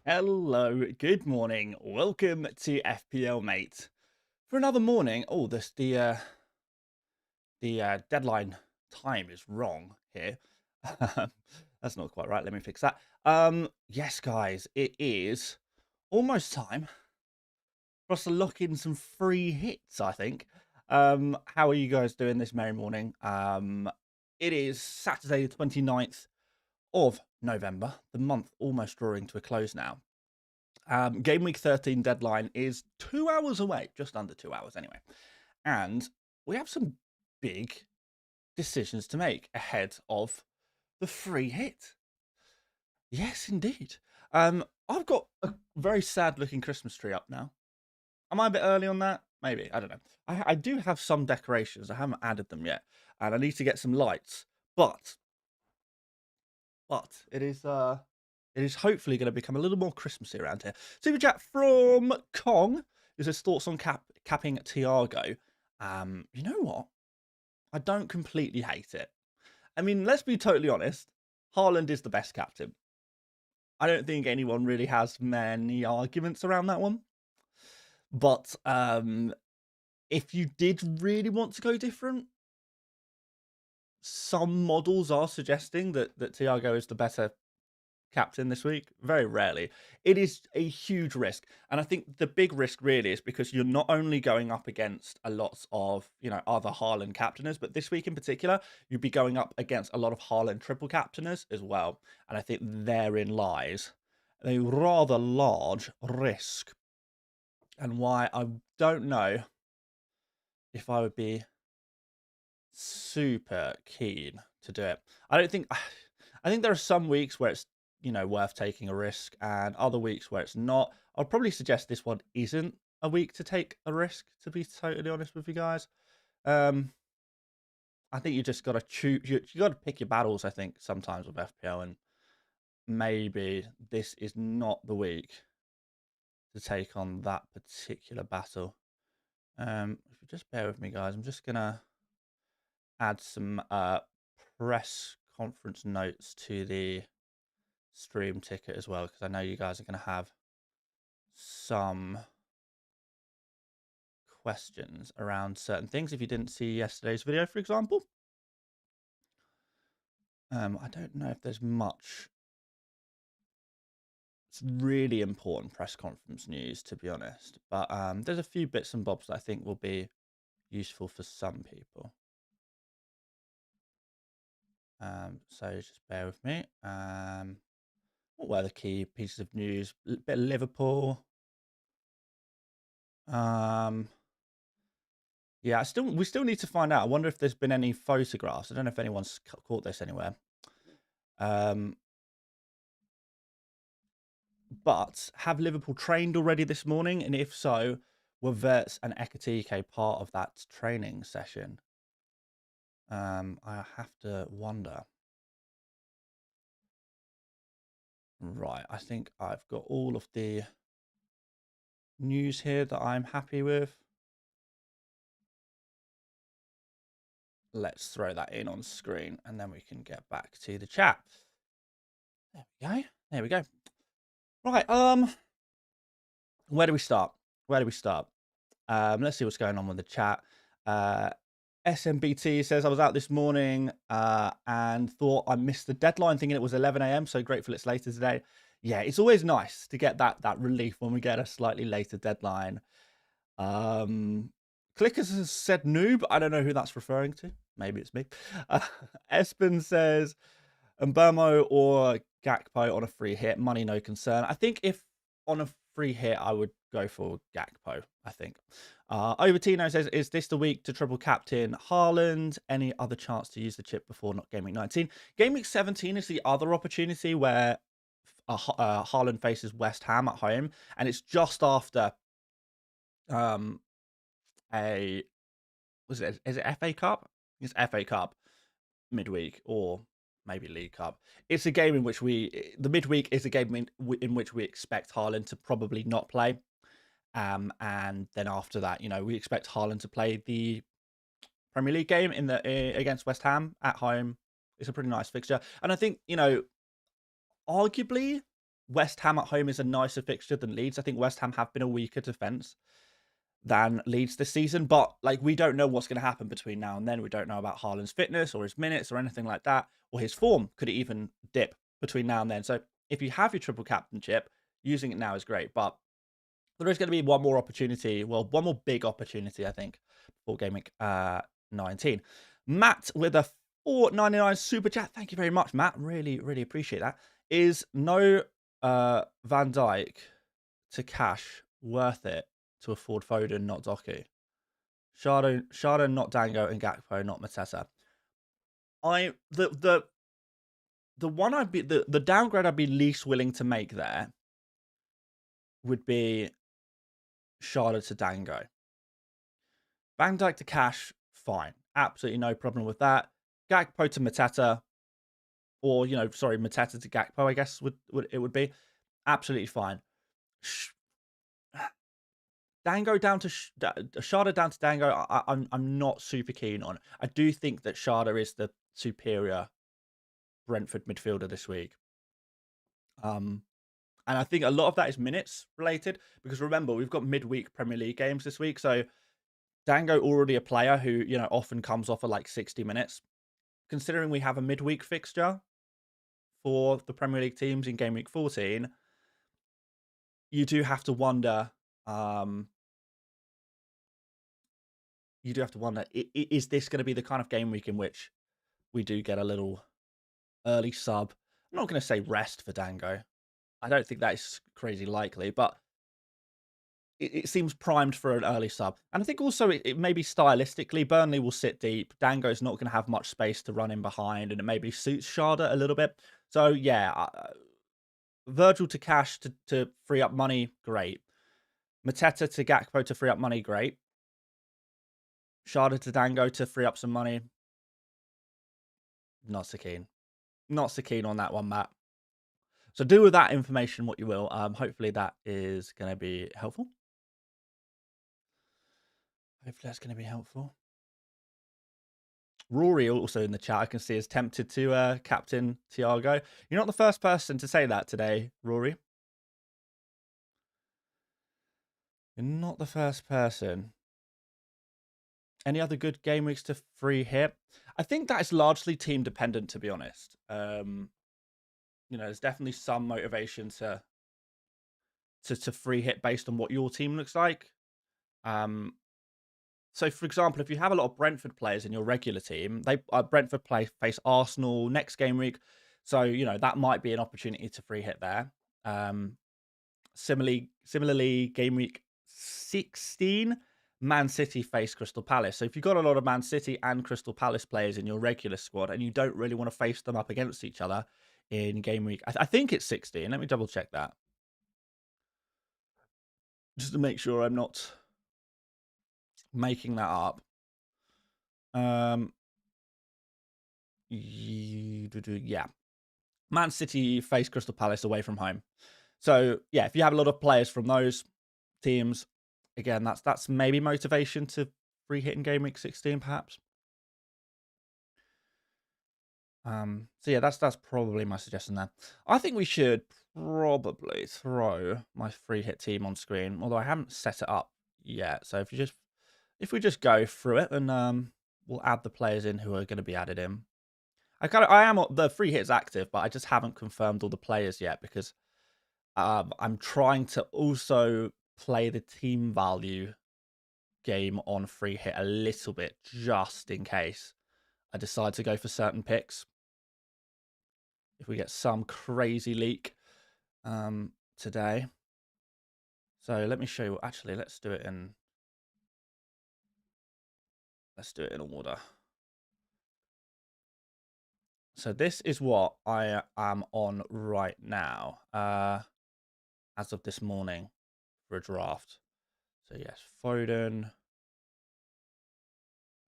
Hello, good morning. Welcome to FPL Mate. For another morning. Oh, the deadline time is wrong here. That's not quite right. Let me fix that. Yes, guys, it is almost time for us to lock in some free hits, I think. How are you guys doing this merry morning? It is Saturday the 29th of November, the month almost drawing to a close now. Gameweek 13 deadline is 2 hours away, just under 2 hours anyway. And we have some big decisions to make ahead of the free hit. Yes, indeed. I've got a very sad looking Christmas tree up now. Am I a bit early on that? Maybe. I don't know. I do have some decorations. I haven't added them yet. And I need to get some lights. But it is hopefully going to become a little more Christmassy around here. Super chat from Kong, who says thoughts on capping Tiago. You know what? I don't completely hate it. I mean, let's be totally honest. Haaland is the best captain. I don't think anyone really has many arguments around that one. But if you did really want to go different, some models are suggesting that Tiago is the better captain this week. Very rarely. It is a huge risk, and I think the big risk really is because you're not only going up against a lot of other Haaland captainers, but this week in particular you'd be going up against a lot of Haaland triple captainers as well, and I think therein lies a rather large risk, and why I don't know if I would be super keen to do it. I think there are some weeks where it's worth taking a risk, and other weeks where it's not. I'd probably suggest this one isn't a week to take a risk, to be totally honest with you guys. I think you just got to choose. You got to pick your battles, I think, sometimes with FPL, and maybe this is not the week to take on that particular battle. If you just bear with me, guys, I'm just gonna add some press conference notes to the stream ticket as well, because I know you guys are going to have some questions around certain things if you didn't see yesterday's video, for example. I don't know if there's much really important press conference news, to be honest, but there's a few bits and bobs that I think will be useful for some people. So just bear with me. What were the key pieces of news? A bit of Liverpool. Yeah, we still need to find out. I wonder if there's been any photographs. I don't know if anyone's caught this anywhere. But have Liverpool trained already this morning? And if so, were Verts and Ekatike part of that training session? I have to wonder. Right, I think I've got all of the news here that I'm happy with. Let's throw that in on screen, and then we can get back to the chat. There we go. There we go. Right, where do we start? Let's see what's going on with the chat. SMBT says, I was out this morning and thought I missed the deadline, thinking it was 11 a.m. So grateful it's later today. Yeah, it's always nice to get that relief when we get a slightly later deadline. Clickers has said noob. I don't know who that's referring to. Maybe it's me. Espen says, Mbermo or Gakpo on a free hit. Money, no concern. I think if on a free hit, I would go for Gakpo, I think. Overtino says, is this the week to triple captain Haaland? Any other chance to use the chip before not Game Week 19? Game Week 17 is the other opportunity where Haaland faces West Ham at home, and it's just after is it FA Cup? It's FA Cup midweek, or maybe League Cup. It's a game in which the midweek is a game in which we expect Haaland to probably not play. And then after that, we expect Haaland to play the Premier League game against West Ham at home. It's a pretty nice fixture. And I think, arguably West Ham at home is a nicer fixture than Leeds. I think West Ham have been a weaker defence than Leeds this season, but like we don't know what's going to happen between now and then. We don't know about Haaland's fitness or his minutes or anything like that, or his form. Could it even dip between now and then? So if you have your triple captainship, using it now is great, but there is going to be one more opportunity. Well, one more big opportunity, I think, for Gameweek 19. Matt with a 4.99 super chat. Thank you very much, Matt. Really, really appreciate that. Is no Van Dijk to cash worth it to afford Foden, not Doku? Shadow, not Dango, and Gakpo, not Mateta. The one I'd be the downgrade I'd be least willing to make there would be Shadow to Dango. Van Dijk to cash, fine. Absolutely no problem with that. Gakpo to Mateta, or, Mateta to Gakpo, I guess it would be. Absolutely fine. Dango down to Sharda down to Dango, I'm not super keen on. I do think that Sharda is the superior Brentford midfielder this week. And I think a lot of that is minutes related, because remember, we've got midweek Premier League games this week. So Dango already a player who, often comes off at like 60 minutes. Considering we have a midweek fixture for the Premier League teams in Game Week 14, you do have to wonder, is this going to be the kind of game week in which we do get a little early sub? I'm not going to say rest for Dango. I don't think that is crazy likely, but it seems primed for an early sub. And I think also it maybe stylistically, Burnley will sit deep. Dango's not going to have much space to run in behind, and it maybe suits Sharda a little bit. So, yeah, Virgil to cash to free up money, great. Mateta to Gakpo to free up money, great. Sharda to Dango to free up some money, not so keen. Not so keen on that one, Matt. So do with that information what you will. Hopefully that is going to be helpful. Hopefully that's going to be helpful. Rory also in the chat, I can see, is tempted to captain Thiago. You're not the first person to say that today, Rory. You're not the first person. Any other good game weeks to free hit? I think that is largely team dependent, to be honest. There's definitely some motivation to free hit based on what your team looks like. So, for example, if you have a lot of Brentford players in your regular team, Brentford face Arsenal next game week. So, that might be an opportunity to free hit there. Similarly, game week 16, Man City face Crystal Palace. So if you've got a lot of Man City and Crystal Palace players in your regular squad and you don't really want to face them up against each other in game week, I think it's 16. Let me double check that. Just to make sure I'm not making that up. Yeah. Man City face Crystal Palace away from home. So, yeah, if you have a lot of players from those teams, again, that's maybe motivation to free hit in game week 16, perhaps. So yeah, that's probably my suggestion there. I think we should probably throw my free hit team on screen, although I haven't set it up yet. So if we just go through it, and we'll add the players in who are going to be added in. The free hit is active, but I just haven't confirmed all the players yet because I'm trying to also play the team value game on free hit a little bit, just in case I decide to go for certain picks. If we get some crazy leak today. So let me show you. Actually, let's do it in order. So this is what I am on right now, as of this morning for a draft. So yes, Foden.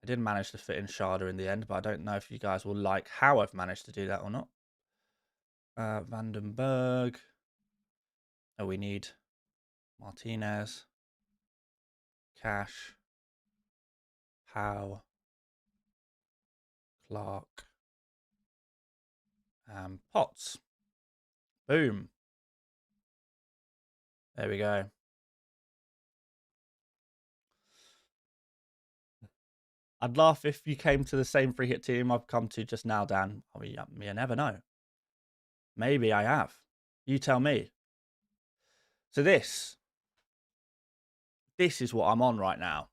I did manage to fit in Sharda in the end, but I don't know if you guys will like how I've managed to do that or not. Vandenberg. Oh, we need Martinez, Cash, Howe, Clark, Potts. Boom. There we go. I'd laugh if you came to the same free hit team I've come to just now, Dan. I mean, you never know. Maybe I have. You tell me. So this is what I'm on right now.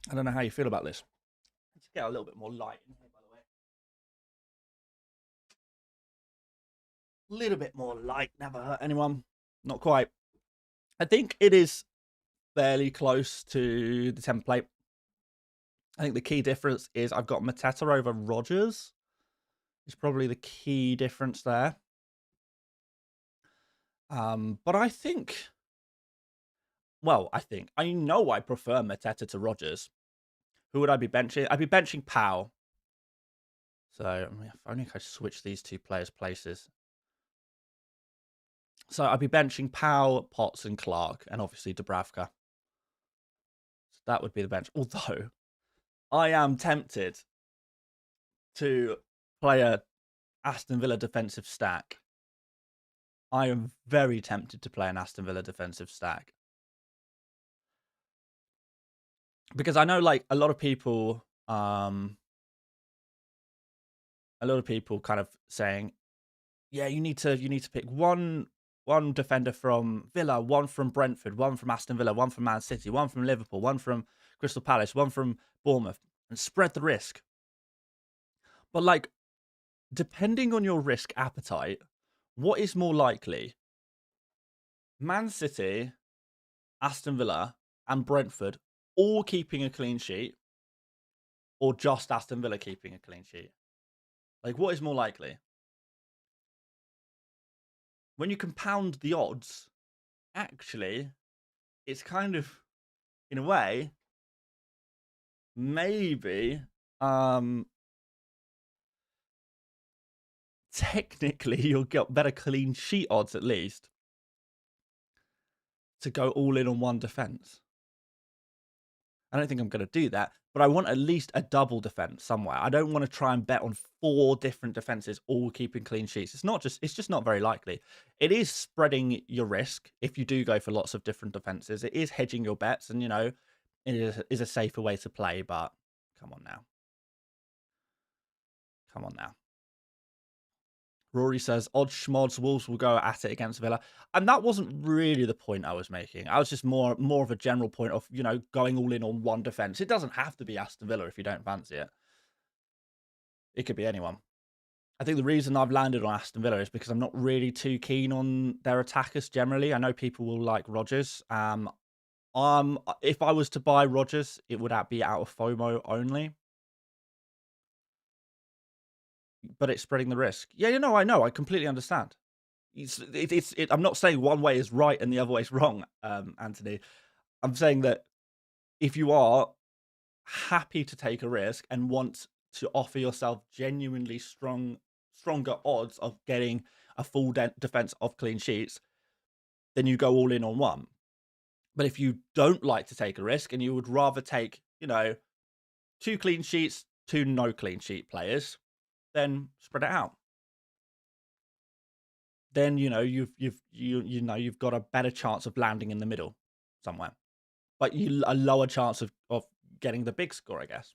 I don't know how you feel about this. Let's get a little bit more light in here, by the way. A little bit more light, never hurt anyone. Not quite. I think it is fairly close to the template. I think the key difference is I've got Mateta over Rogers. It's probably the key difference there. But I think, well, I know I prefer Mateta to Rogers. Who would I be benching? I'd be benching Powell. So I mean, if only I could switch these two players' places. So I'd be benching Powell, Potts, and Clark, and obviously Dubravka. So that would be the bench. Although I am tempted to play a Aston Villa defensive stack. I am very tempted to play an Aston Villa defensive stack. Because I know like a lot of people kind of saying, yeah, you need to pick one defender from Villa, one from Brentford, one from Aston Villa, one from Man City, one from Liverpool, one from Crystal Palace, one from Bournemouth, and spread the risk. But like, depending on your risk appetite, what is more likely? Man City, Aston Villa, and Brentford all keeping a clean sheet, or just Aston Villa keeping a clean sheet? Like, what is more likely? When you compound the odds, actually, it's kind of, in a way, maybe technically you'll get better clean sheet odds at least to go all in on one defense. I don't think I'm going to do that, but I want at least a double defense somewhere. I don't want to try and bet on 4 different defenses all keeping clean sheets. It's just not very likely. It is spreading your risk if you do go for lots of different defenses. It is hedging your bets, and you know, it is a safer way to play, but come on now. Come on now. Rory says, odds schmods, Wolves will go at it against Villa. And that wasn't really the point I was making. I was just more of a general point of, you know, going all in on one defence. It doesn't have to be Aston Villa if you don't fancy it. It could be anyone. I think the reason I've landed on Aston Villa is because I'm not really too keen on their attackers generally. I know people will like Rodgers. If I was to buy Rodgers, it would be out of FOMO only. But it's spreading the risk. Yeah, you know, I know. I completely understand. I'm not saying one way is right and the other way is wrong, Anthony. I'm saying that if you are happy to take a risk and want to offer yourself genuinely stronger odds of getting a full defense of clean sheets, then you go all in on one. But if you don't like to take a risk and you would rather take, you know, 2 clean sheets, 2 no clean sheet players, then spread it out. Then you know you've got a better chance of landing in the middle somewhere, but a lower chance of getting the big score, I guess.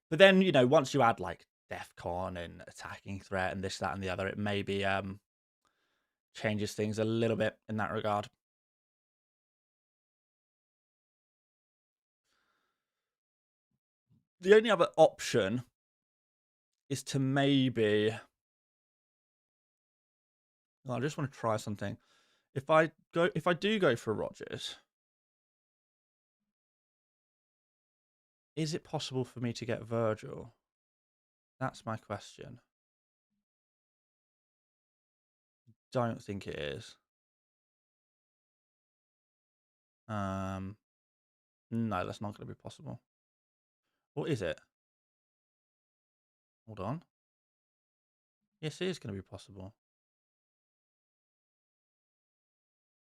But then you know once you add like DEFCON and attacking threat and this, that, and the other, it maybe changes things a little bit in that regard. The only other option is to maybe. Oh, I just want to try something. If I do go for Rodgers, is it possible for me to get Virgil? That's my question. Don't think it is. No, that's not going to be possible. What is it? Hold on. Yes, it is going to be possible.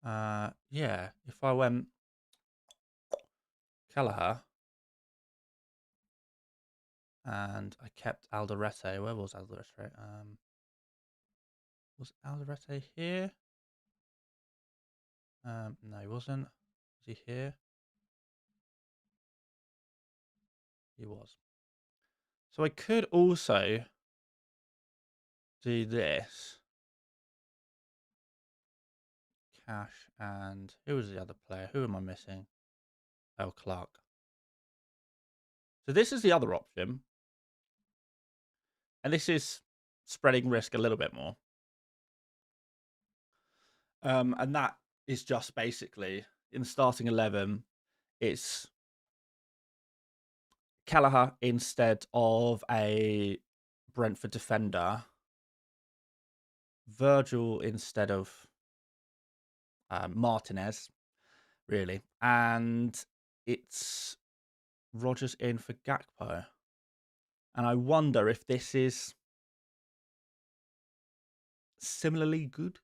Yeah. If I went Kelleher and I kept Alderete, where was Alderete? Was Alderete here? No, he wasn't. Was he here? He was. So I could also do this. Cash and who was the other player? Who am I missing? Oh, Clark. So this is the other option. And this is spreading risk a little bit more. And that is just basically in the starting 11, it's Kelleher instead of a Brentford defender, Virgil instead of Martinez, really, and it's Rodgers in for Gakpo. And I wonder if this is similarly good.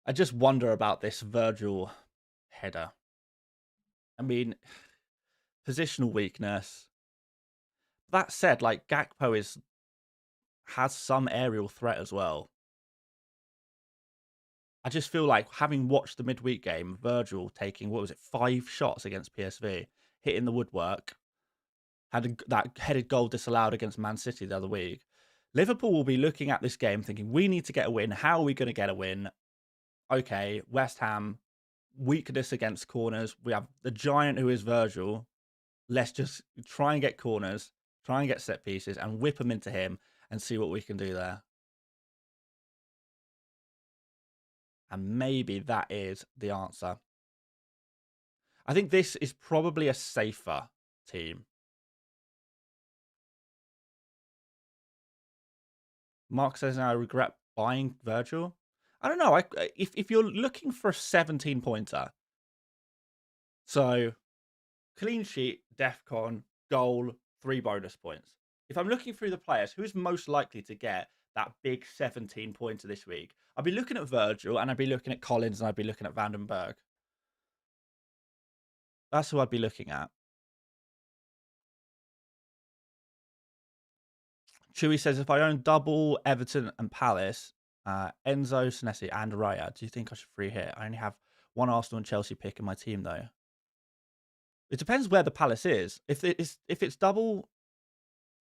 I just wonder about this Virgil header. I mean, positional weakness. That said, like Gakpo has some aerial threat as well. I just feel like having watched the midweek game, Virgil taking, what was it, 5 shots against PSV, hitting the woodwork, had that headed goal disallowed against Man City the other week. Liverpool will be looking at this game thinking, we need to get a win. How are we going to get a win? Okay, West Ham, weakness against corners. We have the giant who is Virgil. Let's just try and get corners, try and get set pieces, and whip them into him and see what we can do there. And maybe that is the answer. I think this is probably a safer team. Mark says, I regret buying Virgil. I don't know. If you're looking for a 17-pointer, so clean sheet, DEFCON, goal, 3 bonus points. If I'm looking through the players, who's most likely to get that big 17-pointer this week? I'd be looking at Virgil, and I'd be looking at Collins, and I'd be looking at Vandenberg. That's who I'd be looking at. Chewy says, if I own double Everton and Palace, Enzo, Senesi, and Raya, do you think I should free hit? I only have one Arsenal and Chelsea pick in my team, though. It depends where the Palace is. If it's double,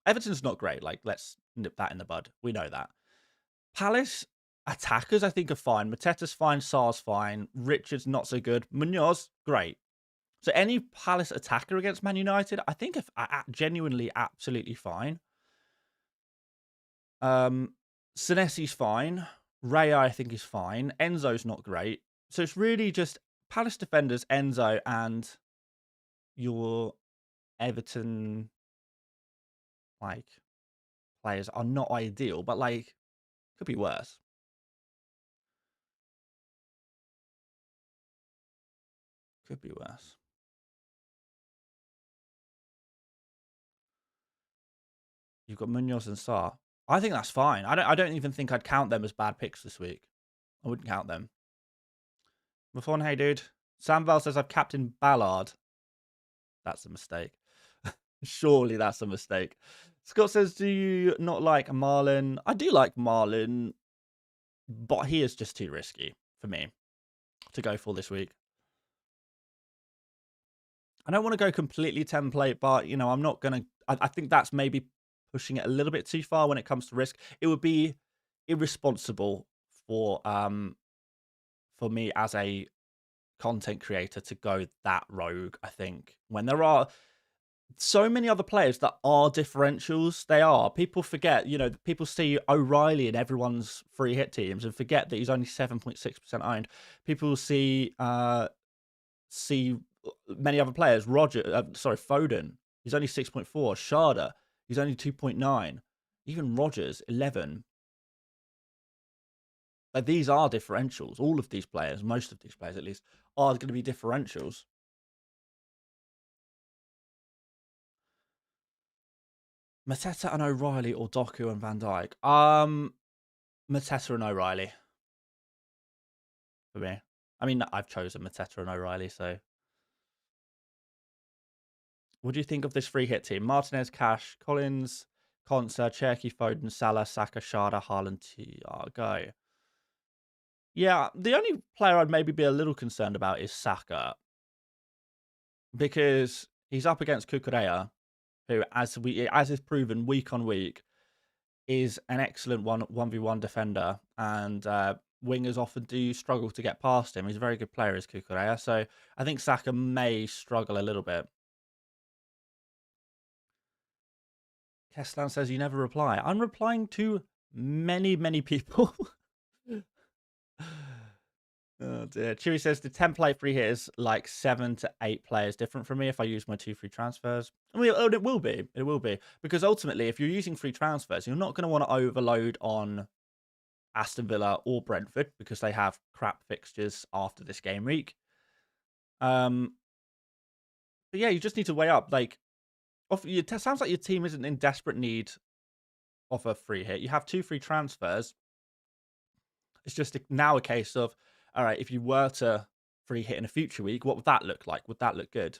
Everton's not great. Like, let's nip that in the bud. We know that. Palace attackers, I think, are fine. Mateta's fine. Sarr's fine. Richards, not so good. Munoz, great. So any Palace attacker against Man United, I think genuinely absolutely fine. Senesi's fine. Ray, I think, is fine. Enzo's not great. So it's really just Palace defenders, Enzo, and your Everton like players are not ideal, but like could be worse. Could be worse. You've got Munoz and Sarr. I think that's fine. I don't even think I'd count them as bad picks this week. I wouldn't count them. Buffon, hey dude. Sam Val says I've captained Ballard. That's a mistake. Surely that's a mistake. Scott says, do you not like Marlon? I do like Marlon, but he is just too risky for me to go for this week. I don't want to go completely template, but, you know, I'm not going to... I think that's maybe pushing it a little bit too far when it comes to risk. It would be irresponsible for me as a content creator to go that rogue, I think, when there are so many other players that are differentials. They are. People forget, you know, people see O'Reilly in everyone's free hit teams and forget that he's only 7.6% owned. People see many other players. Foden, he's only 6.4. Sharda, he's only 2.9. Even Rodgers, 11. Like, these are differentials. All of these players, most of these players at least, are going to be differentials. Mateta and O'Reilly or Doku and Van Dijk? Mateta and O'Reilly for me. I mean, I've chosen Mateta and O'Reilly, so. What do you think of this free hit team? Martinez, Cash, Collins, Konsa, Cherky, Foden, Salah, Saka, Sharda, Haaland, Thiago. Yeah, the only player I'd maybe be a little concerned about is Saka, because he's up against Kukurea, who, as is proven week on week, is an excellent 1v1 defender, and wingers often do struggle to get past him. He's a very good player, is Kukurea, so I think Saka may struggle a little bit. Keslan says you never reply. I'm replying to many people. Oh dear. Chewy says the template free hit is like 7 to 8 players different from me if I use my 2 free transfers. I mean, it will be. It will be. Because ultimately, if you're using free transfers, you're not going to want to overload on Aston Villa or Brentford because they have crap fixtures after this game week. But yeah, you just need to weigh up. Like, it sounds like your team isn't in desperate need of a free hit. You have 2 free transfers. It's just now a case of, all right, if you were to free hit in a future week, what would that look like? Would that look good?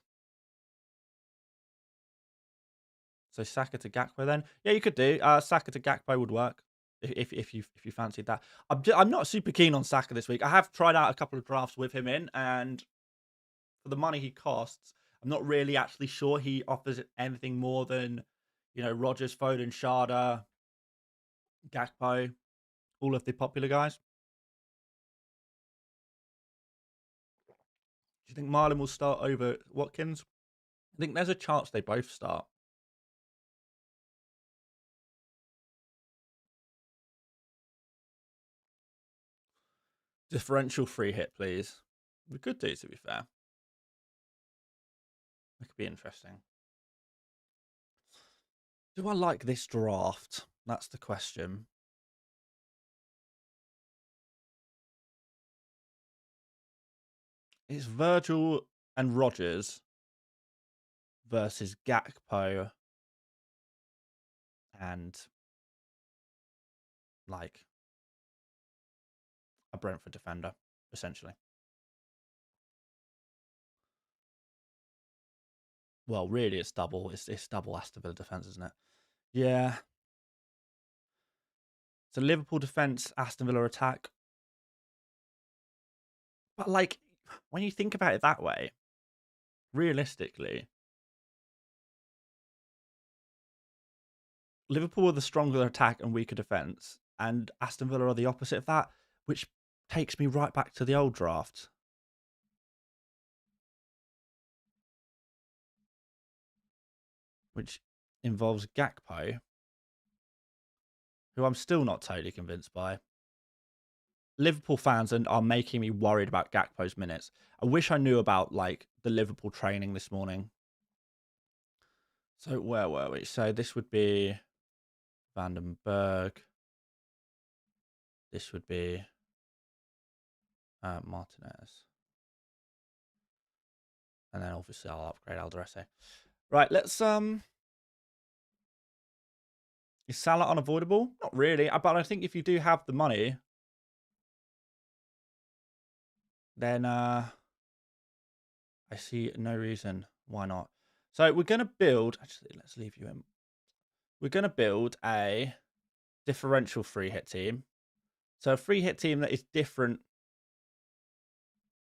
So Saka to Gakpo then? Yeah, you could do. Saka to Gakpo would work if you fancied that. I'm not super keen on Saka this week. I have tried out a couple of drafts with him in, and for the money he costs, I'm not really actually sure he offers anything more than, Rodgers, Foden, Sharda, Gakpo, all of the popular guys. Do you think Marlon will start over Watkins? I think there's a chance they both start. Differential free hit, please. We could do, to be fair. It could be interesting. Do I like this draft? That's the question. It's Virgil and Rodgers versus Gakpo and like a Brentford defender, essentially. Well, really, it's double. It's double Aston Villa defense, isn't it? Yeah. So Liverpool defense, Aston Villa attack. But like, when you think about it that way, realistically, Liverpool are the stronger attack and weaker defense, and Aston Villa are the opposite of that, which takes me right back to the old draft. Which involves Gakpo, who I'm still not totally convinced by. Liverpool fans are making me worried about Gakpo's minutes. I wish I knew about like the Liverpool training this morning. So where were we? So this would be Vandenberg. This would be Martinez. And then obviously I'll upgrade Alderete. Right, let's is Salah unavoidable? Not really, but I think if you do have the money, then I see no reason why not. So we're going to build, actually, let's leave you in. We're going to build a differential free hit team. So a free hit team that is different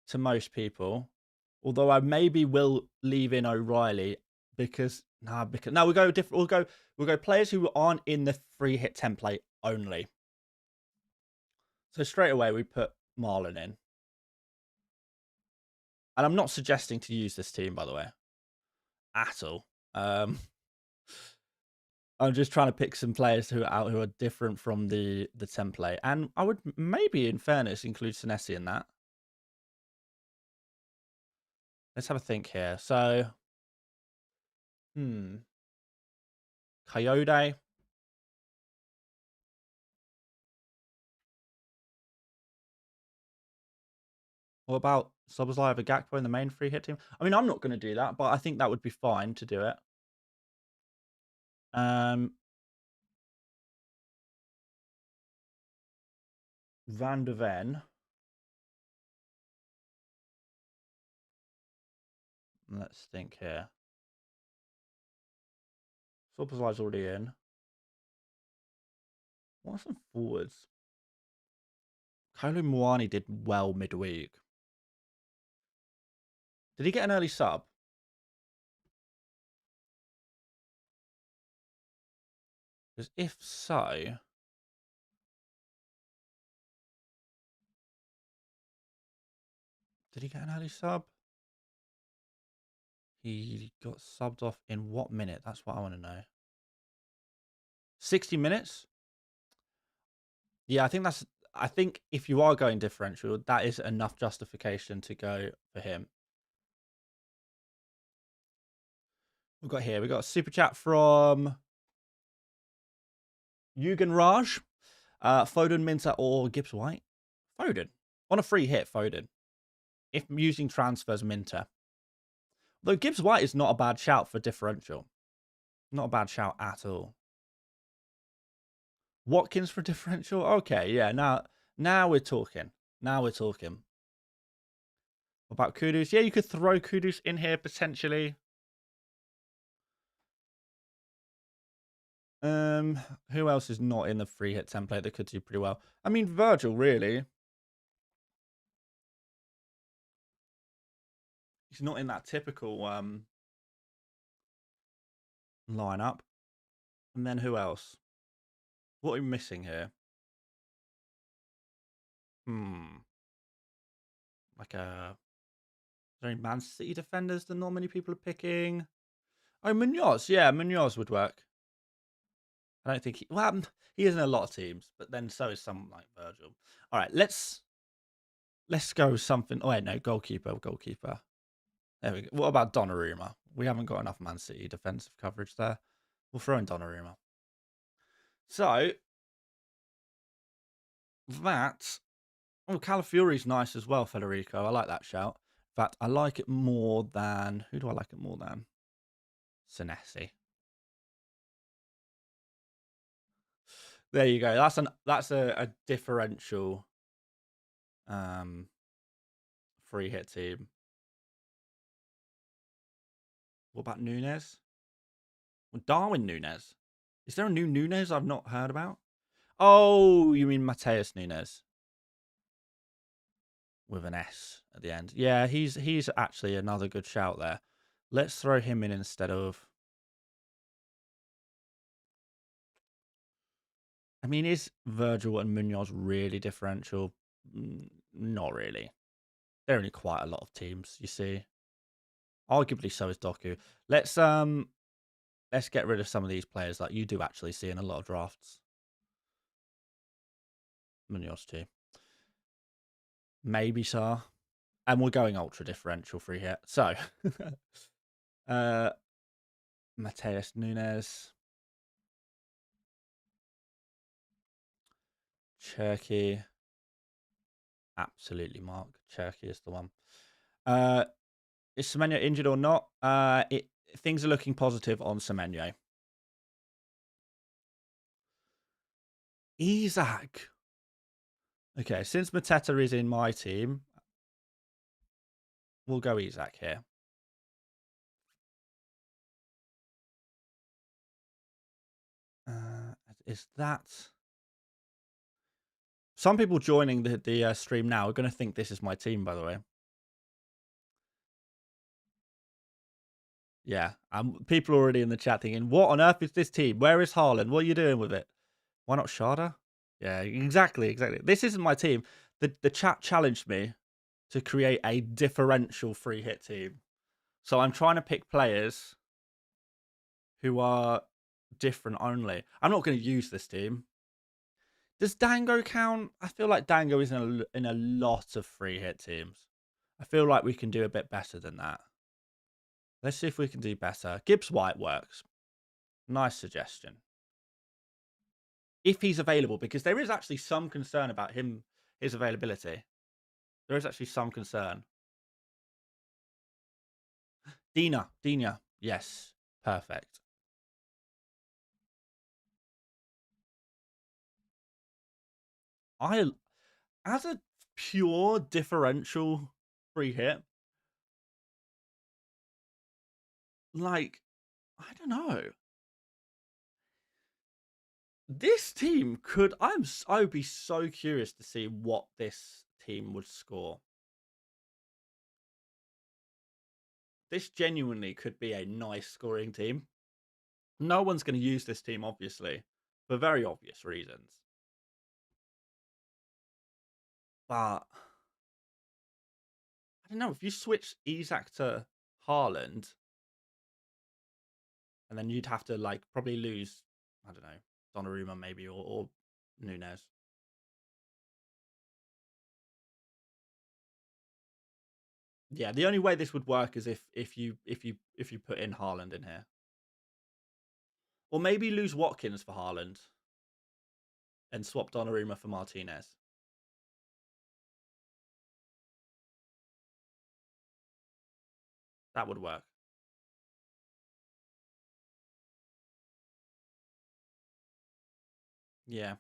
to most people. Although I maybe will leave in O'Reilly because no, we'll go different. We'll go players who aren't in the free hit template only. So straight away we put Marlon in. And I'm not suggesting to use this team, by the way, at all. I'm just trying to pick some players who are different from the template, and I would maybe, in fairness, include Senesi in that. Let's have a think here. So, Coyote. What about Szoboszlai over Gakpo in the main free hit team? I mean, I'm not going to do that, but I think that would be fine to do it. Van de Ven. Let's think here. Szoboszlai's already in. What are some forwards? Kolo Muani did well midweek. Did he get an early sub? Because if so, did he get an early sub? He got subbed off in what minute? That's what I want to know. 60 minutes? Yeah, I think if you are going differential, that is enough justification to go for him. We've got a super chat from Yugen Raj. Foden, Minter, or Gibbs White? Foden. On a free hit, Foden. If using transfers, Minter. Though Gibbs White is not a bad shout for differential. Not a bad shout at all. Watkins for differential? Okay, yeah, now we're talking. Now we're talking. What about Kudus? Yeah, you could throw Kudus in here potentially. Who else is not in the free hit template that could do pretty well? I mean, Virgil, really. He's not in that typical lineup. And then who else? What are we missing here? Like a... Is there any Man City defenders that not many people are picking? Oh, Munoz. Yeah, Munoz would work. I don't think he... Well, he is in a lot of teams, but then so is someone like Virgil. All right, let's go with something... Oh, wait, no, goalkeeper. There we go. What about Donnarumma? We haven't got enough Man City defensive coverage there. We'll throw in Donnarumma. So, that... Oh, Calafiori's nice as well, Federico. I like that shout. In fact, I like it more than... Who do I like it more than? Senesi. There you go. That's a differential free hit team. What about Nunes? Well, Darwin Nunes. Is there a new Nunes I've not heard about? Oh, you mean Mateus Nunes with an S at the end? Yeah, he's actually another good shout there. Let's throw him in instead of... I mean, is Virgil and Munoz really differential? Not really. They're only quite a lot of teams, you see. Arguably so is Doku. Let's get rid of some of these players that you do actually see in a lot of drafts. Munoz too. Maybe Sar. And we're going ultra differential free hit. So Mateus Nunes. Cherky. Absolutely, Mark. Cherky is the one. Is Semenyo injured or not? Things are looking positive on Semenyo. Isaac. Okay, since Mateta is in my team, we'll go Isaac here. Is that... Some people joining the stream now are going to think this is my team, by the way. Yeah, people already in the chat thinking, what on earth is this team? Where is Haaland? What are you doing with it? Why not Sharda? Yeah, exactly. This isn't my team. The chat challenged me to create a differential free hit team. So I'm trying to pick players who are different only. I'm not going to use this team. Does Dango count? I feel like Dango is in a lot of free hit teams. I feel like we can do a bit better than that. Let's see if we can do better. Gibbs White works. Nice suggestion. If he's available, because there is actually some concern about his availability. There is actually some concern. Dina. Yes. Perfect. As a pure differential free hit, like, I don't know. This team could. I would be so curious to see what this team would score. This genuinely could be a nice scoring team. No one's going to use this team, obviously, for very obvious reasons. But I don't know, if you switch Isak to Haaland, and then you'd have to like probably lose, I don't know, Donnarumma maybe or Nunez. Yeah, the only way this would work is if you put in Haaland in here. Or maybe lose Watkins for Haaland and swap Donnarumma for Martinez. That would work. Yeah.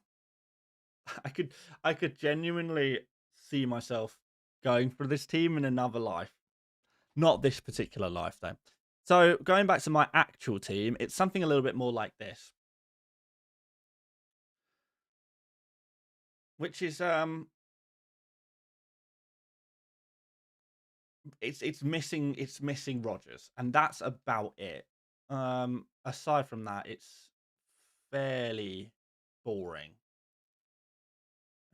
I could genuinely see myself going for this team in another life. Not this particular life though. So going back to my actual team, it's something a little bit more like this. Which is it's missing Rogers, and that's about it. Aside from that, it's fairly boring.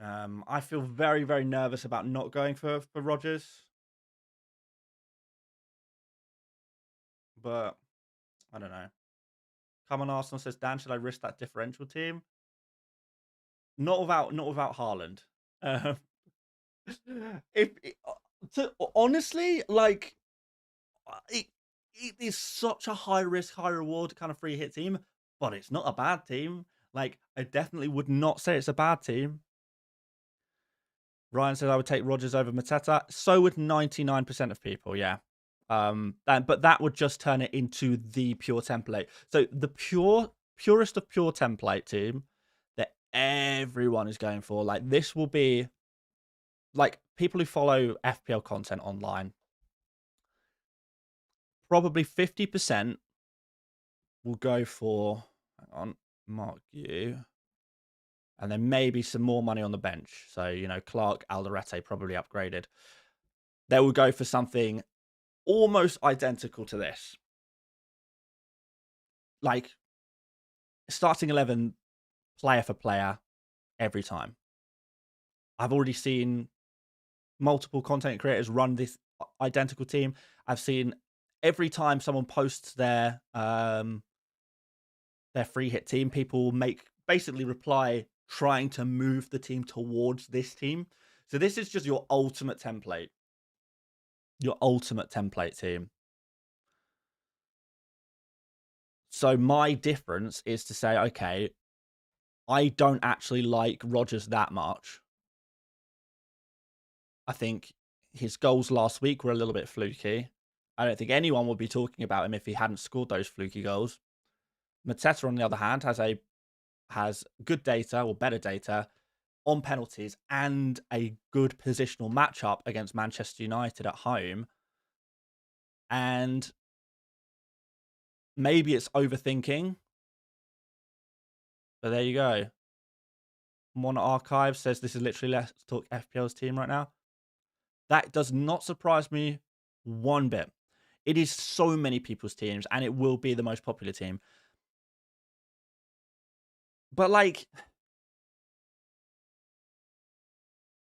I feel very, very nervous about not going for Rogers, but I don't know. Come on, Arsenal, says Dan. Should I risk that differential team? Not without Haaland. Um, if honestly, like it, it is such a high risk, high reward kind of free hit team, but it's not a bad team. Like I definitely would not say it's a bad team. Ryan said I would take Rogers over Mateta. So would 99% of people. Yeah. But that would just turn it into the pure template. So the purest of pure template team that everyone is going for. Like this will be like people who follow FPL content online. Probably 50% will go for. Hang on, mark you. And then maybe some more money on the bench. So, Clark, Alderete probably upgraded. They will go for something almost identical to this. Like, starting 11, player for player, every time. I've already seen multiple content creators run this identical team. I've seen every time someone posts their free hit team, people basically reply trying to move the team towards this team. So this is just your ultimate template. Your ultimate template team. So my difference is to say, okay, I don't actually like Rodgers that much. I think his goals last week were a little bit fluky. I don't think anyone would be talking about him if he hadn't scored those fluky goals. Mateta, on the other hand, has good data or better data on penalties and a good positional matchup against Manchester United at home. And maybe it's overthinking, but there you go. Mon Archive says this is literally Let's Talk FPL's team right now. That does not surprise me one bit. It is so many people's teams, and it will be the most popular team. But like,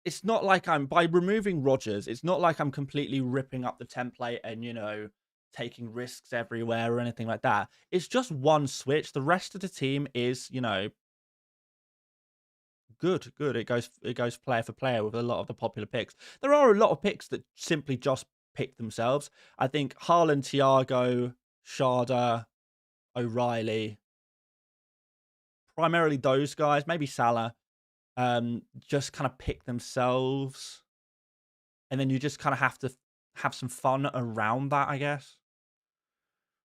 it's not like by removing Rodgers, it's not like I'm completely ripping up the template and, taking risks everywhere or anything like that. It's just one switch. The rest of the team is, good. It goes player for player with a lot of the popular picks. There are a lot of picks that simply just pick themselves. I think Haaland, Thiago, Sharda, O'Reilly, primarily those guys, maybe Salah, just kind of pick themselves. And then you just kind of have to have some fun around that, I guess.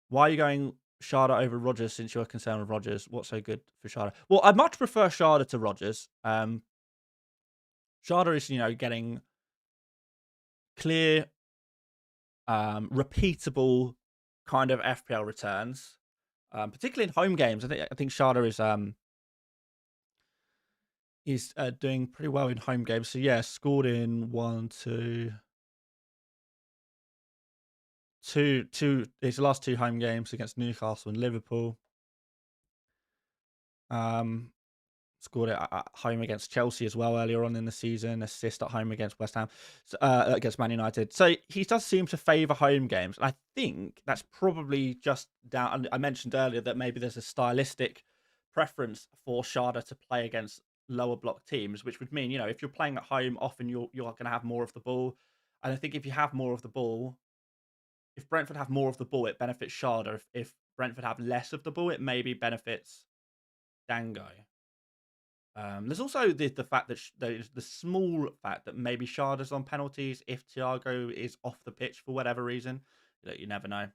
Why are you going Sharda over Rodgers since you're concerned with Rodgers? What's so good for Sharda? Well, I much prefer Sharda to Rodgers. Sharda is, getting clear, repeatable kind of FPL returns, particularly in home games. I think Sharda is He's doing pretty well in home games. So yeah, scored in two his last two home games against Newcastle and Liverpool. Scored it at home against Chelsea as well earlier on in the season. Assist at home against West Ham, against Man United. So he does seem to favour home games. And I think that's probably just down. I mentioned earlier that maybe there's a stylistic preference for Sharda to play against lower block teams, which would mean, if you're playing at home, often you're going to have more of the ball. And I think if you have more of the ball, if Brentford have more of the ball, it benefits Sharda. If Brentford have less of the ball, it maybe benefits Dango. There's also the fact that there's the small fact that maybe Sharda's on penalties if Thiago is off the pitch for whatever reason. You never know.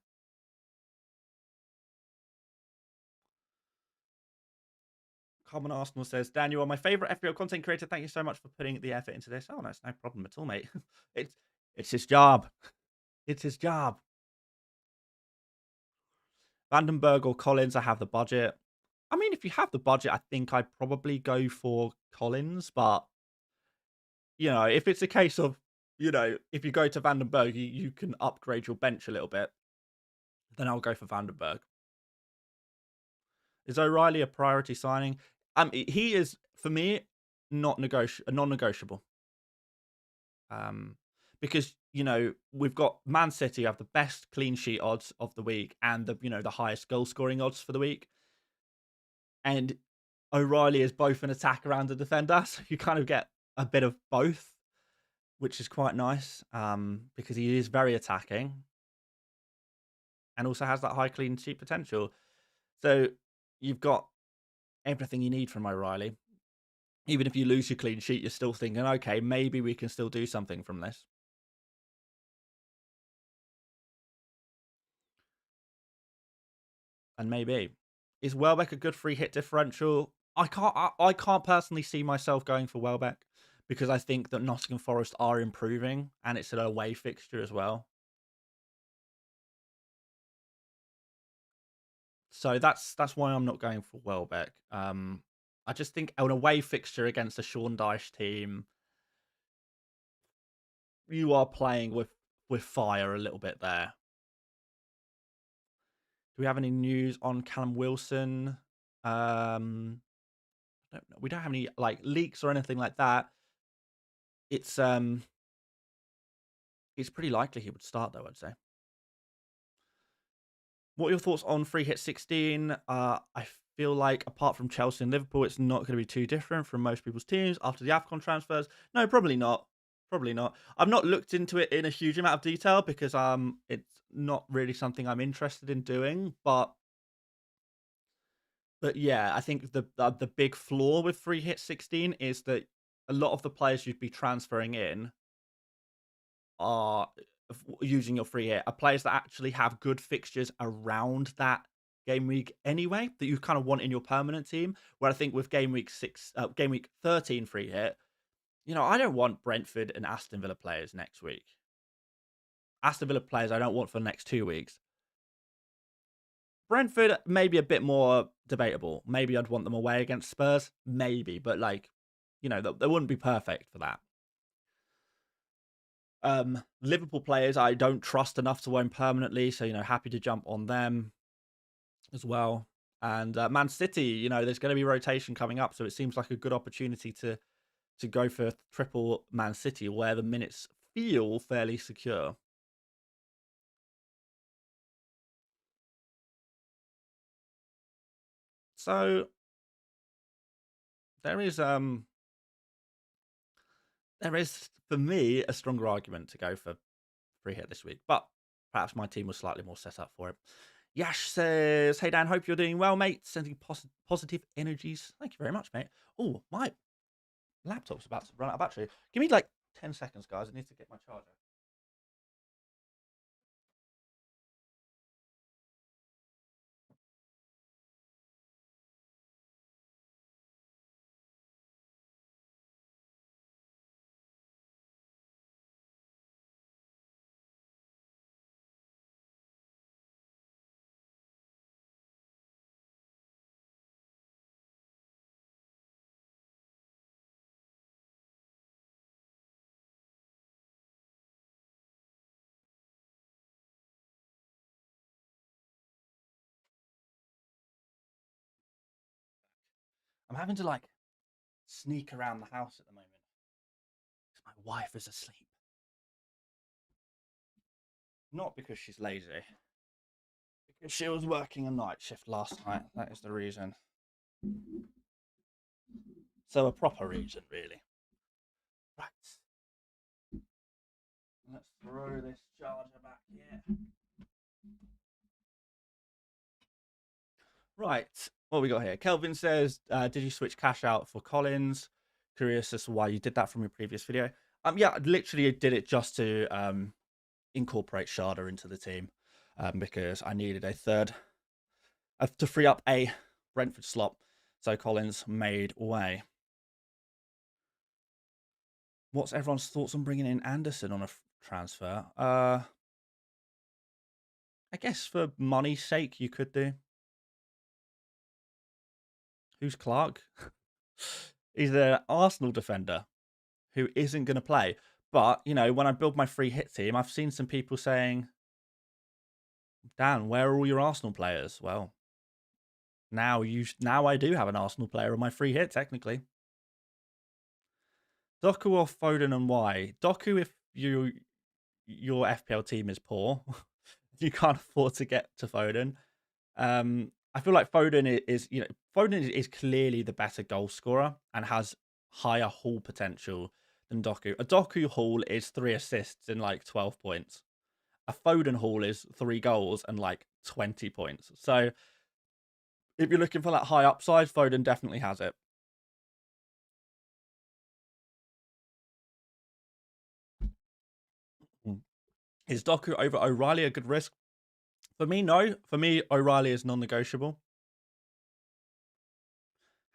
Common Arsenal says, Dan, you are my favourite FPL content creator. Thank you so much for putting the effort into this. Oh, that's no problem at all, mate. it's his job. It's his job. Vandenberg or Collins, I have the budget. I mean, if you have the budget, I think I'd probably go for Collins. But, if it's a case of, if you go to Vandenberg, you can upgrade your bench a little bit, then I'll go for Vandenberg. Is O'Reilly a priority signing? He is, for me, non-negotiable. Because we've got Man City have the best clean sheet odds of the week and the highest goal scoring odds for the week, and O'Reilly is both an attacker and a defender, so you kind of get a bit of both, which is quite nice. Because he is very attacking and also has that high clean sheet potential. So you've got everything you need from O'Reilly. Even if you lose your clean sheet, you're still thinking, okay, maybe we can still do something from this. And maybe. Is Welbeck a good free hit differential? I can't personally see myself going for Welbeck because I think that Nottingham Forest are improving and it's an away fixture as well. So that's why I'm not going for Welbeck. I just think an away fixture against a Sean Dyche team, you are playing with fire a little bit there. Do we have any news on Callum Wilson? We don't have any leaks or anything like that. It's pretty likely he would start though, I'd say. What are your thoughts on free hit 16? I feel like apart from Chelsea and Liverpool, it's not going to be too different from most people's teams after the AFCON transfers. No, probably not. Probably not. I've not looked into it in a huge amount of detail because it's not really something I'm interested in doing. But yeah, I think the big flaw with free hit 16 is that a lot of the players you'd be transferring in are using your free hit are players that actually have good fixtures around that game week anyway, that you kind of want in your permanent team. Where I think with game week 13 free hit, I don't want Brentford and Aston Villa players next week. Aston Villa players I don't want for the next 2 weeks. Brentford maybe a bit more debatable. Maybe I'd want them away against Spurs, maybe, but they wouldn't be perfect for that. Liverpool players I don't trust enough to own permanently, so happy to jump on them as well. And Man City, there's going to be rotation coming up, so it seems like a good opportunity to go for triple Man City where the minutes feel fairly secure. So there is for me a stronger argument to go for free hit this week, but perhaps my team was slightly more set up for it. Yash says, "Hey Dan, hope you're doing well, mate. Sending positive energies. Thank you very much, mate. Oh, my laptop's about to run out of battery. Give me 10 seconds, guys. I need to get my charger." I'm having to like sneak around the house at the moment because my wife is asleep. Not because she's lazy, because she was working a night shift last night. That is the reason. So a proper reason, really. Right. Let's throw this charger back here. Right. What we got here? Kelvin says, did you switch cash out for Collins? Curious as to why you did that from your previous video. Yeah, I literally did it just to incorporate Sharda into the team because I needed a third to free up a Brentford slot. So Collins made way. What's everyone's thoughts on bringing in Anderson on a transfer? I guess for money's sake, you could do. Who's Clark? He's an Arsenal defender who isn't going to play. But, you know, when I build my free hit team, I've seen some people saying, Dan, where are all your Arsenal players? Well, now I do have an Arsenal player on my free hit, technically. Doku or Foden and why? Doku, if your FPL team is poor, you can't afford to get to Foden. I feel like Foden is clearly the better goal scorer and has higher haul potential than Doku. A Doku haul is 3 assists and like 12 points. A Foden haul is 3 goals and like 20 points. So if you're looking for that high upside, Foden definitely has it. Is Doku over O'Reilly a good risk? For me, no. For me, O'Reilly is non-negotiable.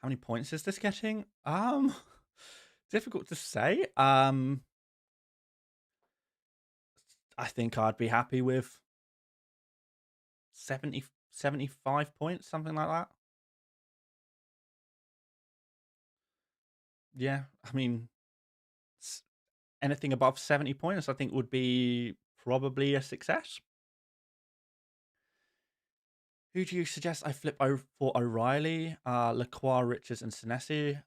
How many points is this getting? Difficult to say. I think I'd be happy with 70, 75 points, something like that. Yeah, I mean, anything above 70 points, I think would be probably a success. Who do you suggest I flip over for O'Reilly, Lacroix, Richards, and Senesi?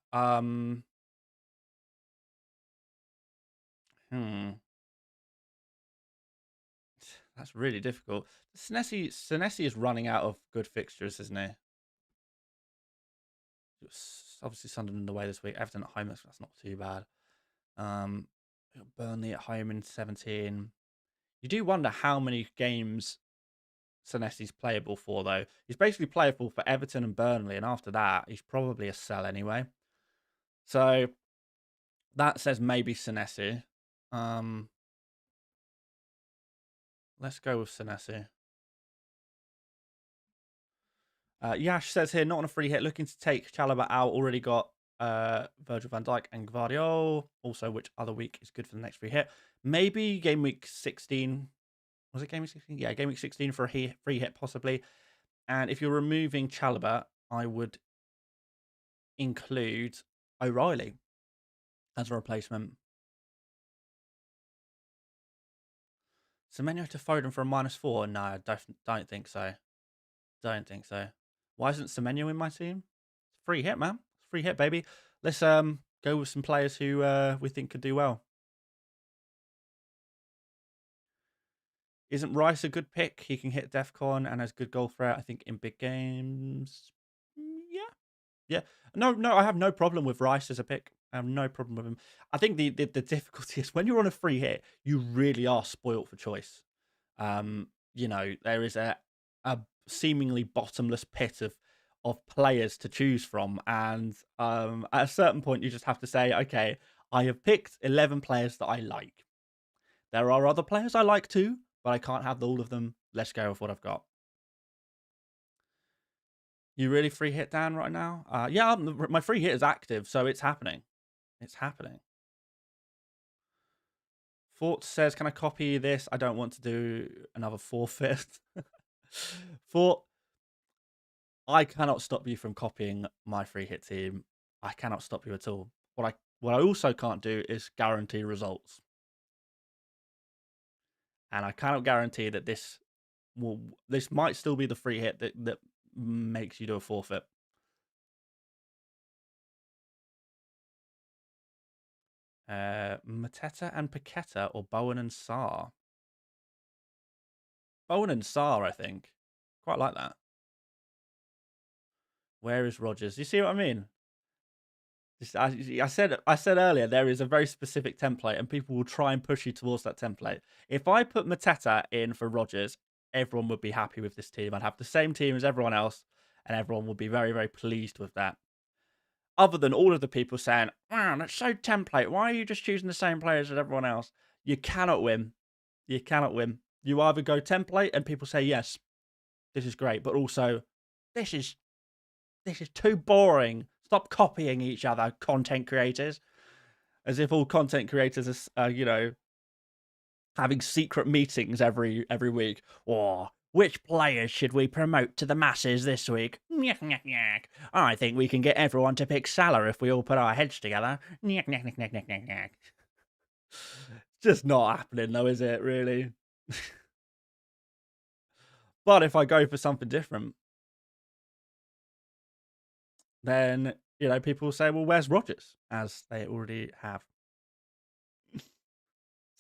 That's really difficult. Senesi is running out of good fixtures, isn't he? Obviously Sunderland away this week. Everton at home. That's not too bad. Burnley at home in 17. You do wonder how many games Senesi's playable for, though. He's basically playable for Everton and Burnley, and after that, he's probably a sell anyway. So that says maybe Senesi. Let's go with Senesi. Yash says here, not on a free hit, looking to take Chalobah out. Already got Virgil van Dijk and Gvardiol. Also, which other week is good for the next free hit? Maybe game week 16. Was it game week 16? Yeah, game week 16 for a free hit, possibly. And if you're removing Chalobah, I would include O'Reilly as a replacement. Semenyo to Foden for a -4? No, I don't think so. Don't think so. Why isn't Semenyo in my team? Free hit, man. Free hit, baby. Let's go with some players who we think could do well. Isn't Rice a good pick? He can hit DEFCON and has good goal threat, I think, in big games. Yeah. Yeah. No, I have no problem with Rice as a pick. I have no problem with him. I think the difficulty is when you're on a free hit, you really are spoilt for choice. You know, there is a seemingly bottomless pit of players to choose from. And at a certain point, you just have to say, okay, I have picked 11 players that I like. There are other players I like too, but I can't have all of them. Let's go with what I've got. You really free hit Dan right now? Yeah, my free hit is active, so it's happening. It's happening. Fort says, can I copy this? I don't want to do another forfeit. Fort, I cannot stop you from copying my free hit team. I cannot stop you at all. What I also can't do is guarantee results. And I cannot guarantee that this might still be the free hit that makes you do a forfeit. Mateta and Paqueta or Bowen and Sarr? Bowen and Sarr, I think. Quite like that. Where is Rodgers? You see what I mean? I said earlier there is a very specific template, and people will try and push you towards that template. If I put Mateta in for Rodgers, everyone would be happy with this team. I'd have the same team as everyone else, and everyone would be very, very pleased with that. Other than all of the people saying, "Wow, that's so template. Why are you just choosing the same players as everyone else?" You cannot win. You cannot win. You either go template, and people say, "Yes, this is great," but also, this is too boring. Stop copying each other, content creators. As if all content creators are, having secret meetings every week. Or which players should we promote to the masses this week? I think we can get everyone to pick Salah if we all put our heads together. It's just not happening though, is it, really? But if I go for something different, then, people will say, well, where's Rodgers? As they already have.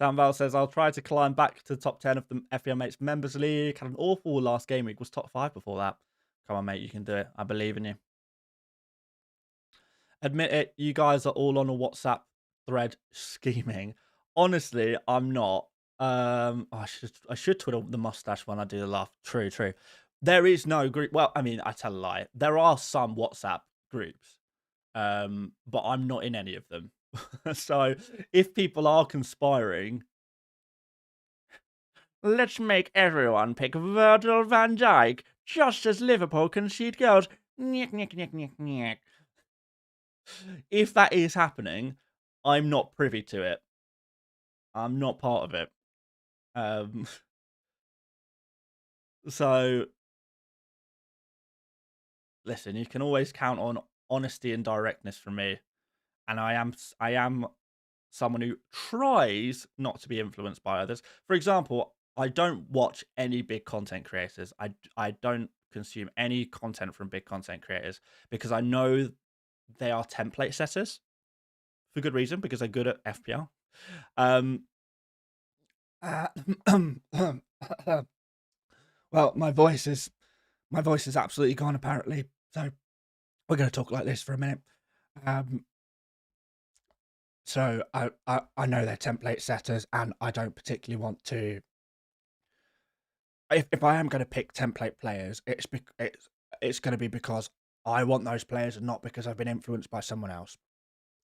Samval says, I'll try to climb back to the top 10 of the FPL Mates Members League. Had an awful last game week. Was top 5 before that. Come on, mate. You can do it. I believe in you. Admit it. You guys are all on a WhatsApp thread scheming. Honestly, I'm not. I should twiddle the mustache when I do the laugh. True. There is no group. Well, I mean, I tell a lie. There are some WhatsApp groups, but I'm not in any of them. So if people are conspiring, let's make everyone pick Virgil van Dijk just as Liverpool concede goals. If that is happening, I'm not privy to it. I'm not part of it. So listen, you can always count on honesty and directness from me, and I am someone who tries not to be influenced by others. For example, I don't watch any big content creators. I don't consume any content from big content creators because I know they are template setters for good reason, because they're good at FPL. Well, my voice is absolutely gone apparently, so we're going to talk like this for a minute. So I know they're template setters, and I don't particularly want to. If I am going to pick template players, it's going to be because I want those players, and not because I've been influenced by someone else.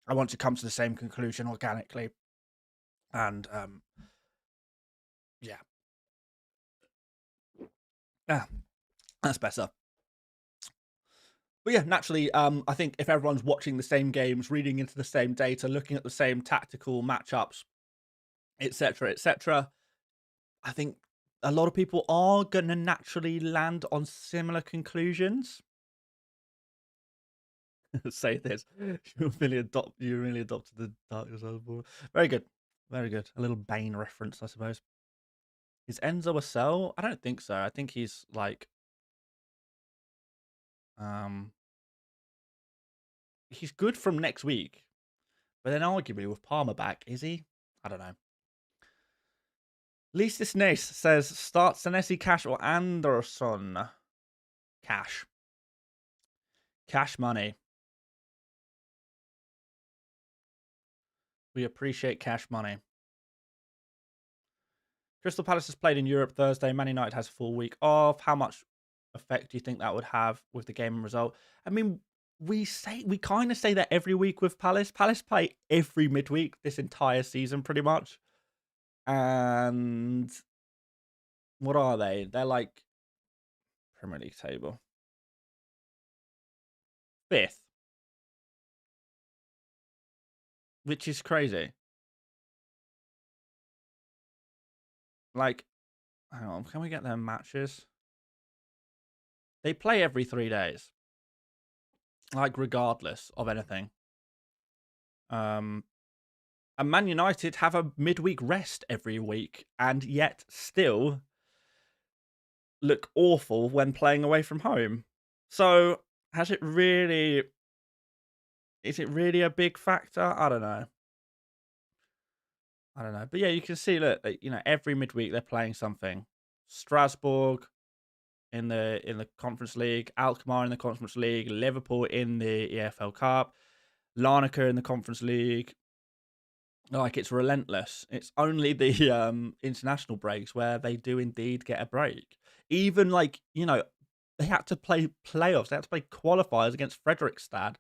I want to come to the same conclusion organically, and yeah, that's better. But yeah, naturally, I think if everyone's watching the same games, reading into the same data, looking at the same tactical matchups, etc., I think a lot of people are going to naturally land on similar conclusions. Say this. You really adopted the Dark Souls. Very good. Very good. A little Bane reference, I suppose. Is Enzo a sell? I don't think so. I think he's like he's good from next week. But then arguably with Palmer back, is he? I don't know. Least Nace says start Senesi, Cash, or Anderson. Cash. Cash money. We appreciate cash money. Crystal Palace has played in Europe Thursday. Man United has a full week off. How much effect do you think that would have with the game and result? I mean, we kind of say that every week with Palace. Palace play every midweek this entire season, pretty much. And what are they? They're like Premier League table 5th, which is crazy. Like, hang on, can we get their matches? They play every 3 days, like regardless of anything. And Man United have a midweek rest every week, and yet still look awful when playing away from home. So, is it really a big factor? I don't know. I don't know. But yeah, you can see, look, you know, every midweek they're playing something. Strasbourg in the Conference League, Alkmaar in the Conference League, Liverpool in the EFL Cup, Larnaca in the Conference League. Like, it's relentless. It's only the international breaks where they do indeed get a break. Even, like, you know, they had to play playoffs. They had to play qualifiers against Fredrikstad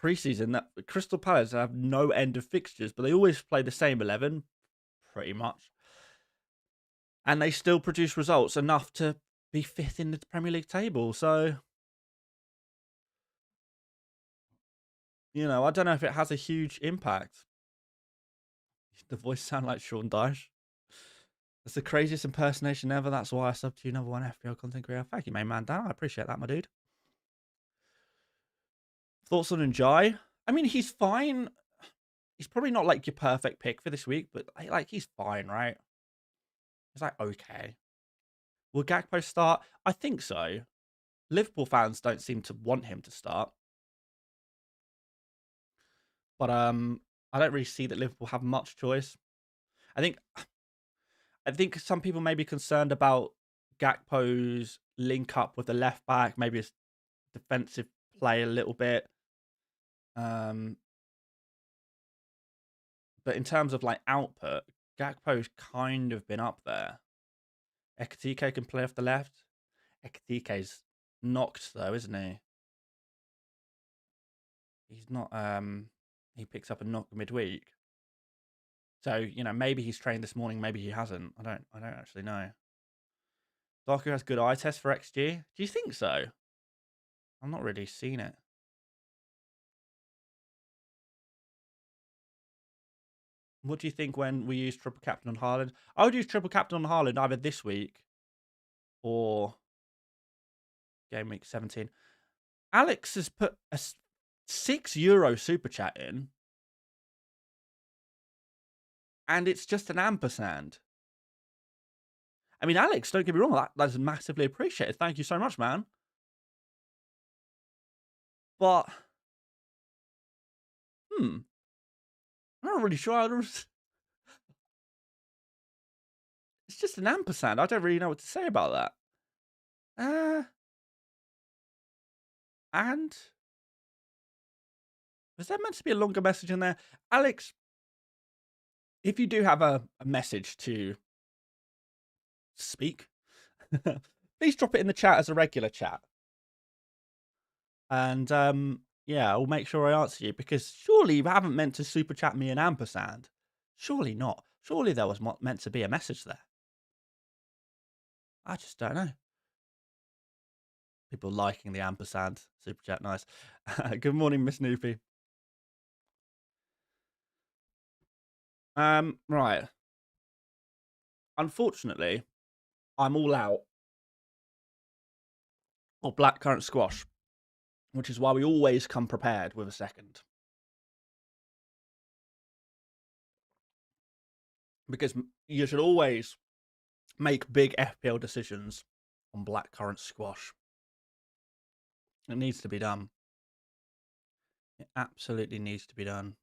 preseason. That Crystal Palace have no end of fixtures, but they always play the same 11, pretty much. And they still produce results enough to be fifth in the Premier League table. So, you know, I don't know if it has a huge impact. The voice sound like Sean Dyche. That's the craziest impersonation ever. That's why I sub to you, number one FPL content creator. Thank you, main man Dan. I appreciate that, my dude. Thoughts on Njai? I mean, he's fine. He's probably not like your perfect pick for this week, but like he's fine, right? He's like okay. Will Gakpo start? I think so. Liverpool fans don't seem to want him to start, but I don't really see that Liverpool have much choice. I think some people may be concerned about Gakpo's link up with the left back, maybe his defensive play a little bit. But in terms of like output, Gakpo's kind of been up there. Ekitike can play off the left. Ekitike's knocked though, isn't he? He's not. He picks up a knock midweek. So, you know, maybe he's trained this morning, maybe he hasn't. I don't actually know. Doku has good eye test for XG. Do you think so? I've not really seen it. What do you think when we use triple captain on Haaland? I would use triple captain on Haaland either this week or Gameweek 17. Alex has put a €6 super chat in, and it's just an ampersand. I mean, Alex, don't get me wrong, that's massively appreciated. Thank you so much, man. But, I'm not really sure. It's just an ampersand. I don't really know what to say about that. And was there meant to be a longer message in there? Alex, if you do have a message to speak, please drop it in the chat as a regular chat. And yeah, I'll make sure I answer you, because surely you haven't meant to super chat me an ampersand. Surely not. Surely there was meant to be a message there. I just don't know. People liking the ampersand super chat, nice. Good morning, Miss Noopy. Right. Unfortunately, I'm all out of blackcurrant squash, which is why we always come prepared with a second. Because you should always make big FPL decisions on blackcurrant squash. It needs to be done. It absolutely needs to be done.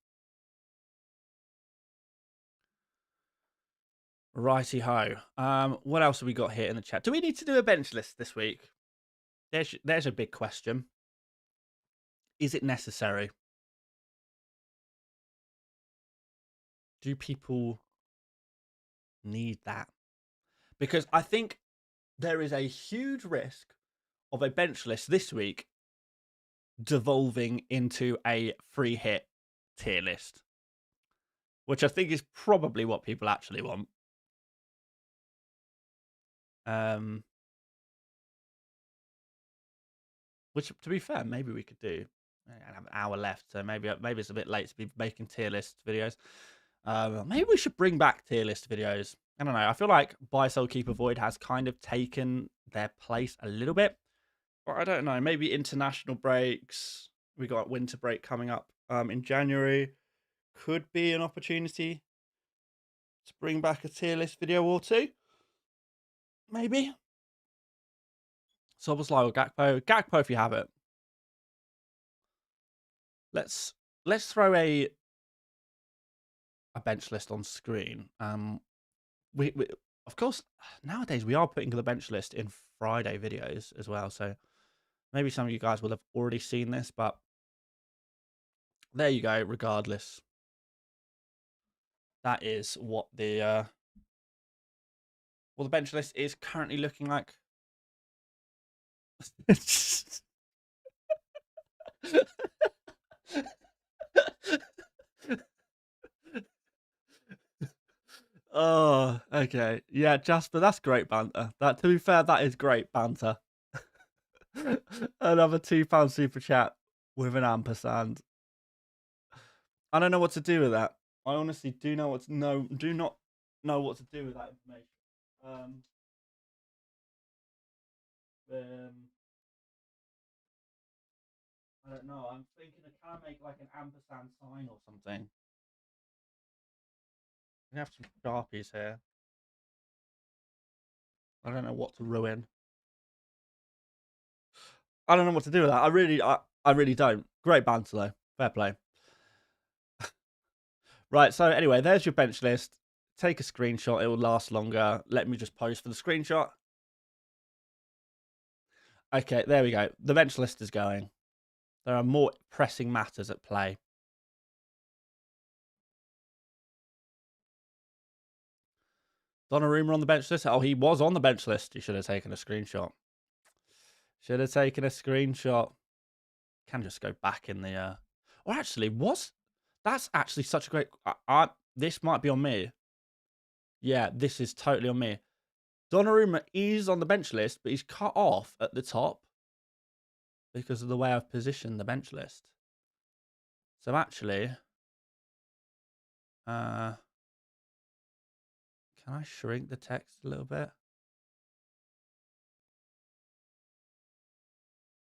Righty ho. What else have we got here in the chat? Do we need to do a bench list this week? There's a big question. Is it necessary? Do people need that? Because I think there is a huge risk of a bench list this week devolving into a free hit tier list, which I think is probably what people actually want. Which, to be fair, maybe we could do. I have an hour left, so maybe it's a bit late to be making tier list videos. Maybe we should bring back tier list videos. I don't know. I feel like Buy, Sell, Keep, Avoid has kind of taken their place a little bit. Or I don't know. Maybe international breaks. We got winter break coming up in January. Could be an opportunity to bring back a tier list video or two. Maybe. Soboslai or Gakpo. Gakpo if you have it. Let's throw a a bench list on screen. We of course nowadays we are putting the bench list in Friday videos as well, so maybe some of you guys will have already seen this, but there you go. Regardless, that is what the bench list is currently looking like. Oh, okay. Yeah, Jasper, that's great banter. That, to be fair, that is great banter. Another £2 super chat with an ampersand. I don't know what to do with that. I honestly do not know what to do with that information. I don't know. I'm thinking, can I make like an ampersand sign or something? We have some Sharpies here. I don't know what to ruin. I don't know what to do with that. I really don't. Great banter though. Fair play. Right, so anyway, there's your bench list. Take a screenshot. It will last longer. Let me just post for the screenshot. Okay, there we go. The bench list is going. There are more pressing matters at play. Donnarumma on the bench list. Oh, he was on the bench list. You should have taken a screenshot. Should have taken a screenshot. Can just go back in the... Or actually, that's actually such a great... This might be on me. Yeah, this is totally on me. Donnarumma is on the bench list, but he's cut off at the top because of the way I've positioned the bench list. So actually... can I shrink the text a little bit?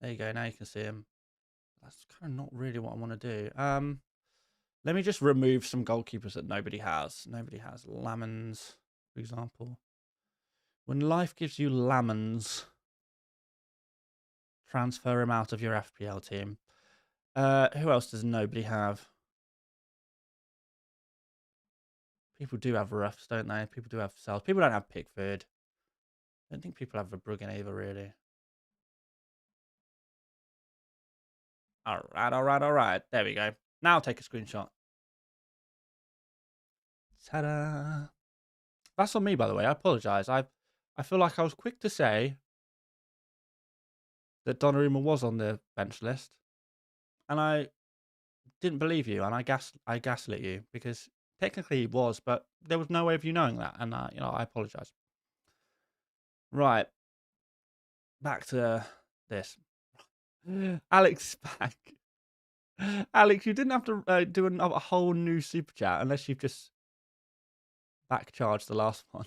There you go. Now you can see him. That's kind of not really what I want to do. Let me just remove some goalkeepers that nobody has. Nobody has Lamens, for example. When life gives you Lamens, transfer him out of your FPL team. Who else does nobody have? People do have Ruffs, don't they? People do have Cells. People don't have Pickford. I don't think people have Verbruggen either, really. All right. There we go. Now take a screenshot. Ta-da! That's on me, by the way. I apologise. I feel like I was quick to say that Donnarumma was on the bench list, and I didn't believe you, and I gaslit you because technically he was, but there was no way of you knowing that, and I apologise. Right, back to this. Alex back. Alex, you didn't have to do a whole new super chat unless you've just backcharged the last one.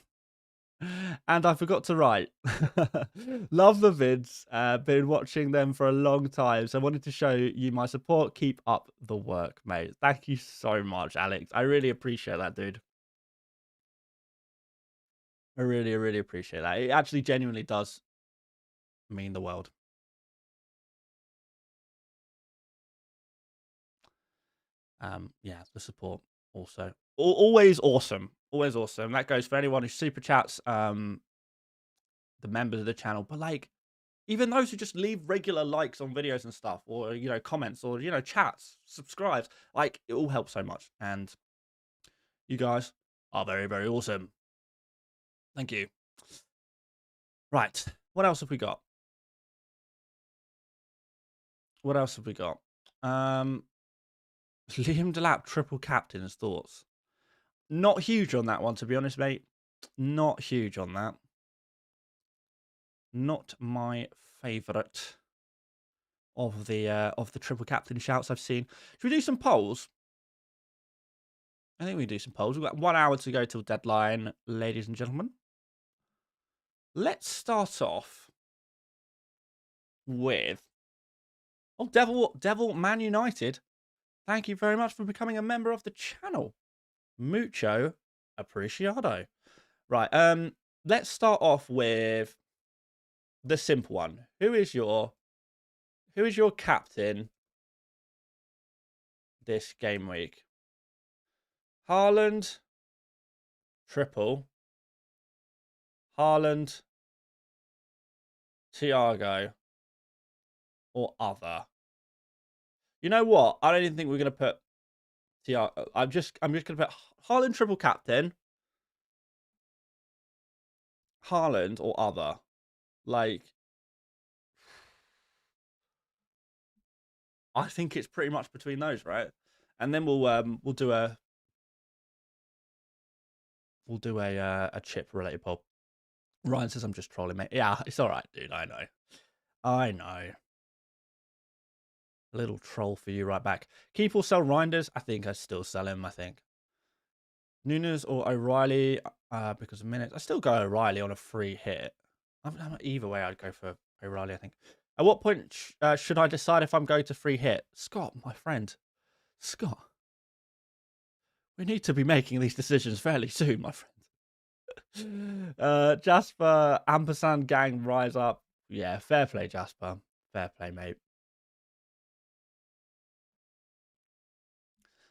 And I forgot to write. Love the vids. Been watching them for a long time, so I wanted to show you my support. Keep up the work, mate. Thank you so much, Alex. I really appreciate that, dude. I really appreciate that. It actually genuinely does mean the world. Yeah, the support also. Always awesome. Always awesome. That goes for anyone who super chats, the members of the channel, but like even those who just leave regular likes on videos and stuff, or comments, or chats, subscribes, like it all helps so much. And you guys are very awesome. Thank you. Right, what else have we got? What else have we got? Liam Delap triple captain's thoughts. Not huge on that one, to be honest, mate. Not huge on that. Not my favourite of the triple captain shouts I've seen. Should we do some polls? I think we do some polls. We've got 1 hour to go till deadline, ladies and gentlemen. Let's start off with Devil Man United. Thank you very much for becoming a member of the channel. Mucho appreciado. Right, let's start off with the simple one. Who is your captain this game week? Haaland, triple. Haaland, Thiago, or other. You know what? I don't even think we're gonna put Thiago. I'm just gonna put Haaland triple captain, Haaland or other. Like, I think it's pretty much between those, right? And then we'll do a chip related poll. Ryan says I'm just trolling, mate. Yeah, it's all right, dude. I know. I know. A little troll for you right back. Keep or sell Reinders? I think I still sell him, I think. Nunes or O'Reilly because of minutes. I still go O'Reilly on a free hit. Either way, I'd go for O'Reilly, I think. At what point should I decide if I'm going to free hit? Scott, my friend. Scott. We need to be making these decisions fairly soon, my friend. Jasper, ampersand gang, rise up. Yeah, fair play, Jasper. Fair play, mate.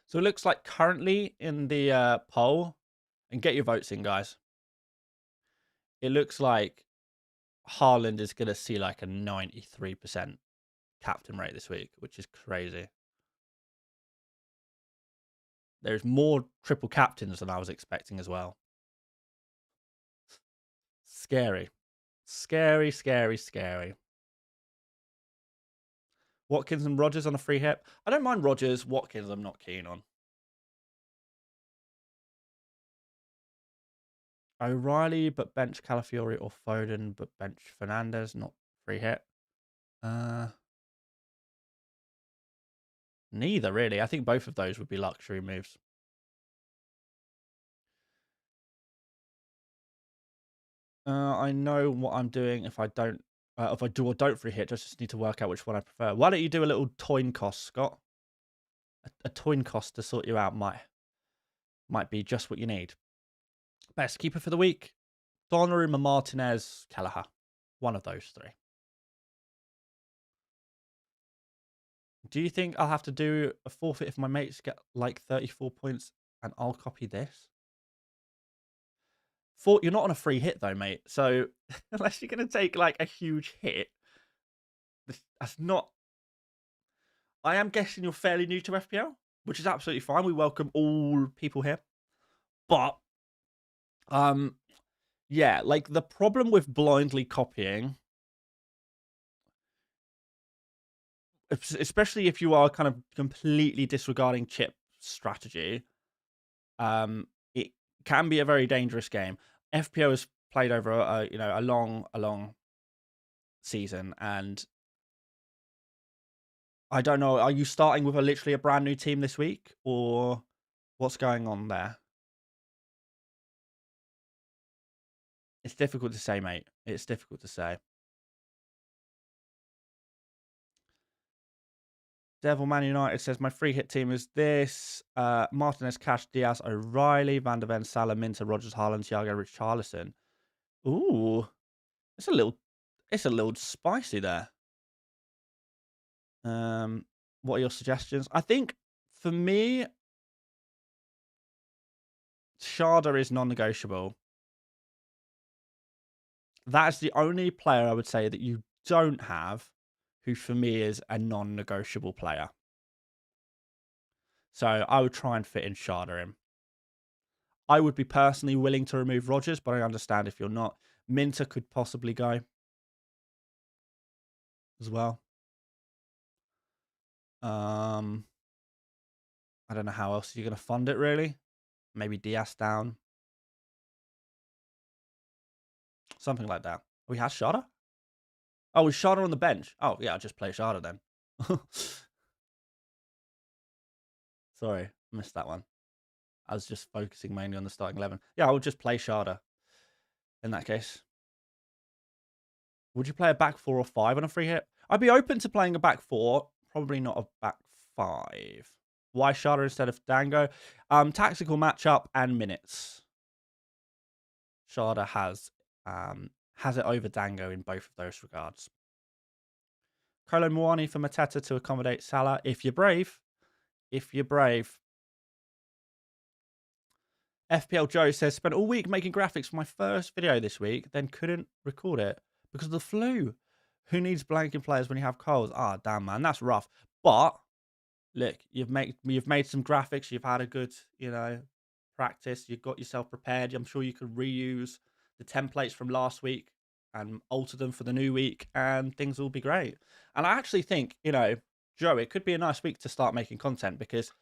So it looks like currently in the poll, and get your votes in, guys. It looks like Haaland is going to see like a 93% captain rate this week, which is crazy. There's more triple captains than I was expecting as well. Scary. Scary, scary, scary. Watkins and Rodgers on a free hit. I don't mind Rodgers. Watkins, I'm not keen on. O'Reilly, but bench Calafiori, or Foden, but bench Fernandez, not free hit. Neither, really. I think both of those would be luxury moves. I know what I'm doing if I don't, if I do or don't free hit. Just need to work out which one I prefer. Why don't you do a little toin cost, Scott? A toin cost to sort you out might be just what you need. Best keeper for the week: Donnarumma, Martinez, Kelleher. One of those three. Do you think I'll have to do a forfeit if my mates get like 34 points and I'll copy this? You're not on a free hit though, mate. So unless you're going to take like a huge hit, that's not. I am guessing you're fairly new to FPL, which is absolutely fine. We welcome all people here. But yeah, like the problem with blindly copying, especially if you are kind of completely disregarding chip strategy, it can be a very dangerous game. FPL has played over a long season, and I don't know. Are you starting with literally a brand new team this week, or what's going on there? It's difficult to say, mate. It's difficult to say. Devil Man United says my free hit team is this: Martinez, Cash, Diaz, O'Reilly, Van der Ven, Salah, Minter, Rodgers, Haaland, Thiago, Richarlison. Ooh, it's a little spicy there. What are your suggestions? I think for me, Sharda is non-negotiable. That's the only player I would say that you don't have who for me is a non-negotiable player. So I would try and fit in Sharda in. I would be personally willing to remove Rodgers, but I understand if you're not. Minter could possibly go as well. I don't know how else you're going to fund it, really. Maybe Diaz down. Something like that. We have Sharda? Oh, is Sharda on the bench? Oh, yeah, I'll just play Sharda then. Sorry, missed that one. I was just focusing mainly on the starting 11. Yeah, I would just play Sharda in that case. Would you play a back 4 or 5 on a free hit? I'd be open to playing a back 4, probably not a back 5. Why Sharda instead of Dango? Tactical matchup and minutes. Sharda has it over Dango in both of those regards. Kolo Muani for Mateta to accommodate Salah. If you're brave. If you're brave. FPL Joe says, spent all week making graphics for my first video this week, then couldn't record it because of the flu. Who needs blanking players when you have colds? Ah, damn, man, that's rough. But look, you've made some graphics. You've had a good, practice. You've got yourself prepared. I'm sure you could reuse the templates from last week and alter them for the new week, and things will be great. And I actually think, Joe, it could be a nice week to start making content because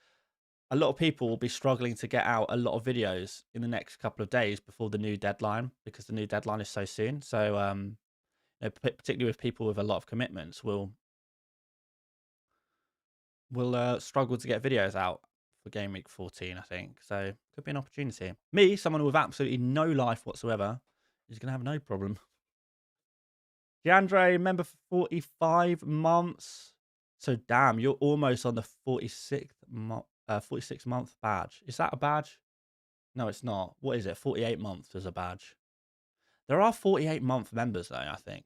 a lot of people will be struggling to get out a lot of videos in the next couple of days before the new deadline, because the new deadline is so soon. So, particularly with people with a lot of commitments, will struggle to get videos out for Gameweek 14, I think. So, could be an opportunity. Me, someone with absolutely no life whatsoever, is going to have no problem. DeAndre, member for 45 months. So, damn, you're almost on the 46th month badge. Is that a badge? No, it's not. What is it? 48 months is a badge. There are 48-month members, though, I think.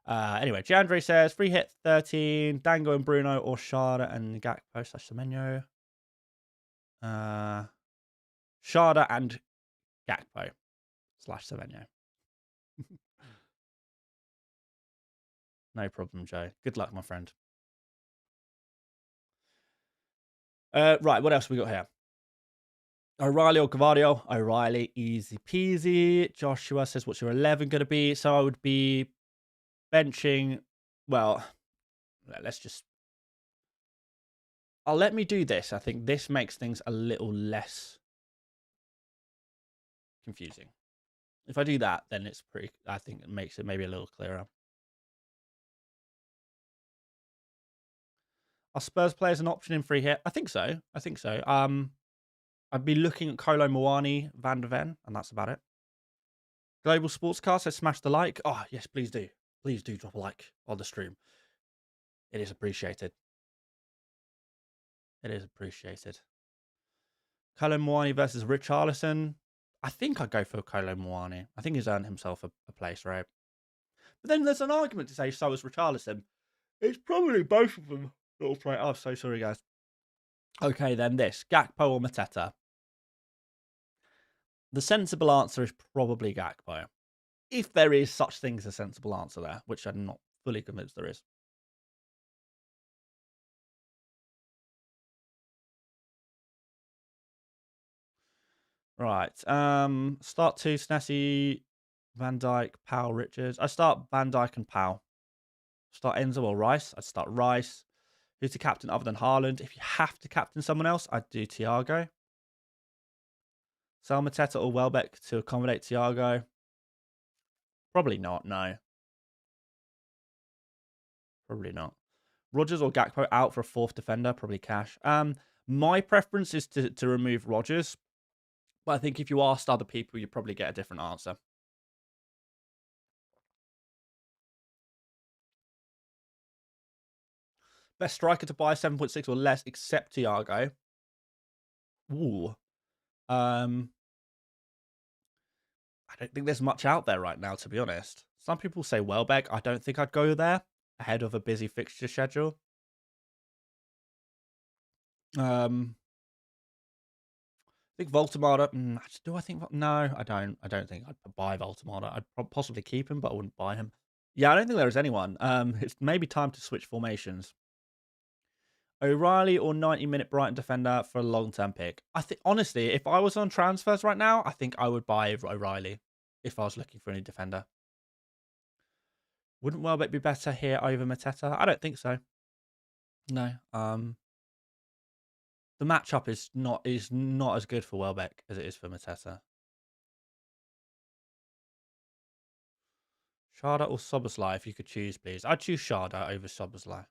Anyway, Jandre says, free hit 13, Dango and Bruno, or Sharda and Gakpo / Semenyo. Sharda and Gakpo / Semenyo. No problem, Joe. Good luck, my friend. Right, what else have we got here? O'Reilly or Gavardio? O'Reilly, easy peasy. Joshua says, what's your 11 going to be? So I would be benching, well, let me do this. I think this makes things a little less confusing. If I do that, then I think it makes it maybe a little clearer. Are Spurs players an option in free hit? I think so. I'd be looking at Kolo Muani, Van der Ven, and that's about it. Global Sportscast says, smash the like. Oh, yes, please do. Please do drop a like on the stream. It is appreciated. It is appreciated. Kolo Muani versus Richarlison. I think I'd go for Kolo Muani. I think he's earned himself a place, right? But then there's an argument to say so is Richarlison. It's probably both of them. Oh, so sorry, guys. Okay, then this. Gakpo or Mateta? The sensible answer is probably Gakpo. If there is such thing as a sensible answer there, which I'm not fully convinced there is. Right. Start 2, Snessy, Van Dijk, Powell, Richards. I start Van Dijk and Powell. Start Enzo or Rice. I'd start Rice. Who's the captain other than Haaland? If you have to captain someone else, I'd do Thiago. Sell Mateta or Welbeck to accommodate Thiago? Probably not, no. Probably not. Rodgers or Gakpo out for a fourth defender? Probably Cash. My preference is to remove Rodgers. But I think if you asked other people, you'd probably get a different answer. Best striker to buy 7.6 or less, except Thiago. Ooh. I don't think there's much out there right now, to be honest. Some people say Welbeck. I don't think I'd go there ahead of a busy fixture schedule. I think Voltemada. Do I think? No, I don't. I don't think I'd buy Voltemada. I'd possibly keep him, but I wouldn't buy him. Yeah, I don't think there is anyone. It's maybe time to switch formations. O'Reilly or 90-minute Brighton defender for a long-term pick. I think, honestly, if I was on transfers right now, I think I would buy O'Reilly if I was looking for any defender. Wouldn't Welbeck be better here over Mateta? I don't think so. No. The matchup is not as good for Welbeck as it is for Mateta. Sharda or Szoboszlai, if you could choose, please. I'd choose Sharda over Szoboszlai.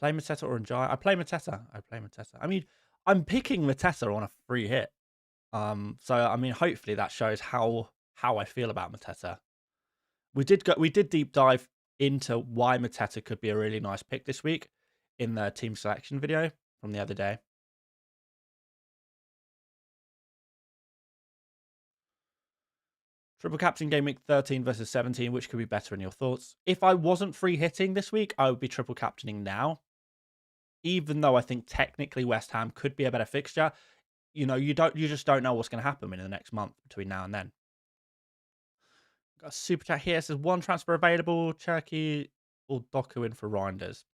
Play Mateta or Njai? I play Mateta. I mean, I'm picking Mateta on a free hit. So I mean, hopefully that shows how I feel about Mateta. We did deep dive into why Mateta could be a really nice pick this week in the team selection video from the other day. Triple captain Gameweek 13 versus 17, which could be better in your thoughts? If I wasn't free hitting this week, I would be triple captaining now. Even though I think technically West Ham could be a better fixture, you just don't know what's going to happen in the next month between now and then. Got a super chat here. It says one transfer available, Cherokee or Doku in for Reinders.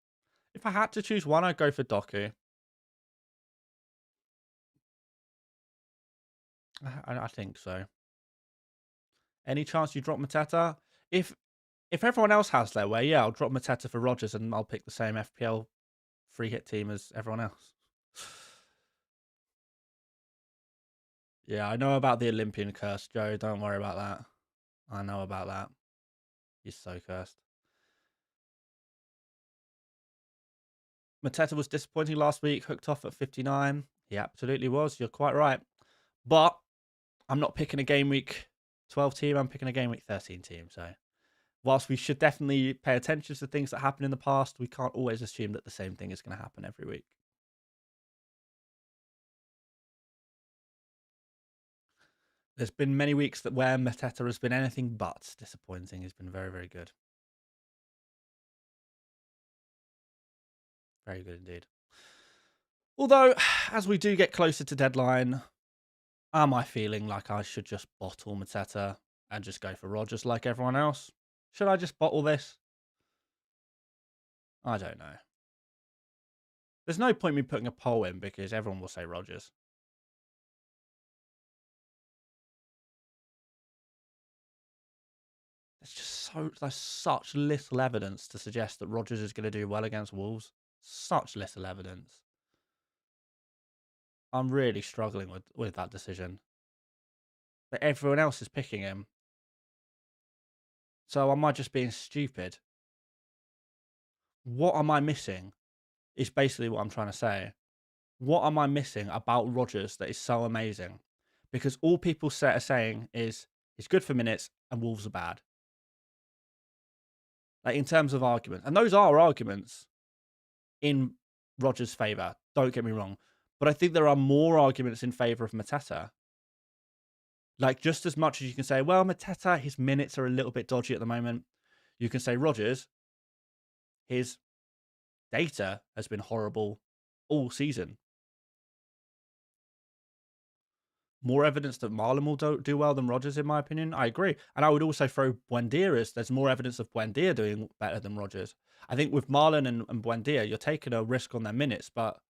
If I had to choose one, I'd go for Doku. I think so. Any chance you drop Mateta? If everyone else has their way, yeah, I'll drop Mateta for Rodgers and I'll pick the same FPL free hit team as everyone else. Yeah, I know about the Olympian curse, Joe. Don't worry about that. I know about that. He's so cursed. Mateta was disappointing last week, hooked off at 59. He absolutely was. You're quite right. But I'm not picking a game week 12 team. I'm picking a game week 13 team. So whilst we should definitely pay attention to things that happened in the past, we can't always assume that the same thing is going to happen every week. There's been many weeks where Mateta has been anything but disappointing. He's been very, very good. Very good indeed. Although, as we do get closer to deadline, am I feeling like I should just bottle Mateta and just go for Rodgers like everyone else? Should I just bottle this? I don't know. There's no point me putting a poll in because everyone will say Rodgers. There's such little evidence to suggest that Rodgers is going to do well against Wolves. Such little evidence. I'm really struggling with that decision. But everyone else is picking him. So am I just being stupid? What am I missing? Is basically what I'm trying to say. What am I missing about Rodgers that is so amazing? Because all people are saying is he's good for minutes and Wolves are bad. Like in terms of arguments. And those are arguments in Rodgers' favour. Don't get me wrong. But I think there are more arguments in favour of Mateta. Like just as much as you can say, well, Mateta, his minutes are a little bit dodgy at the moment. You can say Rodgers, his data has been horrible all season. More evidence that Marlon will do well than Rodgers, in my opinion. I agree. And I would also throw Buendia as there's more evidence of Buendia doing better than Rodgers. I think with Marlon and Buendia, you're taking a risk on their minutes, but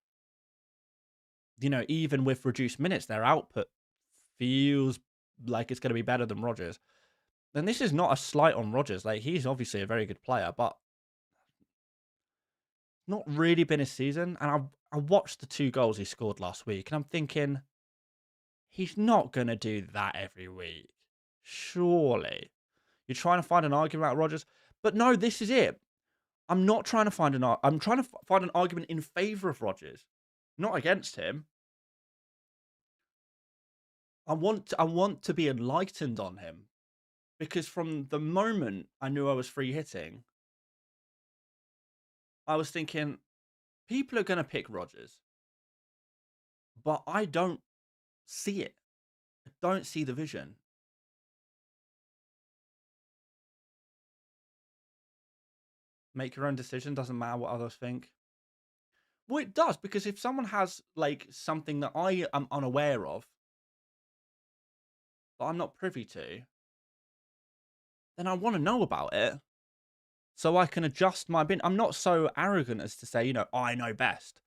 even with reduced minutes, their output feels like it's going to be better than Rodgers. And this is not a slight on Rodgers. Like he's obviously a very good player, but not really been his season. And I watched the 2 goals he scored last week, and I'm thinking, he's not going to do that every week. Surely. You're trying to find an argument about Rodgers. But no, this is it. I'm not trying to find I'm trying to find an argument in favour of Rodgers, not against him. I want to be enlightened on him. Because from the moment I knew I was free hitting, I was thinking, people are going to pick Rodgers. But I don't see it. I don't see the vision. Make your own decision. Doesn't matter what others think. Well, it does, because if someone has like something that I am unaware of, that I'm not privy to, then I want to know about it so I can adjust my opinion. I'm not so arrogant as to say, I know best.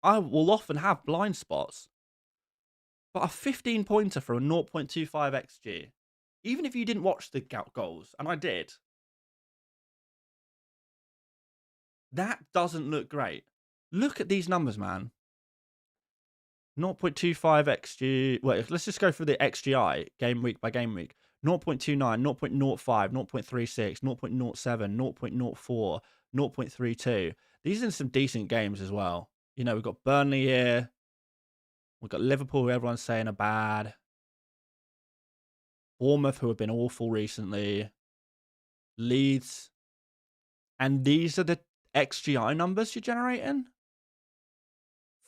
I will often have blind spots. But a 15-pointer for a 0.25 XG, even if you didn't watch the goals, and I did, that doesn't look great. Look at these numbers, man. 0.25 XG. Wait, let's just go through the XGI game week by game week. 0.29, 0.05, 0.36, 0.07, 0.04, 0.32. These are some decent games as well. We've got Burnley here. We've got Liverpool, who everyone's saying are bad. Bournemouth, who have been awful recently. Leeds. And these are the XGI numbers you're generating?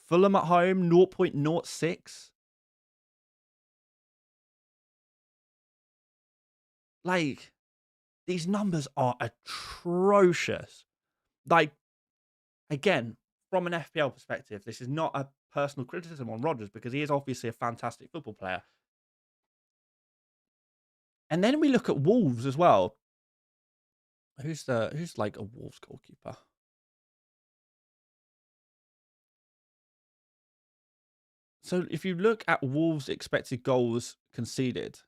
Fulham at home, 0.06. Like, these numbers are atrocious. Like, again, from an FPL perspective. This is not a personal criticism on Rodgers because he is obviously a fantastic football player. And then we look at Wolves as well. Who's like a Wolves goalkeeper? So if you look at Wolves' expected goals conceded,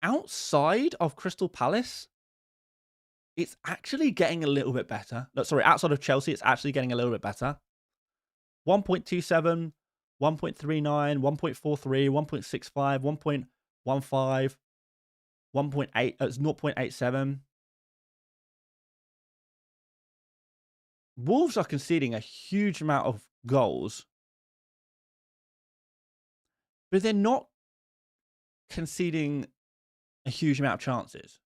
outside of Crystal Palace, it's actually getting a little bit better. No, sorry, outside of Chelsea, it's actually getting a little bit better. 1.27, 1.39, 1.43, 1.65, 1.15, 1.8, it's 0.87. Wolves are conceding a huge amount of goals, but they're not conceding a huge amount of chances.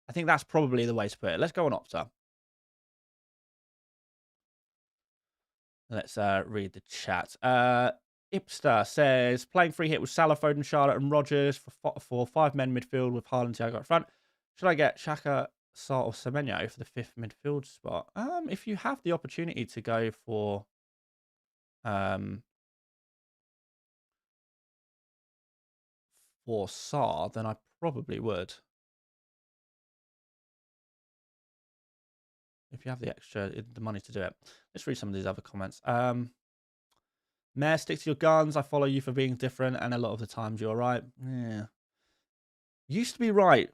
I think that's probably the way to put it. Let's go on Opta. Let's read the chat. Ipster says, playing free hit with Salah, Foden, Charlotte and Rodgers for 5-men midfield with Haaland, Thiago up front. Should I get Xhaka, Sarr or Semenyo for the 5th midfield spot? If you have the opportunity to go for Sarr, then I probably would. If you have the the money to do it. Let's read some of these other comments. Mayor, stick to your guns. I follow you for being different, and a lot of the times you're right. Yeah. Used to be right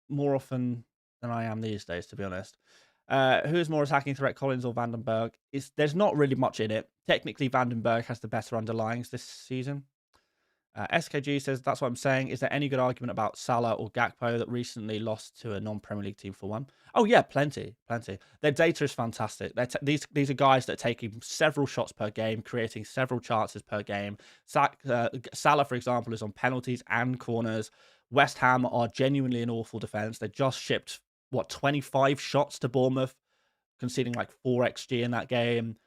more often than I am these days, to be honest. Who is more attacking threat, Collins or Vandenberg? There's not really much in it. Technically, Vandenberg has the better underlyings this season. SKG says, that's what I'm saying. Is there any good argument about Salah or Gakpo that recently lost to a non-Premier League team for 1? Oh, yeah, plenty. Their data is fantastic. These are guys that are taking several shots per game, creating several chances per game. Salah, for example, is on penalties and corners. West Ham are genuinely an awful defence. They just shipped, 25 shots to Bournemouth, conceding like 4 XG in that game.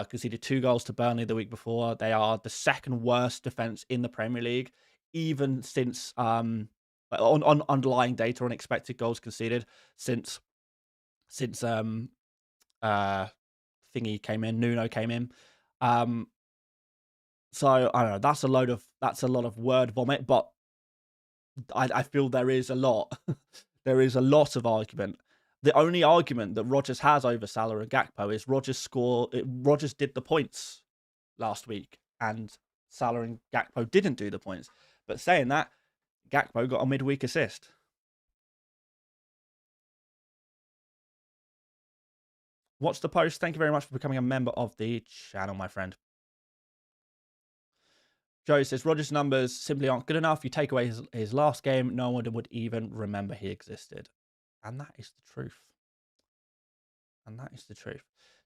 Conceded 2 goals to Burnley the week before. They are the second worst defense in the Premier League, even since on underlying data on expected goals conceded since Thingy came in, Nuno came in. So I don't know. That's a lot of word vomit, but I feel there is a lot. There is a lot of argument. The only argument that Rodgers has over Salah and Gakpo is Rodgers did the points last week, and Salah and Gakpo didn't do the points. But saying that, Gakpo got a midweek assist. Watch the post. Thank you very much for becoming a member of the channel, my friend. Joe says, Rodgers' numbers simply aren't good enough. You take away his last game, no one would even remember he existed. And that is the truth.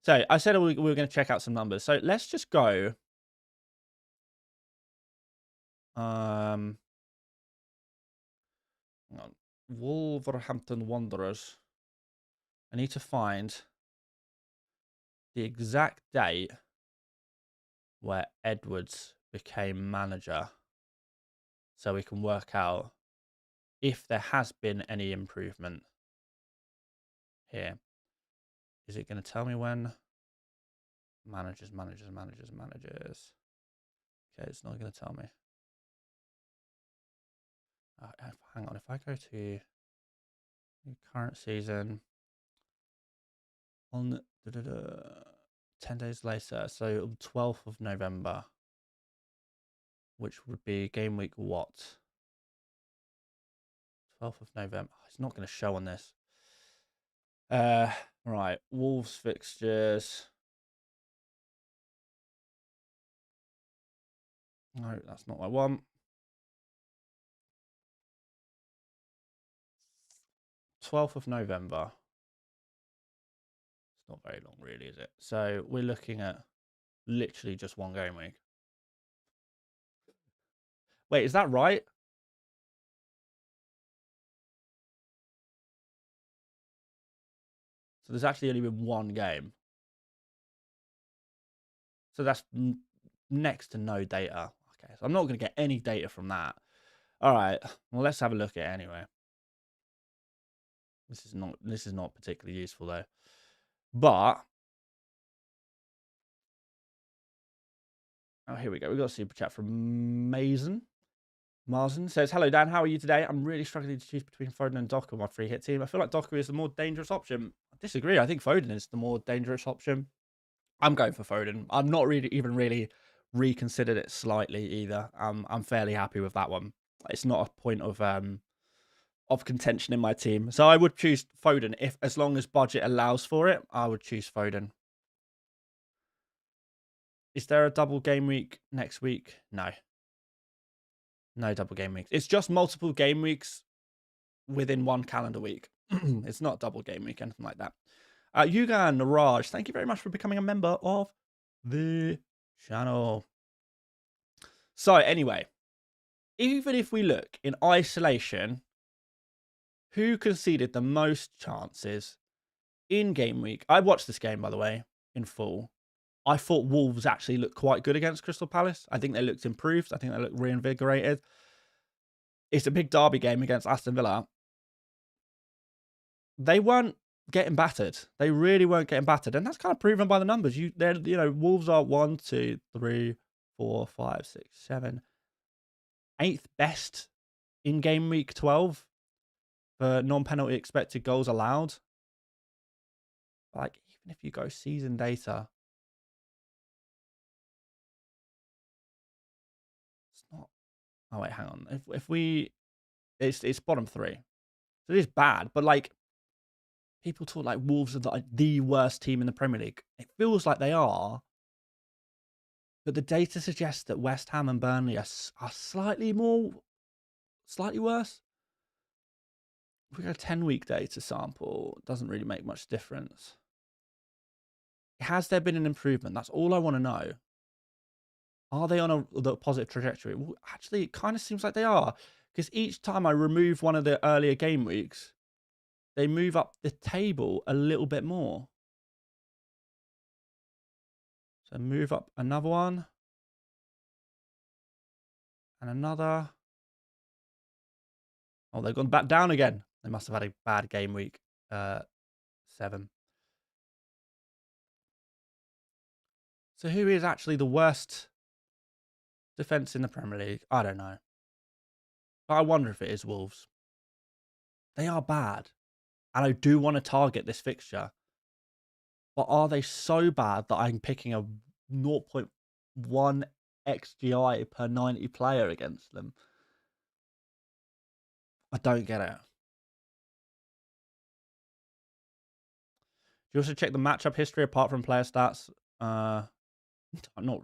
So I said we were going to check out some numbers. So let's just go. Wolverhampton Wanderers. I need to find the exact date where Edwards became manager, so we can work out if there has been any improvement here. Is it going to tell me when? Managers. Okay, it's not going to tell me. Hang on, if I go to the current season on 10 days later, so 12th of November, which would be game week what? 12th of November. It's not going to show on this. Right, Wolves fixtures. No, that's not what I want. 12th of November. It's not very long, really, is it? So we're looking at literally just one game week. Wait, is that right? So there's actually only been one game. So that's next to no data. Okay, so I'm not going to get any data from that. All right, well, let's have a look at it anyway. This is not particularly useful though. But Oh, here we go. We've got a super chat from Marzen says, hello, Dan. How are you today? I'm really struggling to choose between Foden and Doku on my free hit team. I feel like Doku is the more dangerous option. I disagree. I think Foden is the more dangerous option. I'm going for Foden. I'm not really reconsidered it slightly either. I'm fairly happy with that one. It's not a point of contention in my team. So I would choose Foden if, as long as budget allows for it, I would choose Foden. Is there a double game week next week? No. No double game weeks. It's just multiple game weeks within one calendar week. It's not double game week, anything like that. Yuga and Niraj, thank you very much for becoming a member of the channel. So anyway, even if we look in isolation, who conceded the most chances in game week? I watched this game, by the way, in full. I thought Wolves actually looked quite good against Crystal Palace. I think they looked improved. I think they looked reinvigorated. It's a big derby game against Aston Villa. They weren't getting battered. They really weren't getting battered. And that's kind of proven by the numbers. Wolves are 1, 2, 3, 4, 5, 6, 7, 8th best in game week 12 for non-penalty expected goals allowed. Like, even if you go season data, it's not. Oh wait, hang on. If we, it's bottom 3, so it is bad. But like, people talk like Wolves are the worst team in the Premier League. It feels like they are, but the data suggests that West Ham and Burnley are slightly worse. If we go 10-week data sample, it doesn't really make much difference. Has there been an improvement? That's all I want to know. Are they on the positive trajectory? Well, actually, it kind of seems like they are. Because each time I remove one of the earlier game weeks, they move up the table a little bit more. So move up another one. And another. Oh, they've gone back down again. They must have had a bad game week 7. So who is actually the worst defence in the Premier League? I don't know. But I wonder if it is Wolves. They are bad. And I do want to target this fixture. But are they so bad that I'm picking a 0.1 XGI per 90 player against them? I don't get it. Do you also check the matchup history apart from player stats? Not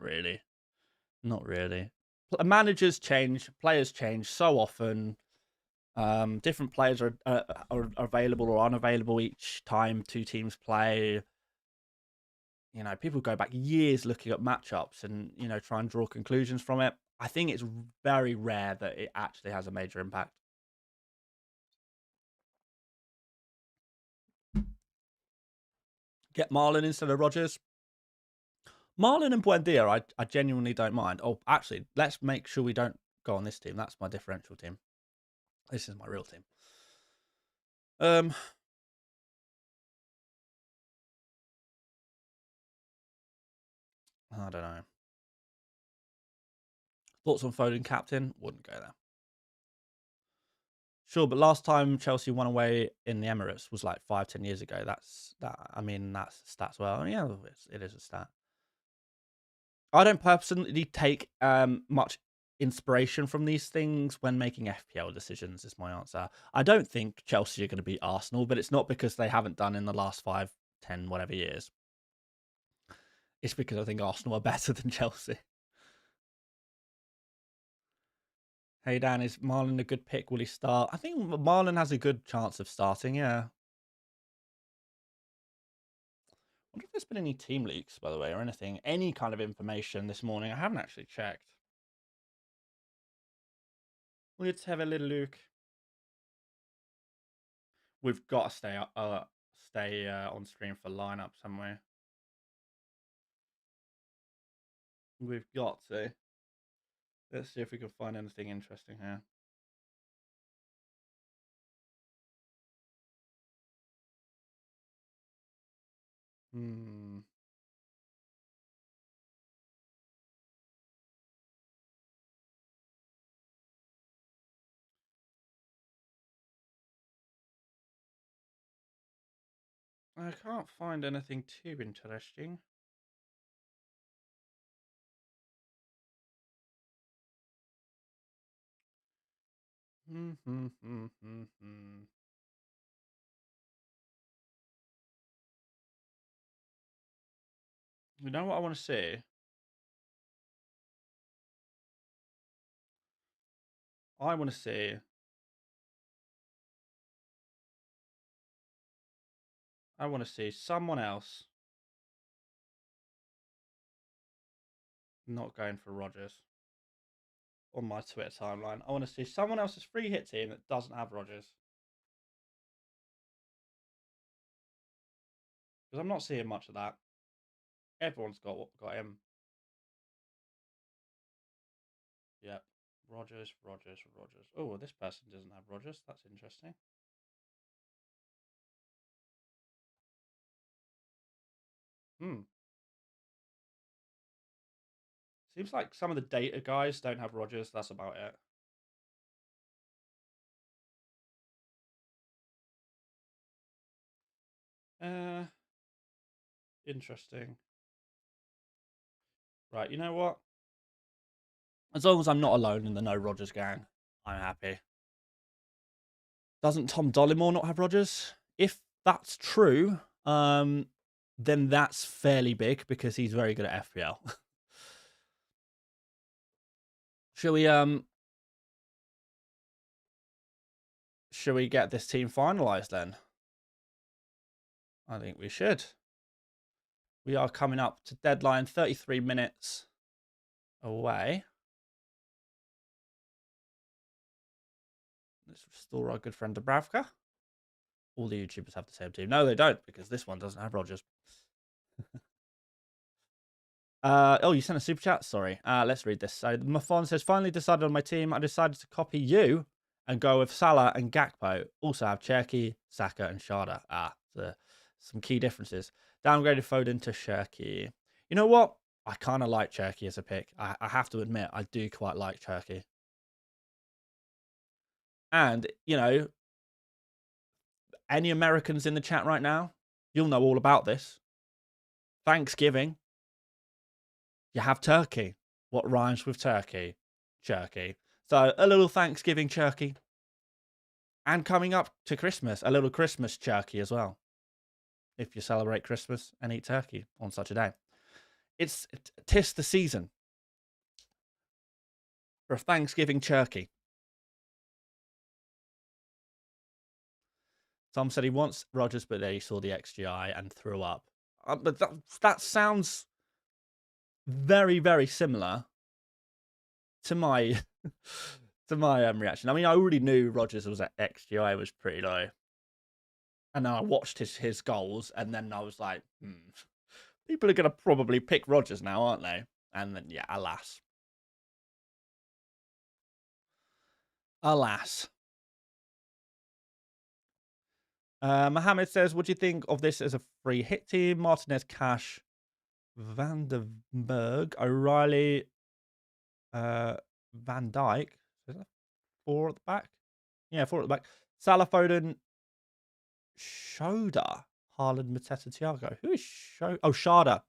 really. Not really. Managers change, players change so often. Different players are available or unavailable each time two teams play. People go back years looking at matchups and, try and draw conclusions from it. I think it's very rare that it actually has a major impact. Get Marlon instead of Rodgers. Marlon and Buendia, I genuinely don't mind. Oh, actually, let's make sure we don't go on this team. That's my differential team. This is my real team. I don't know. Thoughts on Foden captain? Wouldn't go there. Sure, but last time Chelsea won away in the Emirates was like 5-10 years ago. That's stats. Well, yeah, it is a stat. I don't personally take much inspiration from these things when making FPL decisions. Is my answer. I don't think Chelsea are going to beat Arsenal, but it's not because they haven't done in the last 5, 10, whatever years. It's because I think Arsenal are better than Chelsea. Hey Dan, is Marlon a good pick? Will he start? I think Marlon has a good chance of starting, yeah. I wonder if there's been any team leaks, by the way, or anything. Any kind of information this morning. I haven't actually checked. Let's have a little look. We've got to stay on stream for lineup somewhere. We've got to. Let's see if we can find anything interesting here. I can't find anything too interesting. You know what I want to see? I want to see. I want to see someone else not going for Rodgers on my Twitter timeline. I want to see someone else's free hit team that doesn't have Rodgers. Because I'm not seeing much of that. Everyone's got him. Yep. Rodgers. Oh, this person doesn't have Rodgers. That's interesting. Seems like some of the data guys don't have Rodgers. That's about it. Interesting. Right, you know what? As long as I'm not alone in the no Rodgers gang, I'm happy. Doesn't Tom Dollimore not have Rodgers? If that's true, then that's fairly big because he's very good at FPL. Shall we get this team finalized then? I think we should. We are coming up to deadline, 33 minutes away. Let's restore our good friend Dubravka. All the YouTubers have the same team. No, they don't, because this one doesn't have Rodgers. Oh, you sent a super chat? Sorry. Let's read this. So, Mafon says, finally decided on my team. I decided to copy you and go with Salah and Gakpo. Also have Cherki, Saka, and Sharda. Some key differences. Downgraded Foden to Cherki. You know what? I kind of like Cherki as a pick. I have to admit, I do quite like Cherki. And, you know, any Americans in the chat right now, you'll know all about this. Thanksgiving, you have turkey. What rhymes with turkey? Cherky. So a little Thanksgiving turkey. And coming up to Christmas, a little Christmas turkey as well. If you celebrate Christmas and eat turkey on such a day. Tis the season for a Thanksgiving turkey. Tom said he wants Rodgers, but then he saw the XGI and threw up. But that sounds very, very similar to my reaction. I mean, I already knew Rodgers was at XGI was pretty low. And then I watched his goals, and then I was like, people are going to probably pick Rodgers now, aren't they? And then, yeah, alas. Mohammed says, what do you think of this as a free hit team? Martinez, Cash, Van der Berg, O'Reilly, Van Dijk. Is that 4 at the back? Yeah, 4 at the back. Salah, Foden, Shoda, Haaland, Mateta, Thiago. Who is Shoda? Oh, Sharda.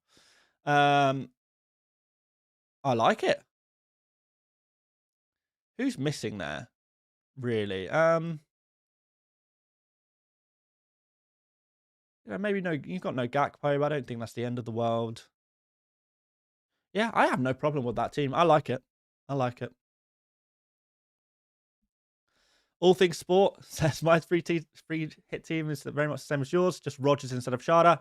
I like it. Who's missing there? Really? Maybe no. You've got no Gakpo. I don't think that's the end of the world. Yeah, I have no problem with that team. I like it. All Things Sport says my free hit team is very much the same as yours, just Rodgers instead of Sharda.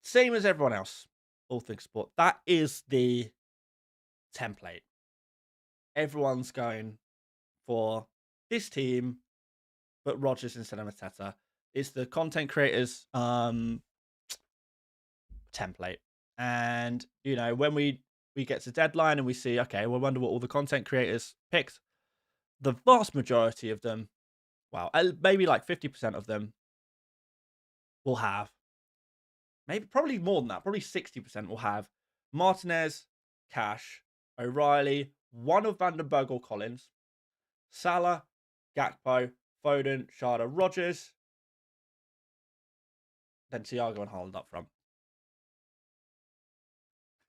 Same as everyone else. All Things Sport. That is the template. Everyone's going for this team, but Rodgers instead of Mateta. It's the content creators template. And, you know, when we get to deadline and we see, okay, we wonder what all the content creators picked. The vast majority of them, well, maybe like 50% of them will have, probably more than that, probably 60% will have Martinez, Cash, O'Reilly, one of Vandenberg or Collins, Salah, Gakpo, Foden, Sharda, Rodgers, then Thiago and Haaland up front.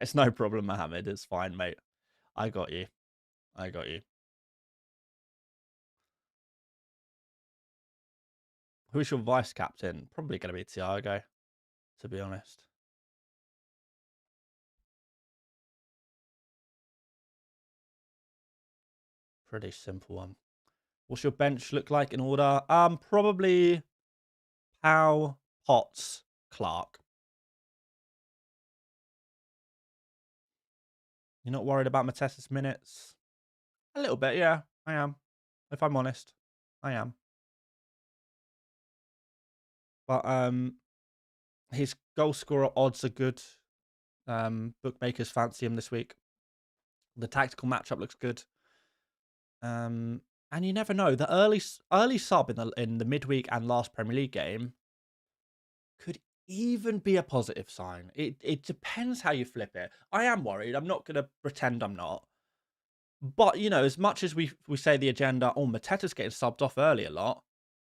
It's no problem, Mohammed. It's fine, mate. I got you. I got you. Who's your vice captain? Probably going to be Thiago, to be honest. Pretty simple one. What's your bench look like in order? Probably Powell, Potts, Clark. You're not worried about Mateta's minutes? A little bit, yeah. I am. If I'm honest, I am. But his goal scorer odds are good. Bookmakers fancy him this week. The tactical matchup looks good. And you never know. The early sub in the midweek and last Premier League game could even be a positive sign. It depends how you flip it. I am worried. I'm not going to pretend I'm not. But, you know, as much as we say the agenda, oh, Mateta's getting subbed off early a lot,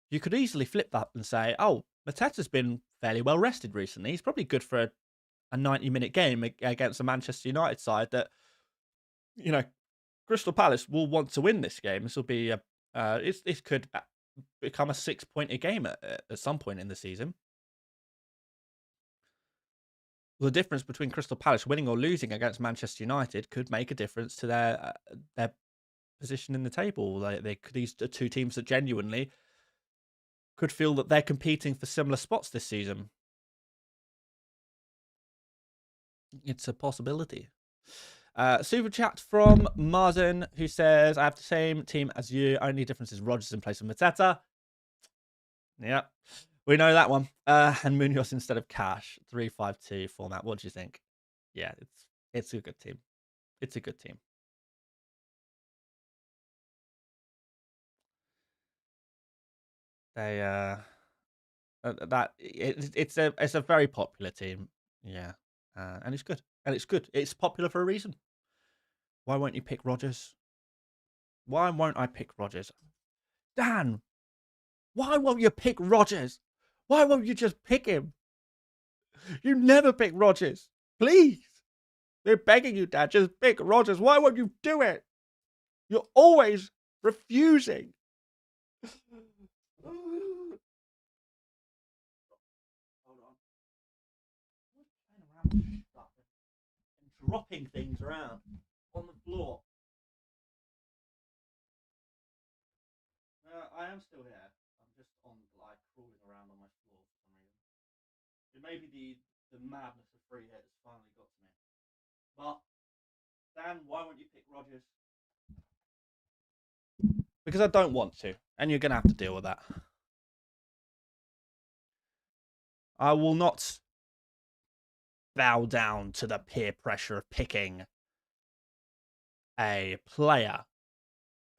you could easily flip that and say, oh, Mateta's been fairly well rested recently. He's probably good for a 90-minute game against a Manchester United side that, you know, Crystal Palace will want to win this game. This will be this could become a 6-point game at some point in the season. The difference between Crystal Palace winning or losing against Manchester United could make a difference to their position in the table. These are two teams that genuinely could feel that they're competing for similar spots this season. It's a possibility. Super chat from Martin, who says, I have the same team as you. Only difference is Rodgers in place of Mateta. Yeah, we know that one. And Munoz instead of Cash. 3-5-2 format. What do you think? Yeah, it's a good team. It's a good team. They it's a very popular team. Yeah. And it's good. And it's good. It's popular for a reason. Why won't you pick Rodgers? Why won't I pick Rodgers? Dan, why won't you pick Rodgers? Why won't you just pick him? You never pick Rodgers. Please. They're begging you, Dad. Just pick Rodgers. Why won't you do it? You're always refusing. Hold on. Dropping things around on the floor. I am still here. I'm just crawling around on my floor for some reason. It may be the madness of free hit has finally got to me. But Dan, why won't you pick Rodgers? Because I don't want to, and you're going to have to deal with that. I will not bow down to the peer pressure of picking a player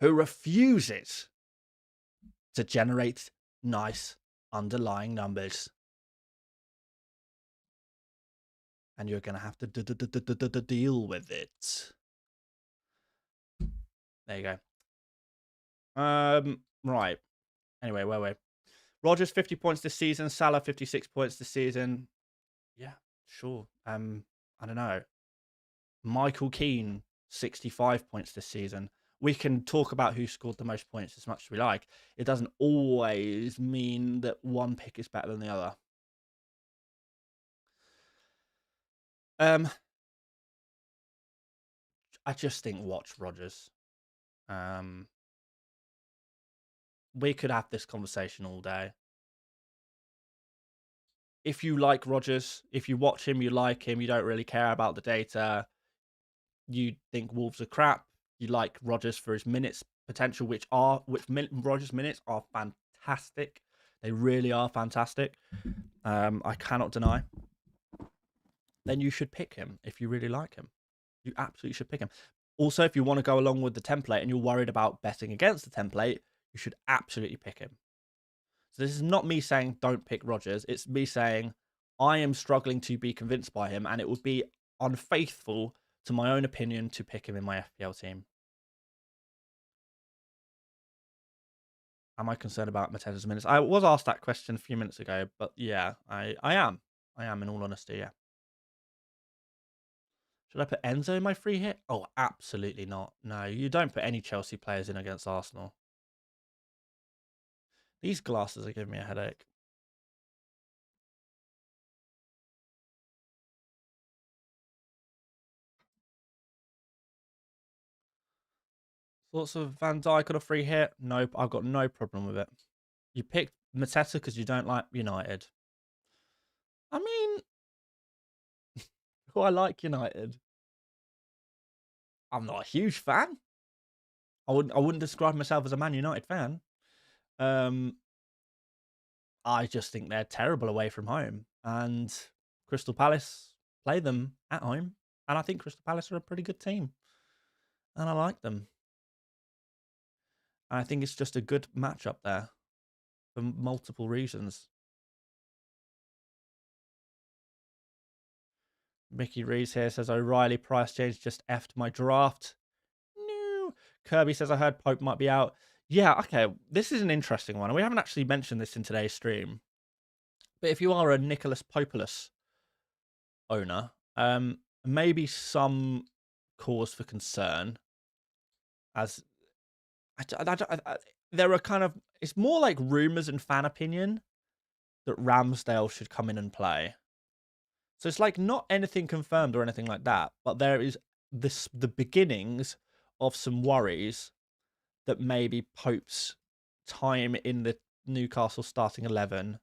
who refuses to generate nice underlying numbers. And you're going to have to deal with it. There you go. Right. Anyway, where were we? Rodgers 50 points this season. Salah 56 points this season. Yeah, sure. I don't know. Michael Keane 65 points this season. We can talk about who scored the most points as much as we like. It doesn't always mean that one pick is better than the other. I just think watch Rodgers. We could have this conversation all day. If you like Rodgers, if you watch him, you like him, you don't really care about the data, you think Wolves are crap, you like Rodgers for his minutes potential, which Rodgers minutes are fantastic. They really are fantastic. I cannot deny. Then you should pick him if you really like him. You absolutely should pick him. Also, if you want to go along with the template and you're worried about betting against the template, you should absolutely pick him. So this is not me saying don't pick Rodgers. It's me saying I am struggling to be convinced by him, and it would be unfaithful to my own opinion to pick him in my FPL team. Am I concerned about Mateta's minutes? I was asked that question a few minutes ago, but yeah, I am. I am, in all honesty, yeah. Should I put Enzo in my free hit? Oh, absolutely not. No, you don't put any Chelsea players in against Arsenal. These glasses are giving me a headache. Thoughts of Van Dijk on a free hit? Nope, I've got no problem with it. You picked Mateta because you don't like United. I mean, I like United. I'm not a huge fan. I wouldn't describe myself as a Man United fan. I just think they're terrible away from home, and Crystal Palace play them at home, and I think Crystal Palace are a pretty good team, and I like them. And I think it's just a good matchup there for multiple reasons. Mickey Rees here says O'Reilly price change just effed my draft. No. Kirby says I heard Pope might be out. Yeah, okay. This is an interesting one. We haven't actually mentioned this in today's stream. But if you are a Nicholas Populus owner, maybe some cause for concern, as there are kind of, it's more like rumors and fan opinion that Ramsdale should come in and play. So it's like not anything confirmed or anything like that, but there is the beginnings of some worries that maybe Pope's time in the Newcastle starting 11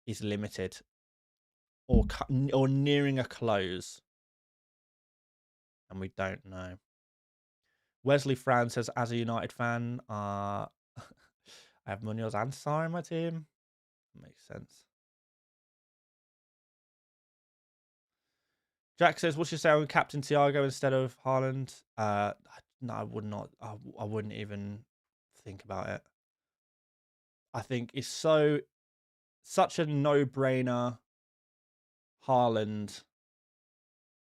is limited or nearing a close, and we don't know. Wesley Fran says, as a United fan, I have Munoz and Sarr in my team. Makes sense. Jack says, what's your say on Captain Thiago instead of Haaland? No, I would not. I wouldn't even think about it. I think it's such a no-brainer Haaland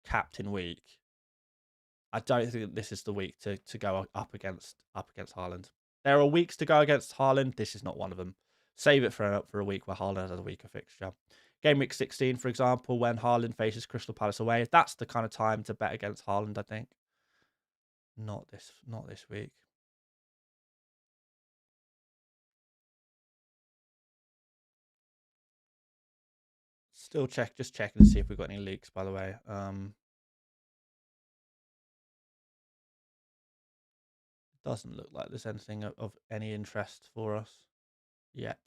captain week. I don't think that this is the week to go up against Haaland. There are weeks to go against Haaland. This is not one of them. Save it for a week where Haaland has a weaker fixture. Gameweek 16, for example, when Haaland faces Crystal Palace away, that's the kind of time to bet against Haaland, I think. Not this week. Still just checking to see if we've got any leaks, by the way. Doesn't look like there's anything of any interest for us yet.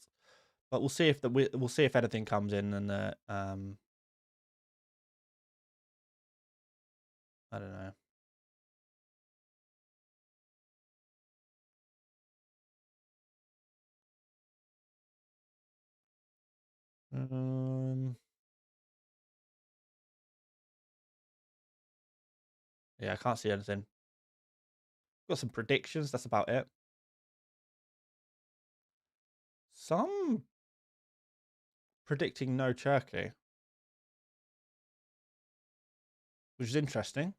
But we'll see if we'll see if anything comes in, and I don't know. Yeah, I can't see anything. Got some predictions. That's about it. Some predicting no Turkey, which is interesting.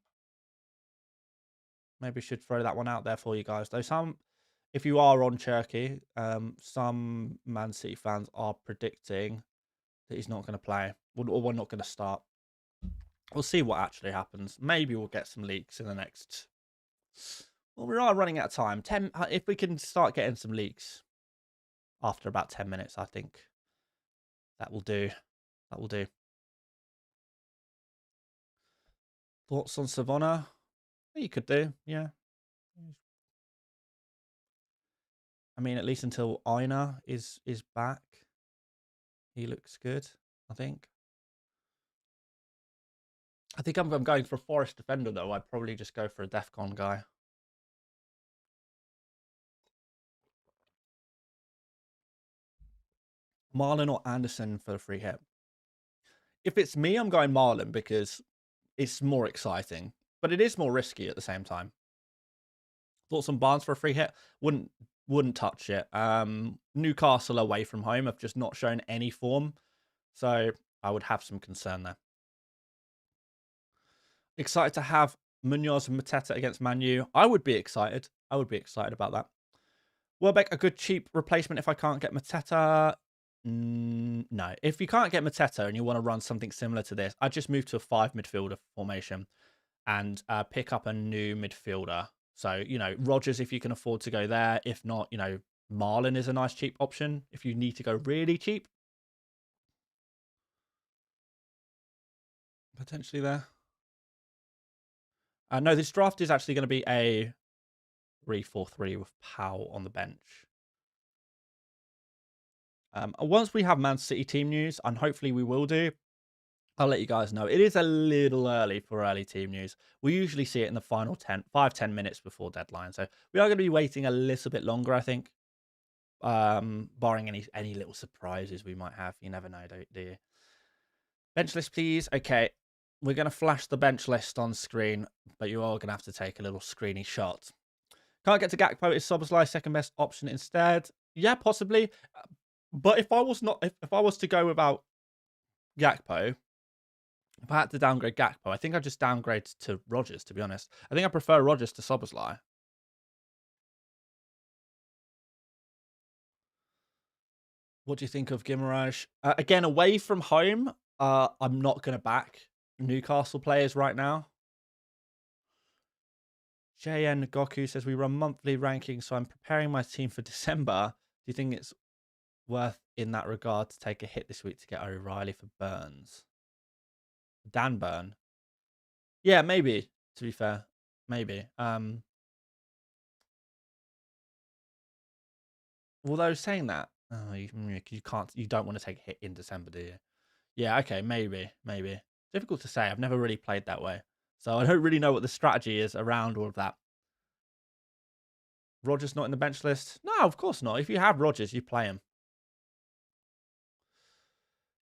Maybe should throw that one out there for you guys. Though if you are on Turkey, some Man City fans are predicting that he's not going to play, or we're not going to start. We'll see what actually happens. Maybe we'll get some leaks in the next. Well, we are running out of time. If we can start getting some leaks after about 10 minutes, I think that will do. That will do. Thoughts on Savannah? You could do, yeah. I mean, at least until Aina is back, he looks good, I think. I think I'm going for a Forest defender, though. I'd probably just go for a Defcon guy. Marlon or Anderson for a free hit. If it's me, I'm going Marlon because it's more exciting, but it is more risky at the same time. Thoughts on Barnes for a free hit? Wouldn't touch it. Newcastle away from home have just not shown any form, so I would have some concern there. Excited to have Munoz and Mateta against Man U. I would be excited. I would be excited about that. Welbeck, a good cheap replacement if I can't get Mateta. No. If you can't get Mateta and you want to run something similar to this, I'd just move to a 5 midfielder formation and pick up a new midfielder. So, Rodgers, if you can afford to go there. If not, Marlon is a nice cheap option if you need to go really cheap. Potentially there. No, this draft is actually going to be a 3-4-3 with Powell on the bench. Once we have Man City team news, and hopefully we will do, I'll let you guys know. It is a little early for early team news. We usually see it in the final 5-10 minutes before deadline. So we are going to be waiting a little bit longer, I think. Barring any little surprises we might have. You never know, do you? Bench list, please. Okay. We're going to flash the bench list on screen, but you are going to have to take a little screeny shot. Can't get to Gakpo. Is Szoboszlai second best option instead? Yeah, possibly. But if I was to go without Gakpo, if I had to downgrade Gakpo, I think I'd just downgrade to Rodgers, to be honest. I think I prefer Rodgers to Szoboszlai. What do you think of Guimaraes? Again, away from home, I'm not going to back Newcastle players right now. JN Goku says we run monthly rankings, so I'm preparing my team for December. Do you think it's worth, in that regard, to take a hit this week to get O'Reilly for Burns? Dan Burn? Yeah, maybe, to be fair. Maybe. Although saying that, you don't want to take a hit in December, do you? Yeah, okay, maybe. Difficult to say. I've never really played that way. So I don't really know what the strategy is around all of that. Rodgers not in the bench list? No, of course not. If you have Rodgers, you play him.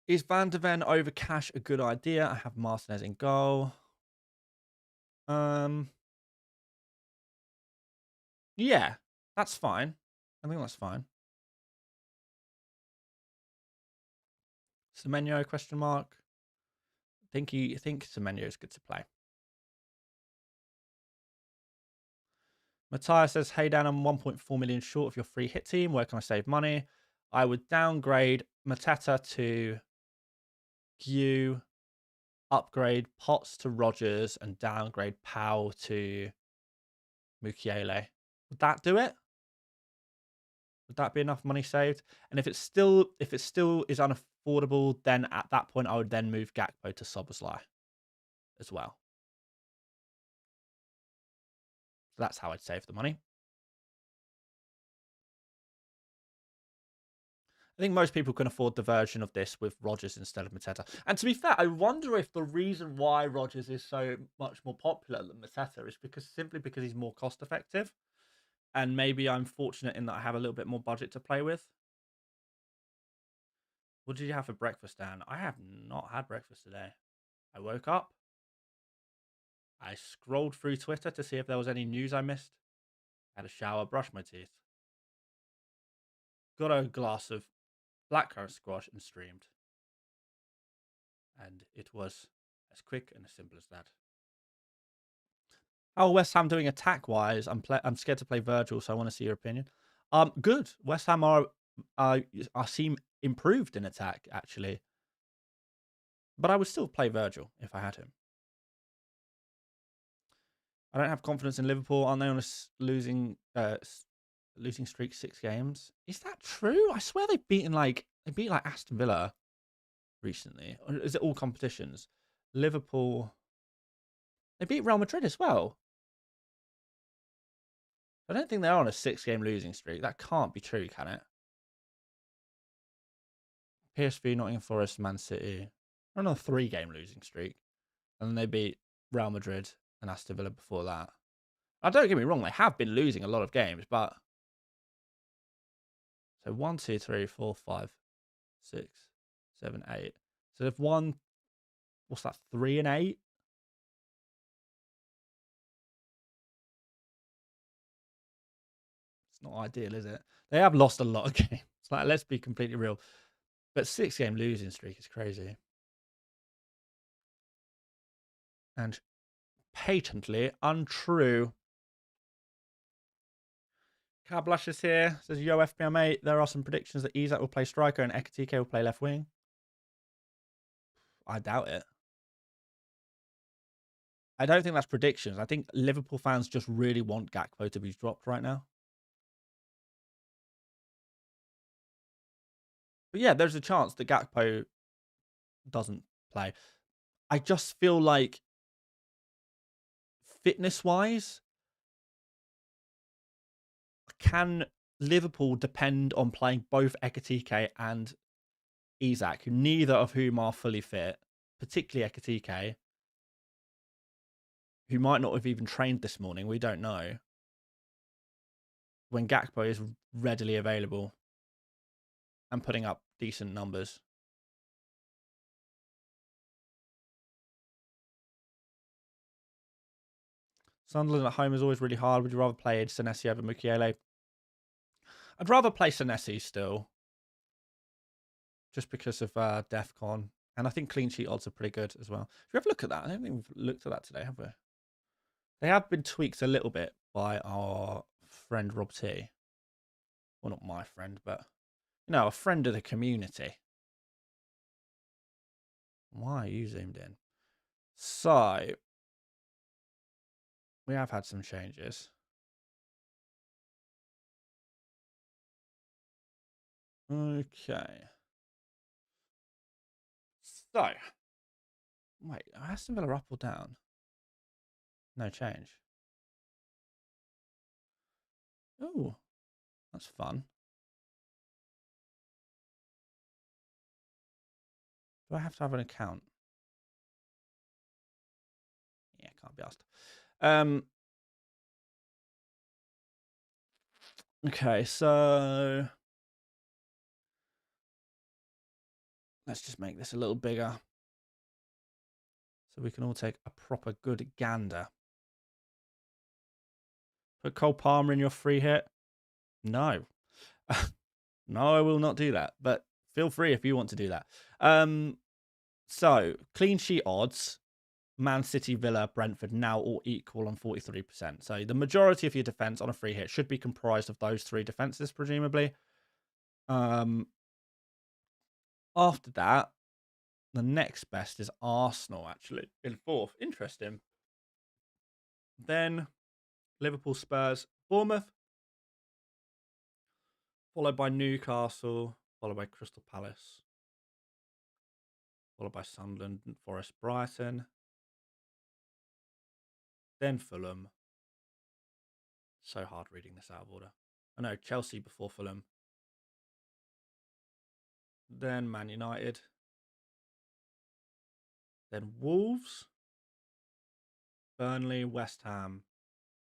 Is Van de Ven over Cash a good idea? I have Martinez in goal. Yeah, that's fine. I think that's fine. Semenyo, question mark. Think Semenyo is good to play. Matthias says, hey Dan, I'm 1.4 million short of your free hit team. Where can I save money? I would downgrade Mateta to Q, upgrade Potts to Rodgers, and downgrade Powell to Mukiele. Would that do it? Would that be enough money saved? And if it still is unaffordable, then at that point I would then move Gakpo to Szoboszlai as well. So that's how I'd save the money. I think most people can afford the version of this with Rodgers instead of Mateta. And to be fair, I wonder if the reason why Rodgers is so much more popular than Mateta is simply because he's more cost effective. And maybe I'm fortunate in that I have a little bit more budget to play with. What did you have for breakfast, Dan? I have not had breakfast today. I woke up. I scrolled through Twitter to see if there was any news I missed. Had a shower, brushed my teeth. Got a glass of blackcurrant squash and streamed. And it was as quick and as simple as that. How West Ham doing attack-wise? I'm scared to play Virgil, so I want to see your opinion. Good. West Ham are seem improved in attack, actually. But I would still play Virgil if I had him. I don't have confidence in Liverpool. Aren't they on a losing streak 6 games? Is that true? I swear they beat Aston Villa recently. Or is it all competitions? Liverpool. They beat Real Madrid as well. I don't think they're on a 6-game losing streak. That can't be true, can it? PSV, Nottingham Forest, Man City. They're on a 3-game losing streak. And then they beat Real Madrid and Aston Villa before that. Don't get me wrong, they have been losing a lot of games, but... So 1, 2, 3, 4, 5, 6, 7, 8. So they've won... What's that? 3 and 8? It's not ideal, is it? They have lost a lot of games. Let's be completely real. But 6-game losing streak is crazy. And patently untrue. Cablash is here. Says, yo, FPL Mate. There are some predictions that Isak will play striker and Ekatike will play left wing. I doubt it. I don't think that's predictions. I think Liverpool fans just really want Gakpo to be dropped right now. But yeah, there's a chance that Gakpo doesn't play. I just feel like fitness-wise, can Liverpool depend on playing both Ekatike and Isak, neither of whom are fully fit, particularly Ekatike, who might not have even trained this morning, we don't know, when Gakpo is readily available and putting up decent numbers. Sunderland at home is always really hard. Would you rather play Senesi over Mukiele? I'd rather play Senesi still, just because of DEFCON. And I think clean sheet odds are pretty good as well. Should we have a look at that? I don't think we've looked at that today, have we? They have been tweaked a little bit by our friend Rob T. Well, not my friend, but, you know, a friend of the community. Why are you zoomed in? So, we have had some changes. Okay. So, wait, Aston Villa up or down? No change. Oh, that's fun. Do I have to have an account? Yeah, can't be asked. Okay, so let's just make this a little bigger so we can all take a proper good gander. Put Cole Palmer in your free hit? No. No, I will not do that, but feel free if you want to do that. So, clean sheet odds, Man City, Villa, Brentford now all equal on 43%. So, the majority of your defence on a free hit should be comprised of those three defences, presumably. After that, the next best is Arsenal, actually, in fourth. Interesting. Then Liverpool, Spurs, Bournemouth, followed by Newcastle, followed by Crystal Palace, followed by Sunderland, Forest, Brighton, then Fulham. So hard reading this out of order. I know, Chelsea before Fulham, then Man United, then Wolves, Burnley, West Ham,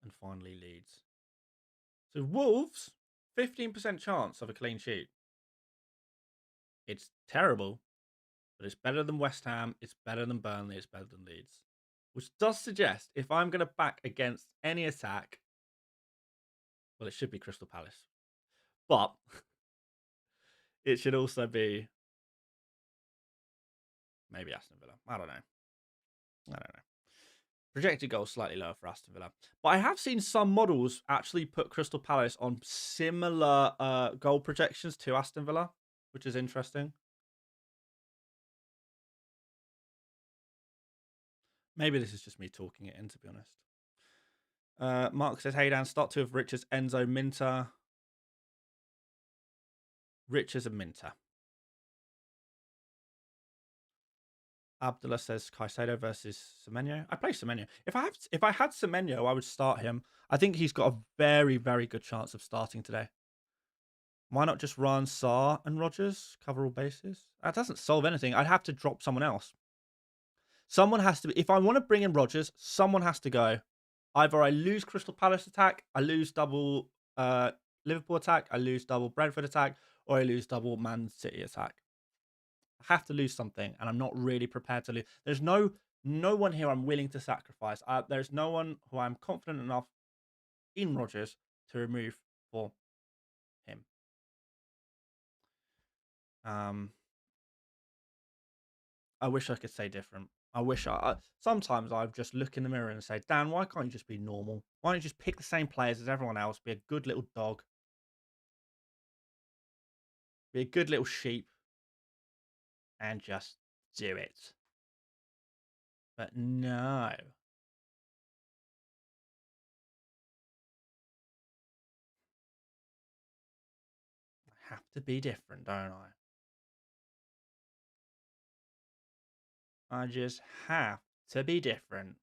and finally Leeds. So Wolves, 15% chance of a clean sheet. It's terrible, but it's better than West Ham, it's better than Burnley, it's better than Leeds. Which does suggest if I'm going to back against any attack, well, it should be Crystal Palace. But it should also be maybe Aston Villa. I don't know. Projected goal slightly lower for Aston Villa. But I have seen some models actually put Crystal Palace on similar goal projections to Aston Villa, which is interesting. Maybe this is just me talking it in, to be honest. Mark says, hey, Dan, start two of Richards, Enzo, Minter. Richards and Minter. Abdullah says Caicedo versus Semenyo. I play Semenyo. If I had Semenyo, I would start him. I think he's got a very, very good chance of starting today. Why not just run Sarr and Rodgers, cover all bases? That doesn't solve anything. I'd have to drop someone else. Someone has to be. If I want to bring in Rodgers, someone has to go. Either I lose Crystal Palace attack, I lose double Liverpool attack, I lose double Brentford attack, or I lose double Man City attack. I have to lose something, and I'm not really prepared to lose. There's no one here I'm willing to sacrifice. There's no one who I'm confident enough in Rodgers to remove for him. I wish I could say different. I wish sometimes I just look in the mirror and say, Dan, why can't you just be normal? Why don't you just pick the same players as everyone else? Be a good little dog. Be a good little sheep. And just do it. But no. I have to be different, don't I? I just have to be different.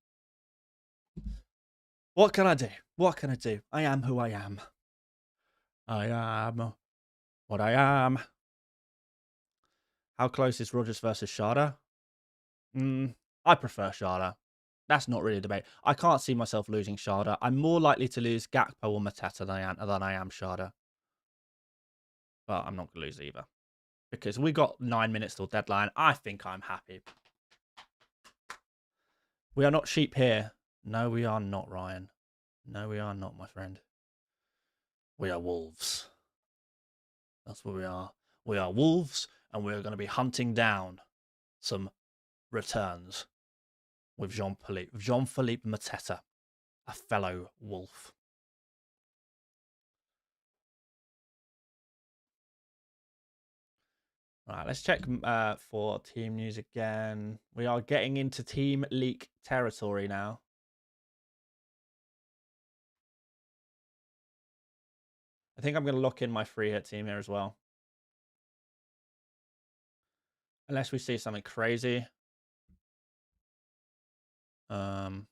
What can I do? What can I do? I am who I am. I am what I am. How close is Rodgers versus Sharda? I prefer Sharda. That's not really a debate. I can't see myself losing Sharda. I'm more likely to lose Gakpo or Mateta than I am Sharda. But I'm not going to lose either. Because we got 9 minutes till deadline. I think I'm happy. We are not sheep here. No, we are not, Ryan. No, we are not, my friend. We are wolves. That's what we are. We are wolves, and we're going to be hunting down some returns with Jean-Philippe Mateta, a fellow wolf. All right, let's check for team news again. We are getting into team leak territory now. I think I'm going to lock in my free hit team here as well. Unless we see something crazy. Then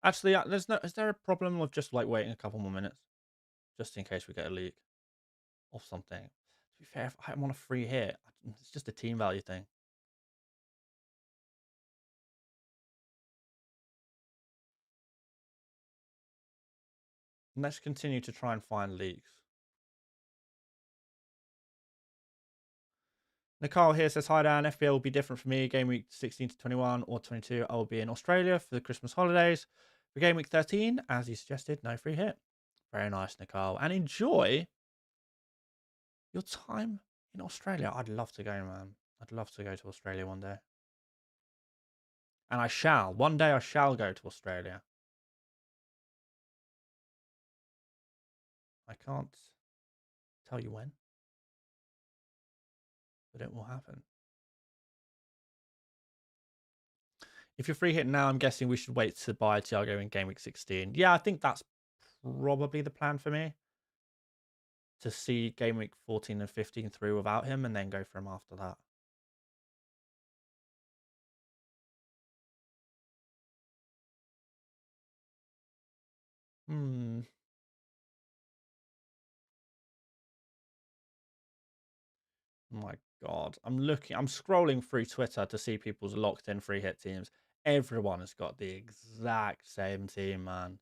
actually, is there a problem with just like waiting a couple more minutes, just in case we get a leak or something? To be fair, if I'm on a free hit, it's just a team value thing. And let's continue to try and find leaks. Nicole here says, hi Dan, FPL will be different for me. Game week 16 to 21 or 22, I will be in Australia for the Christmas holidays. For game week 13, as you suggested, no free hit. Very nice, Nicole. And enjoy your time in Australia. I'd love to go, man. I'd love to go to Australia one day. And I shall. One day I shall go to Australia. I can't tell you when, but it will happen. If you're free hitting now, I'm guessing we should wait to buy Thiago in game week 16. Yeah, I think that's probably the plan for me. To see game week 14 and 15 through without him and then go for him after that. My God. I'm scrolling through Twitter to see people's locked in free hit teams. Everyone has got the exact same team, man.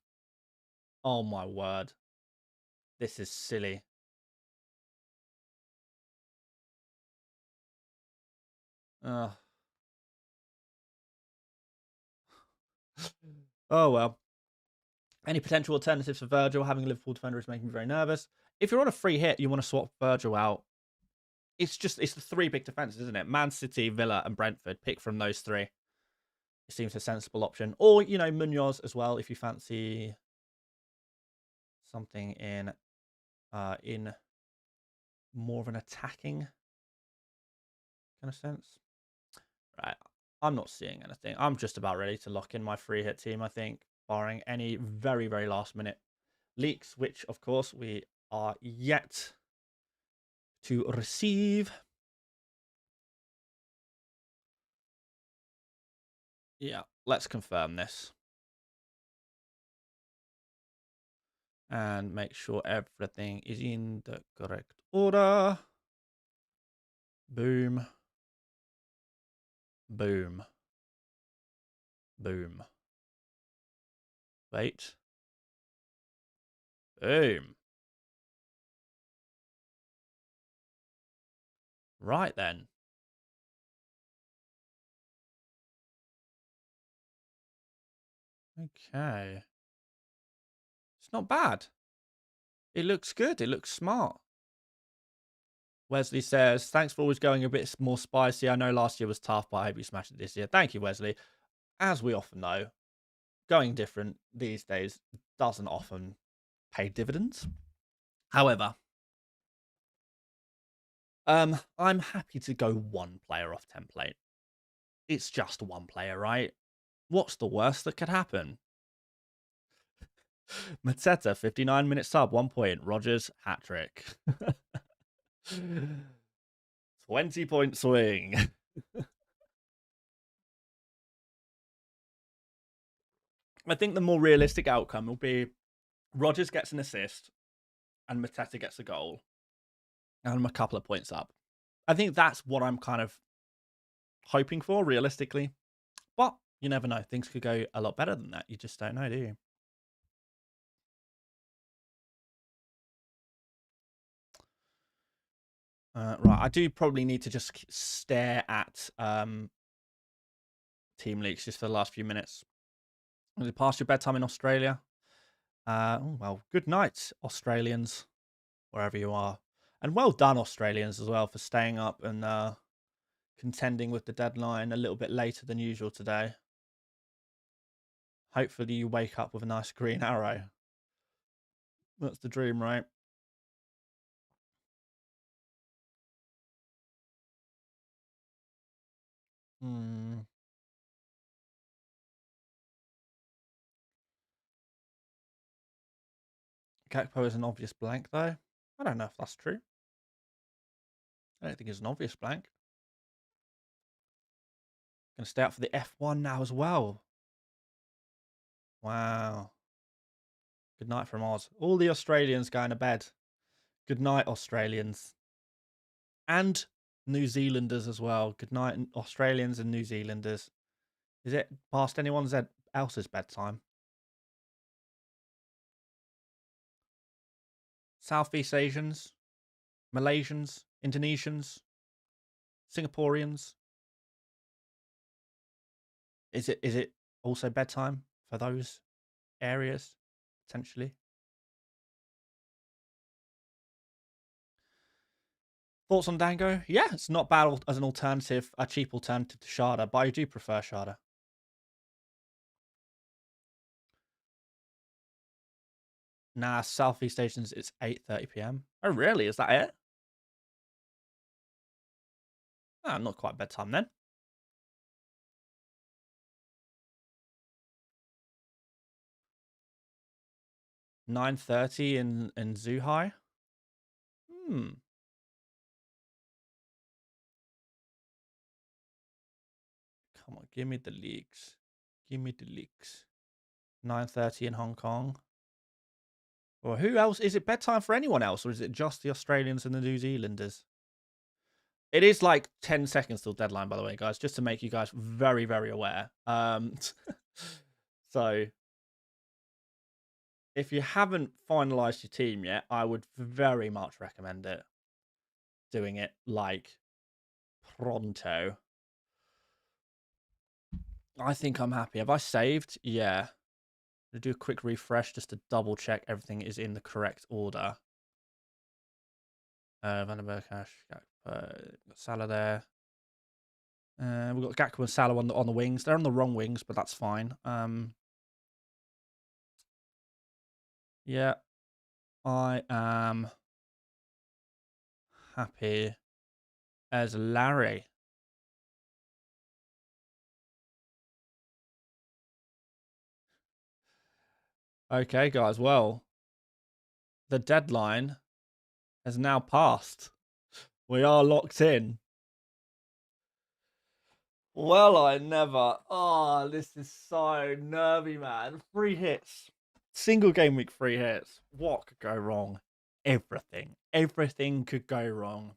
Oh my word. This is silly. Oh well. Any potential alternatives for Virgil? Having a Liverpool defender is making me very nervous. If you're on a free hit, you want to swap Virgil out. It's the three big defenses, isn't it? Man City, Villa, and Brentford. Pick from those three. It seems a sensible option. Or, Munoz as well, if you fancy something in more of an attacking kind of sense. Right. I'm not seeing anything. I'm just about ready to lock in my free hit team, I think, barring any very, very last minute leaks, which, of course, we are yet to receive. Yeah, let's confirm this. And make sure everything is in the correct order. Boom. Boom. Boom. Wait. Boom. Right then. Okay. It's not bad. It looks good. It looks smart. Wesley says, thanks for always going a bit more spicy. I know last year was tough, but I hope you smashed it this year. Thank you, Wesley. As we often know, going different these days doesn't often pay dividends. However, I'm happy to go one player off template. It's just one player, right? What's the worst that could happen? Mateta, 59-minute sub, 1 point. Rogers, hat trick. 20-point swing. I think the more realistic outcome will be Rogers gets an assist and Mateta gets a goal. And I'm a couple of points up. I think that's what I'm kind of hoping for, realistically. But you never know. Things could go a lot better than that. You just don't know, do you? Right, I do probably need to just stare at team leaks just for the last few minutes. Is it past your bedtime in Australia? Well, good night, Australians, wherever you are. And well done, Australians, as well, for staying up and contending with the deadline a little bit later than usual today. Hopefully you wake up with a nice green arrow. That's the dream, right? Gakpo is an obvious blank, though. I don't know if that's true. I don't think it's an obvious blank. Gonna stay out for the F1 now as well. Wow. Good night from Oz. All the Australians going to bed. Good night, Australians. And New Zealanders as well. Good night, Australians and New Zealanders. Is it past anyone else's bedtime? Southeast Asians, Malaysians, Indonesians, Singaporeans. Is it also bedtime for those areas potentially? Thoughts on Dango? Yeah, it's not bad as an alternative, a cheap alternative to Sharda, but I do prefer Sharda. Nah, Southeast Asians, it's 8:30 p.m. Oh, really? Is that it? Ah, not quite bedtime then. 9:30 in Zhuhai. Come on, give me the leaks. Give me the leaks. 9:30 in Hong Kong. Well, who else? Is it bedtime for anyone else, or is it just the Australians and the New Zealanders? It is like 10 seconds till deadline, by the way, guys, just to make you guys very, very aware. So if you haven't finalized your team yet, I would very much recommend it. Doing it like pronto. I think I'm happy. Have I saved? Yeah. I'll do a quick refresh just to double check everything is in the correct order. Van der Berg, Salah there. We've got Gakpo and Salah on the wings. They're on the wrong wings, but that's fine. Yeah, I am happy as Larry. Okay, guys. Well, the deadline has now passed. We are locked in. Well, I never. Oh, this is so nervy, man. 3 hits. Single game week 3 hits. What could go wrong? Everything. Everything could go wrong.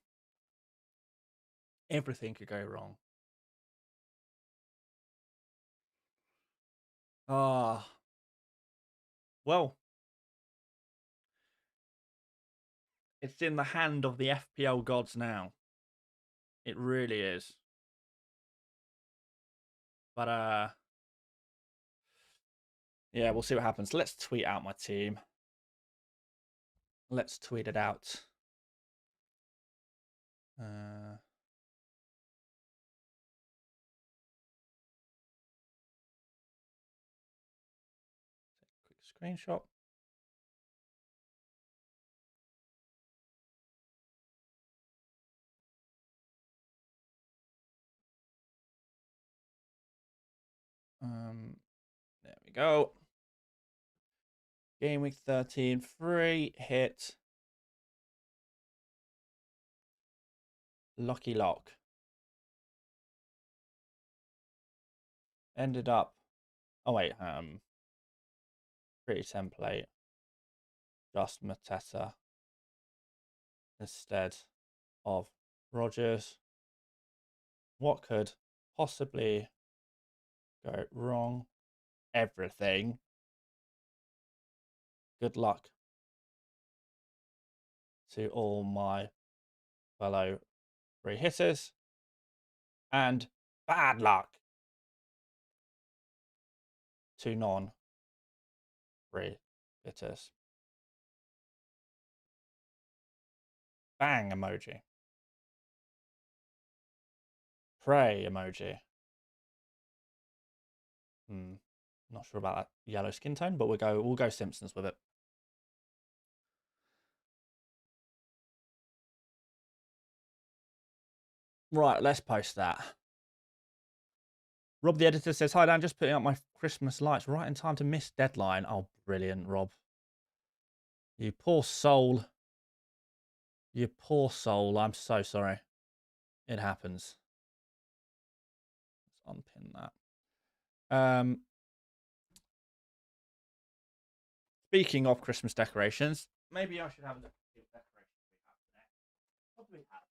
Everything could go wrong. Ah. Well, it's in the hand of the FPL gods now. It really is. But yeah, we'll see what happens. Let's tweet out my team. Let's tweet it out. Quick screenshot. There we go. Gameweek 13, free hit. Lucky lock. Ended up. Oh wait, pretty template. Just Mateta instead of Rogers. What could possibly go wrong? Everything. Good luck to all my fellow free hitters. And bad luck to non-free hitters. Bang emoji. Pray emoji. Not sure about that yellow skin tone, but we'll go Simpsons with it. Right, let's post that. Rob the editor says, "Hi Dan, just putting up my Christmas lights right in time to miss deadline." Oh, brilliant, Rob. You poor soul. You poor soul. I'm so sorry. It happens. Let's unpin that. Speaking of Christmas decorations, maybe I should have a look at the decorations we have today. What do we have?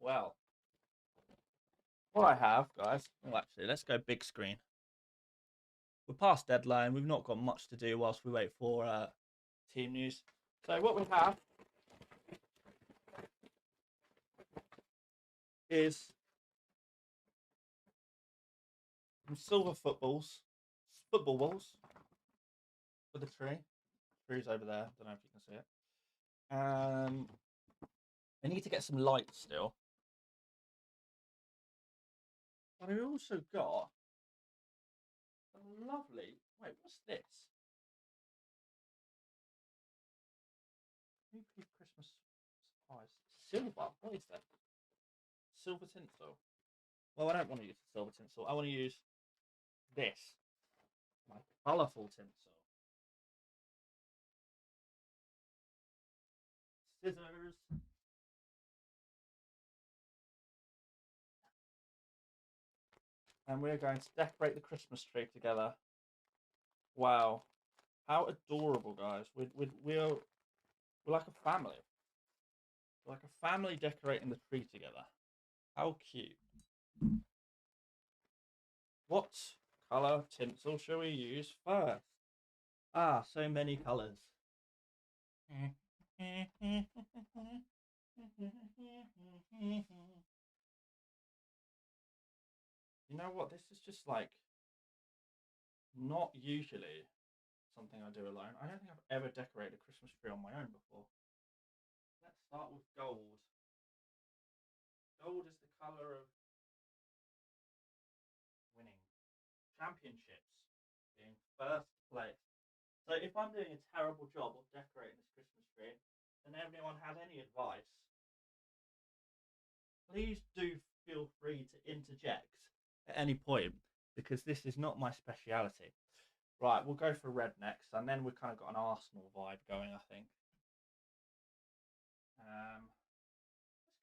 Well, what I have, guys. Well, actually, let's go big screen. We're past deadline. We've not got much to do whilst we wait for team news. So what we have is some silver football balls for the tree. The tree's over there. Don't know if you can see it. I need to get some lights still. But I also got a lovely. Wait, what's this? Christmas supplies. Silver. What is that? Silver tinsel. Well, I don't want to use the silver tinsel. I want to use this. My colourful tinsel. Scissors. And we're going to decorate the Christmas tree together. Wow. How adorable, guys. We're like a family. We're like a family decorating the tree together. How cute. What colour tinsel shall we use first? Ah, so many colours. You know what? This is just like not usually something I do alone. I don't think I've ever decorated a Christmas tree on my own before. Let's start with gold. Gold is the colour of winning championships, being first place. So if I'm doing a terrible job of decorating this Christmas tree, and anyone has any advice, please do feel free to interject at any point, because this is not my speciality. Right, we'll go for red next, and then we've kind of got an Arsenal vibe going, I think.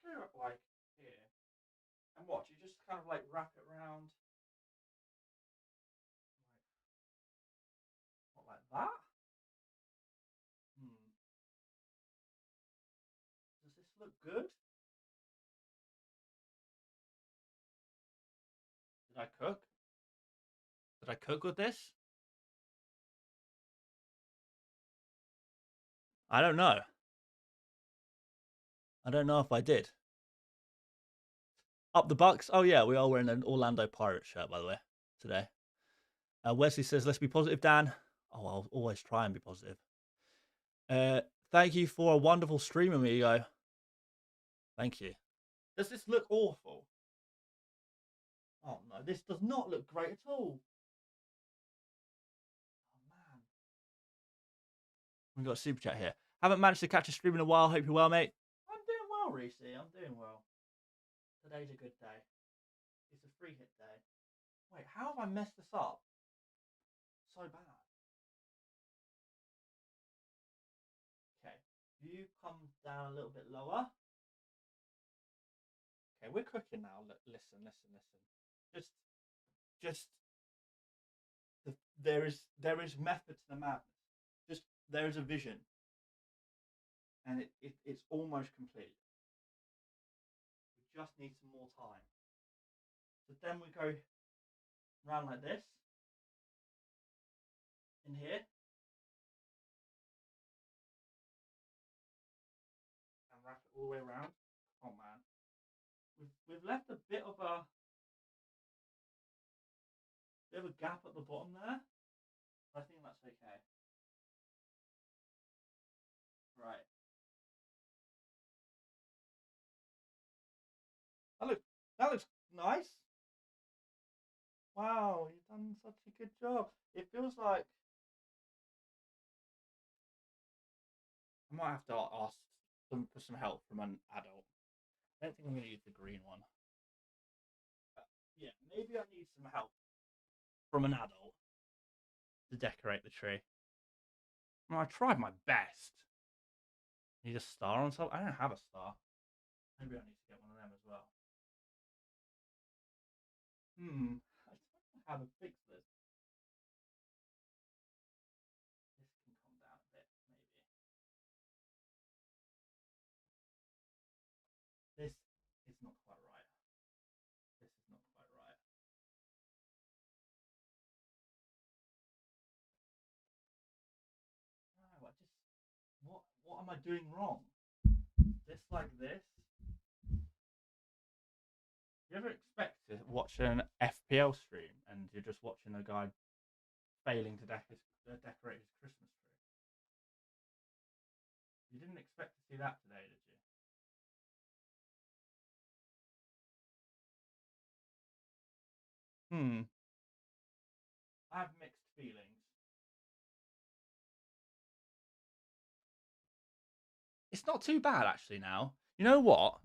Let's go up like here. And watch, you just kind of like wrap it around. Not like that. Does this look good? Did I cook? Did I cook with this? I don't know. I don't know if I did. Up the Bucks. Oh yeah, we are wearing an Orlando Pirates shirt, by the way, today. Wesley says, "Let's be positive, Dan." Oh, I'll always try and be positive. Thank you for a wonderful stream, amigo. Thank you. Does this look awful? Oh no, this does not look great at all. Oh man. We've got a super chat here. Haven't managed to catch a stream in a while. Hope you're well, mate. I'm doing well, Reese. I'm doing well. Today's a good day. It's a free hit day. Wait, how have I messed this up so bad? Okay, you come down a little bit lower. Okay, we're cooking now. Listen. Just there is method to the madness. Just there is a vision, and it's almost complete. We just need some more time. So then we go round like this in here, and wrap it all the way around. Oh man, we've left a bit of a gap at the bottom there. I think that's okay. Right. That looks nice. Wow, you've done such a good job. It feels like I might have to ask for some help from an adult. I don't think I'm going to use the green one. But yeah, maybe I need some help from an adult to decorate the tree. Well, I tried my best. Need a star on top? I don't have a star. Maybe I need to get one of them as well. I don't know how to fix this. This can come down a bit, maybe. This is not quite right. This is not quite right. No, what am I doing wrong? This like this? You ever expect to watch an FPL stream and you're just watching a guy failing to decorate his Christmas tree? You didn't expect to see that today, did you? I have mixed feelings. It's not too bad actually now. You know what?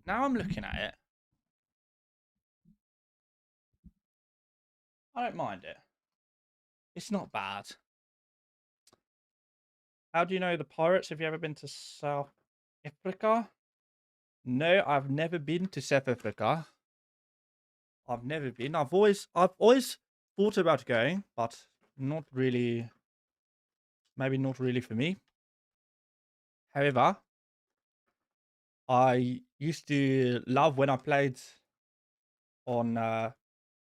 Now I'm looking at it. I don't mind it. It's not bad. How do you know the Pirates? Have you ever been to South Africa? No, I've never been to South Africa. I've never been. I've always thought about going, but not really. Maybe not really for me. However, I used to love when I played on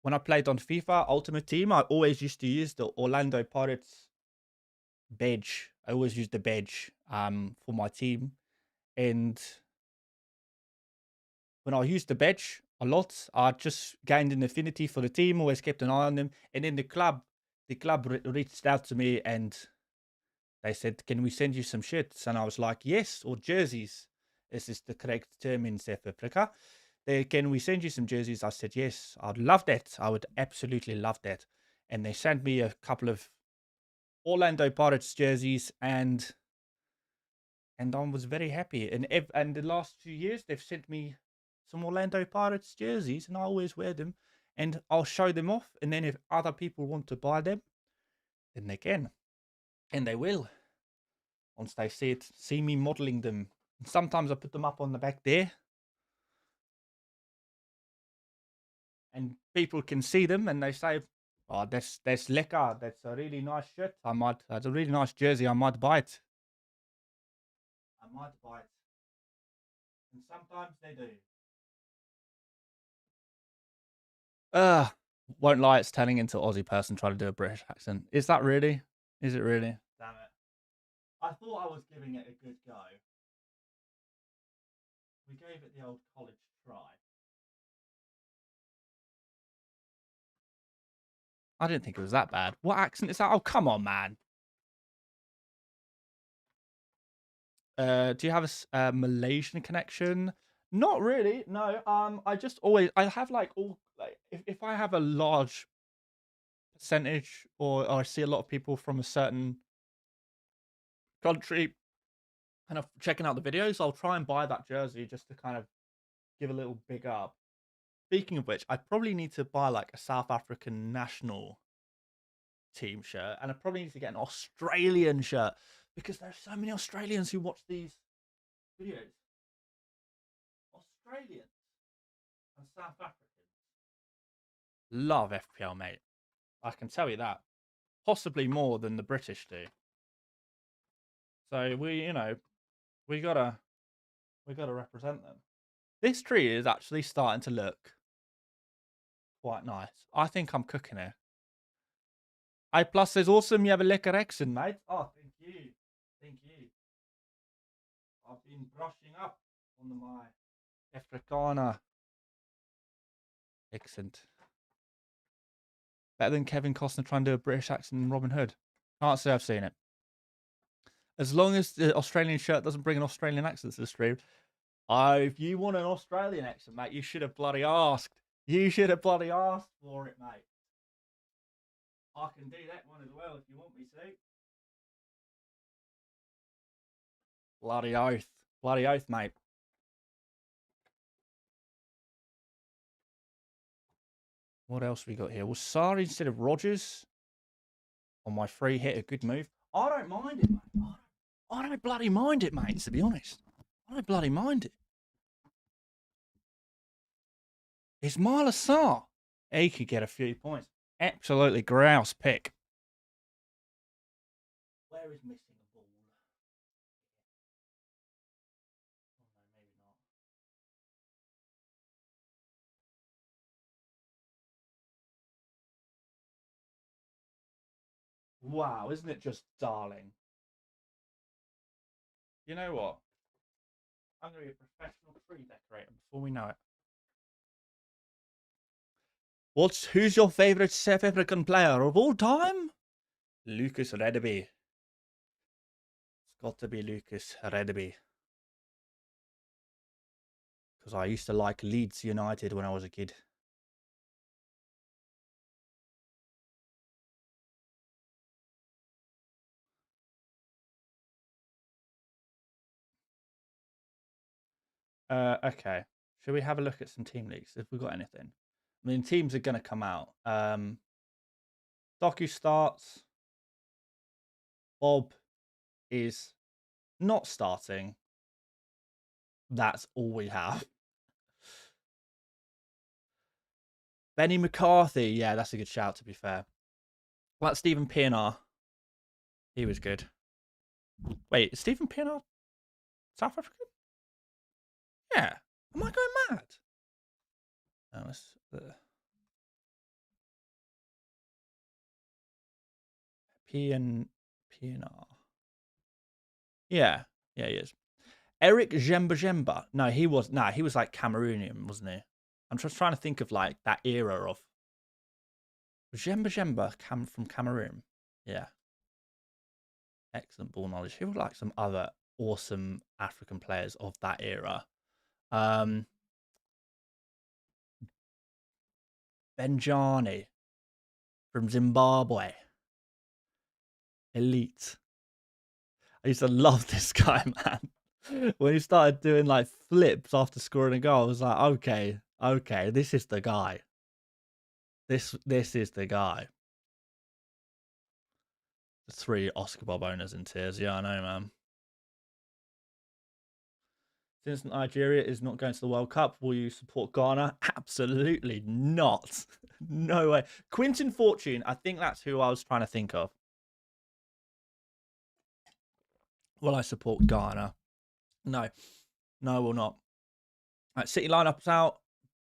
FIFA Ultimate Team. I always used to use the Orlando Pirates badge. I always used the badge for my team, and when I used the badge a lot, I just gained an affinity for the team. Always kept an eye on them, and then the club reached out to me and they said, "Can we send you some shirts?" And I was like, "Yes," or jerseys. This is the correct term in South Africa. Can we send you some jerseys? I said, "Yes, I'd love that. I would absolutely love that." And they sent me a couple of Orlando Pirates jerseys, and I was very happy. And the last 2 years, they've sent me some Orlando Pirates jerseys, and I always wear them. And I'll show them off. And then if other people want to buy them, then they can, and they will. Once they see me modeling them. And sometimes I put them up on the back there, and people can see them, and they say, "Oh, that's lekker. That's a really nice shirt. That's a really nice jersey. I might buy it." I might buy it, and sometimes they do. Won't lie, it's turning into Aussie person trying to do a British accent. Is that really? Is it really? Damn it! I thought I was giving it a good go. We gave it the old college try. I didn't think it was that bad. What accent is that? Oh, come on, man. Do you have a Malaysian connection? Not really. No. I just always I have like all like if I have a large percentage or I see a lot of people from a certain country kind of checking out the videos, I'll try and buy that jersey just to kind of give a little big up. Speaking of which, I probably need to buy like a South African national team shirt, and I probably need to get an Australian shirt because there's so many Australians who watch these videos. Australians and South Africans love FPL, mate. I can tell you that. Possibly more than the British do. So we gotta represent them. This tree is actually starting to look quite nice. I think I'm cooking here. I plus says awesome. You have a lekker accent, mate. Oh, thank you, thank you. I've been brushing up on my Afrikaner accent. Better than Kevin Costner trying to do a British accent in Robin Hood. Can't say I've seen it. As long as the Australian shirt doesn't bring an Australian accent to the stream. If you want an Australian accent, mate, you should have bloody asked. You should have bloody asked for it, mate. I can do that one as well if you want me to. Bloody oath. Bloody oath, mate. What else we got here? Was Sari instead of Rogers on my free hit a good move? I don't mind it, mate. I don't bloody mind it, mate, to be honest. I don't bloody mind it. Ismail Assar. He could get a few points. Absolutely grouse pick. Where is missing a ball? Oh, no, maybe not. Wow, isn't it just darling? You know what? I'm going to be a professional tree decorator before we know it. Who's your favourite South African player of all time? Lucas Radebe. It's got to be Lucas Radebe. Because I used to like Leeds United when I was a kid. Okay. Should we have a look at some team leagues if we've got anything? I mean, teams are going to come out. Doku starts. Bob is not starting. That's all we have. Benny McCarthy. Yeah, that's a good shout, to be fair. Like Stephen Pienaar. He was good. Wait, is Stephen Pienaar South African? Yeah. Am I going mad? No, it's Pienaar. Yeah, he is. Eric Jemba. No, he was like Cameroonian, wasn't he? I'm just trying to think of like that era of Jemba from Cameroon. Yeah. Excellent ball knowledge. Who were like some other awesome African players of that era? Benjani from Zimbabwe. Elite. I used to love this guy, man. When he started doing like flips after scoring a goal, I was like, okay, this is the guy. This is the guy. The 3 Oscar Bob owners in tears. Yeah, I know, man. Since Nigeria is not going to the World Cup, will you support Ghana? Absolutely not. No way. Quinton Fortune, I think that's who I was trying to think of. Will I support Ghana? No. No, I will not. All right, City lineup's out.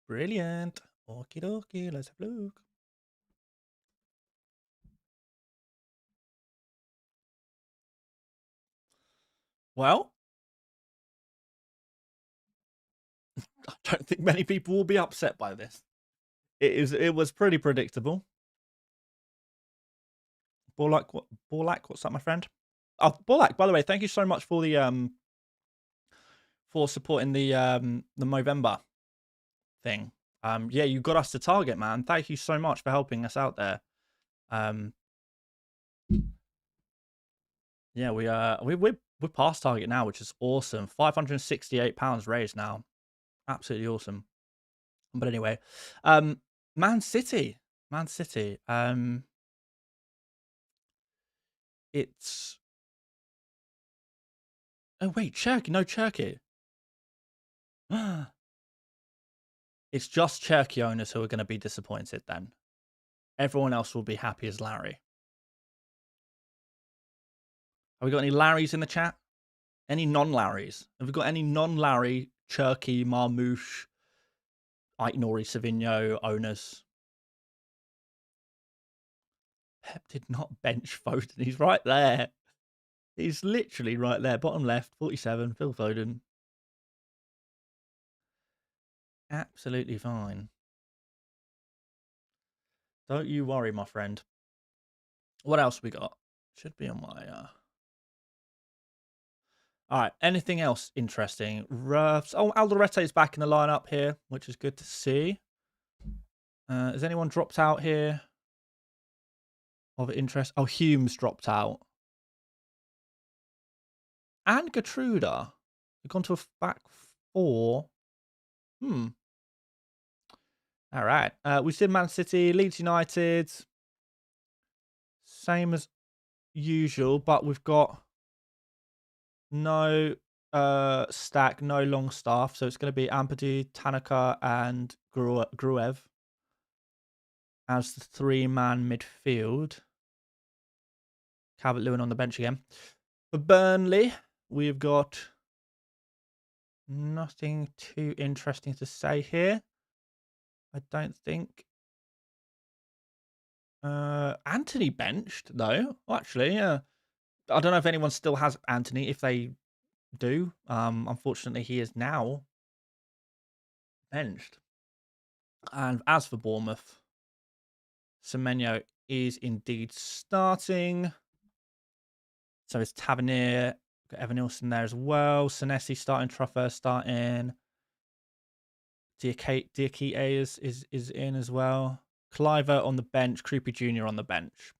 Brilliant. Okie dokie, let's have a look. Well, I don't think many people will be upset by this. It was pretty predictable. Borlak, what's up, my friend? Oh, Borlak, by the way, thank you so much for the for supporting the Movember thing. Yeah, you got us to target, man. Thank you so much for helping us out there. Yeah, we're past target now, which is awesome. £568 raised now. Absolutely awesome. But anyway, Man City. It's oh wait, Cherky, no Cherky. It's just Cherky owners who are going to be disappointed then. Everyone else will be happy as Larry. Have we got any Larrys in the chat? Any non-Larrys? Have we got any non-Larry, Cherky, Marmouche, Aitonori, Savigno owners? Pep did not bench Foden. He's right there. He's literally right there. Bottom left, 47, Phil Foden. Absolutely fine. Don't you worry, my friend. What else we got? Should be on my... All right, anything else interesting? Ruffs. Oh, Alderete is back in the lineup here, which is good to see. Has anyone dropped out here of interest? Oh, Hume's dropped out. And Gertruda. We've gone to a back four. All right. We've seen Man City, Leeds United. Same as usual, but we've got no stack, no long staff. So it's going to be Ampadu, Tanaka, and Gruev as the three-man midfield. Calvert-Lewin on the bench again. For Burnley, we've got nothing too interesting to say here. I don't think. Anthony benched, though. Well, actually, yeah. I don't know if anyone still has Anthony. If they do, unfortunately, he is now benched. And as for Bournemouth, Semenyo is indeed starting. So it's Tavernier. Got Evan Nilsson there as well. Senesi starting. Truffert starting. Diakite is in as well. Cliver on the bench. Creepy Jr. on the bench.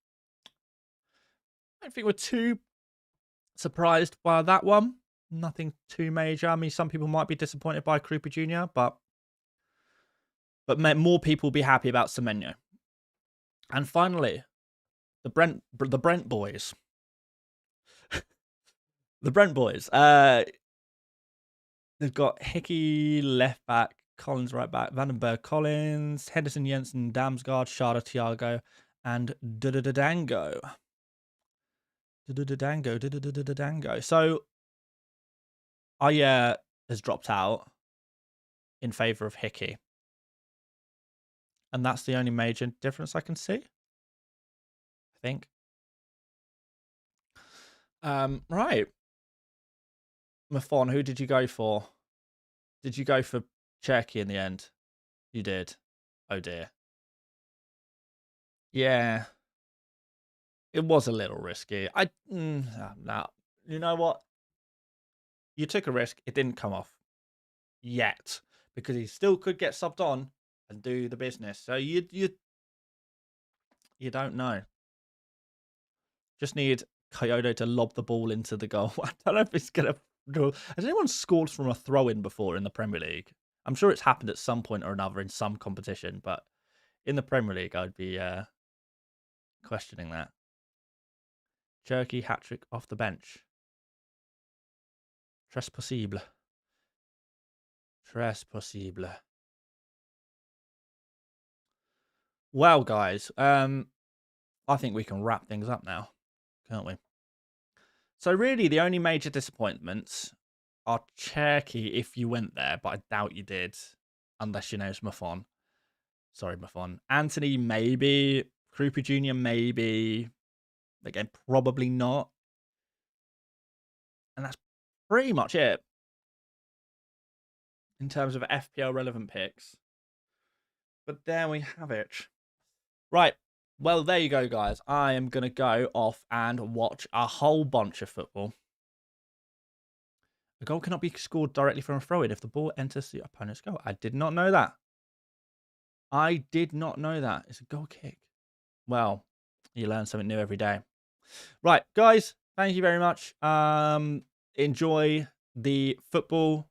I don't think we're too surprised by that one. Nothing too major. I mean, some people might be disappointed by Creepy Jr., but more people will be happy about Semenyo. And finally, the Brent boys. The Brent boys. They've got Hickey left back, Collins right back, Vandenberg Collins, Henderson Jensen, Damsgaard, Sharda Thiago, and Dango. So Ayer has dropped out in favour of Hickey. And that's the only major difference I can see. I think. Right. Mafon, who did you go for? Did you go for Cherky in the end? You did. Oh dear. Yeah. It was a little risky. No. You know what? You took a risk. It didn't come off yet because he still could get subbed on and do the business. So you don't know. Just need Kyoto to lob the ball into the goal. I don't know if it's gonna. Has anyone scored from a throw-in before in the Premier League? I'm sure it's happened at some point or another in some competition, but in the Premier League, I'd be questioning that. Cherky hat-trick off the bench. Tres possible. Well, guys, I think we can wrap things up now, can't we? So really, the only major disappointments are Cherky if you went there, but I doubt you did, unless you know it's Mafon. Sorry, Mafon. Anthony, maybe. Krupa Jr., maybe. Again, probably not. And that's pretty much it in terms of FPL relevant picks. But there we have it. Right. Well, there you go, guys. I am going to go off and watch a whole bunch of football. A goal cannot be scored directly from a throw-in if the ball enters the opponent's goal. I did not know that. I did not know that. It's a goal kick. Well, you learn something new every day. Right, guys, thank you very much. Enjoy the football.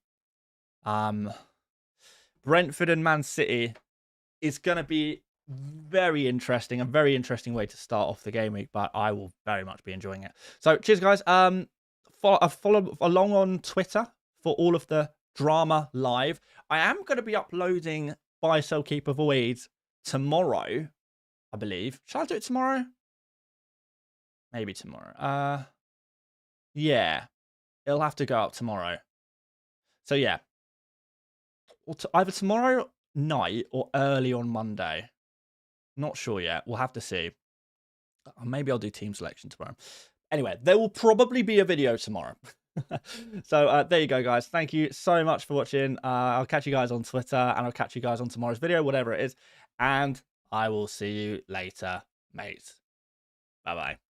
Brentford and Man City is going to be very interesting. A very interesting way to start off the game week, but I will very much be enjoying it. So, cheers, guys. Follow along on Twitter for all of the drama live. I am going to be uploading Buy, Sell, Keep, Avoid tomorrow, I believe. Shall I do it tomorrow? Maybe tomorrow. Yeah, it'll have to go up tomorrow. So yeah, either tomorrow night or early on Monday. Not sure yet. We'll have to see. Maybe I'll do team selection tomorrow. Anyway, there will probably be a video tomorrow. So there you go, guys. Thank you so much for watching. I'll catch you guys on Twitter, and I'll catch you guys on tomorrow's video, whatever it is. And I will see you later, mate. Bye-bye.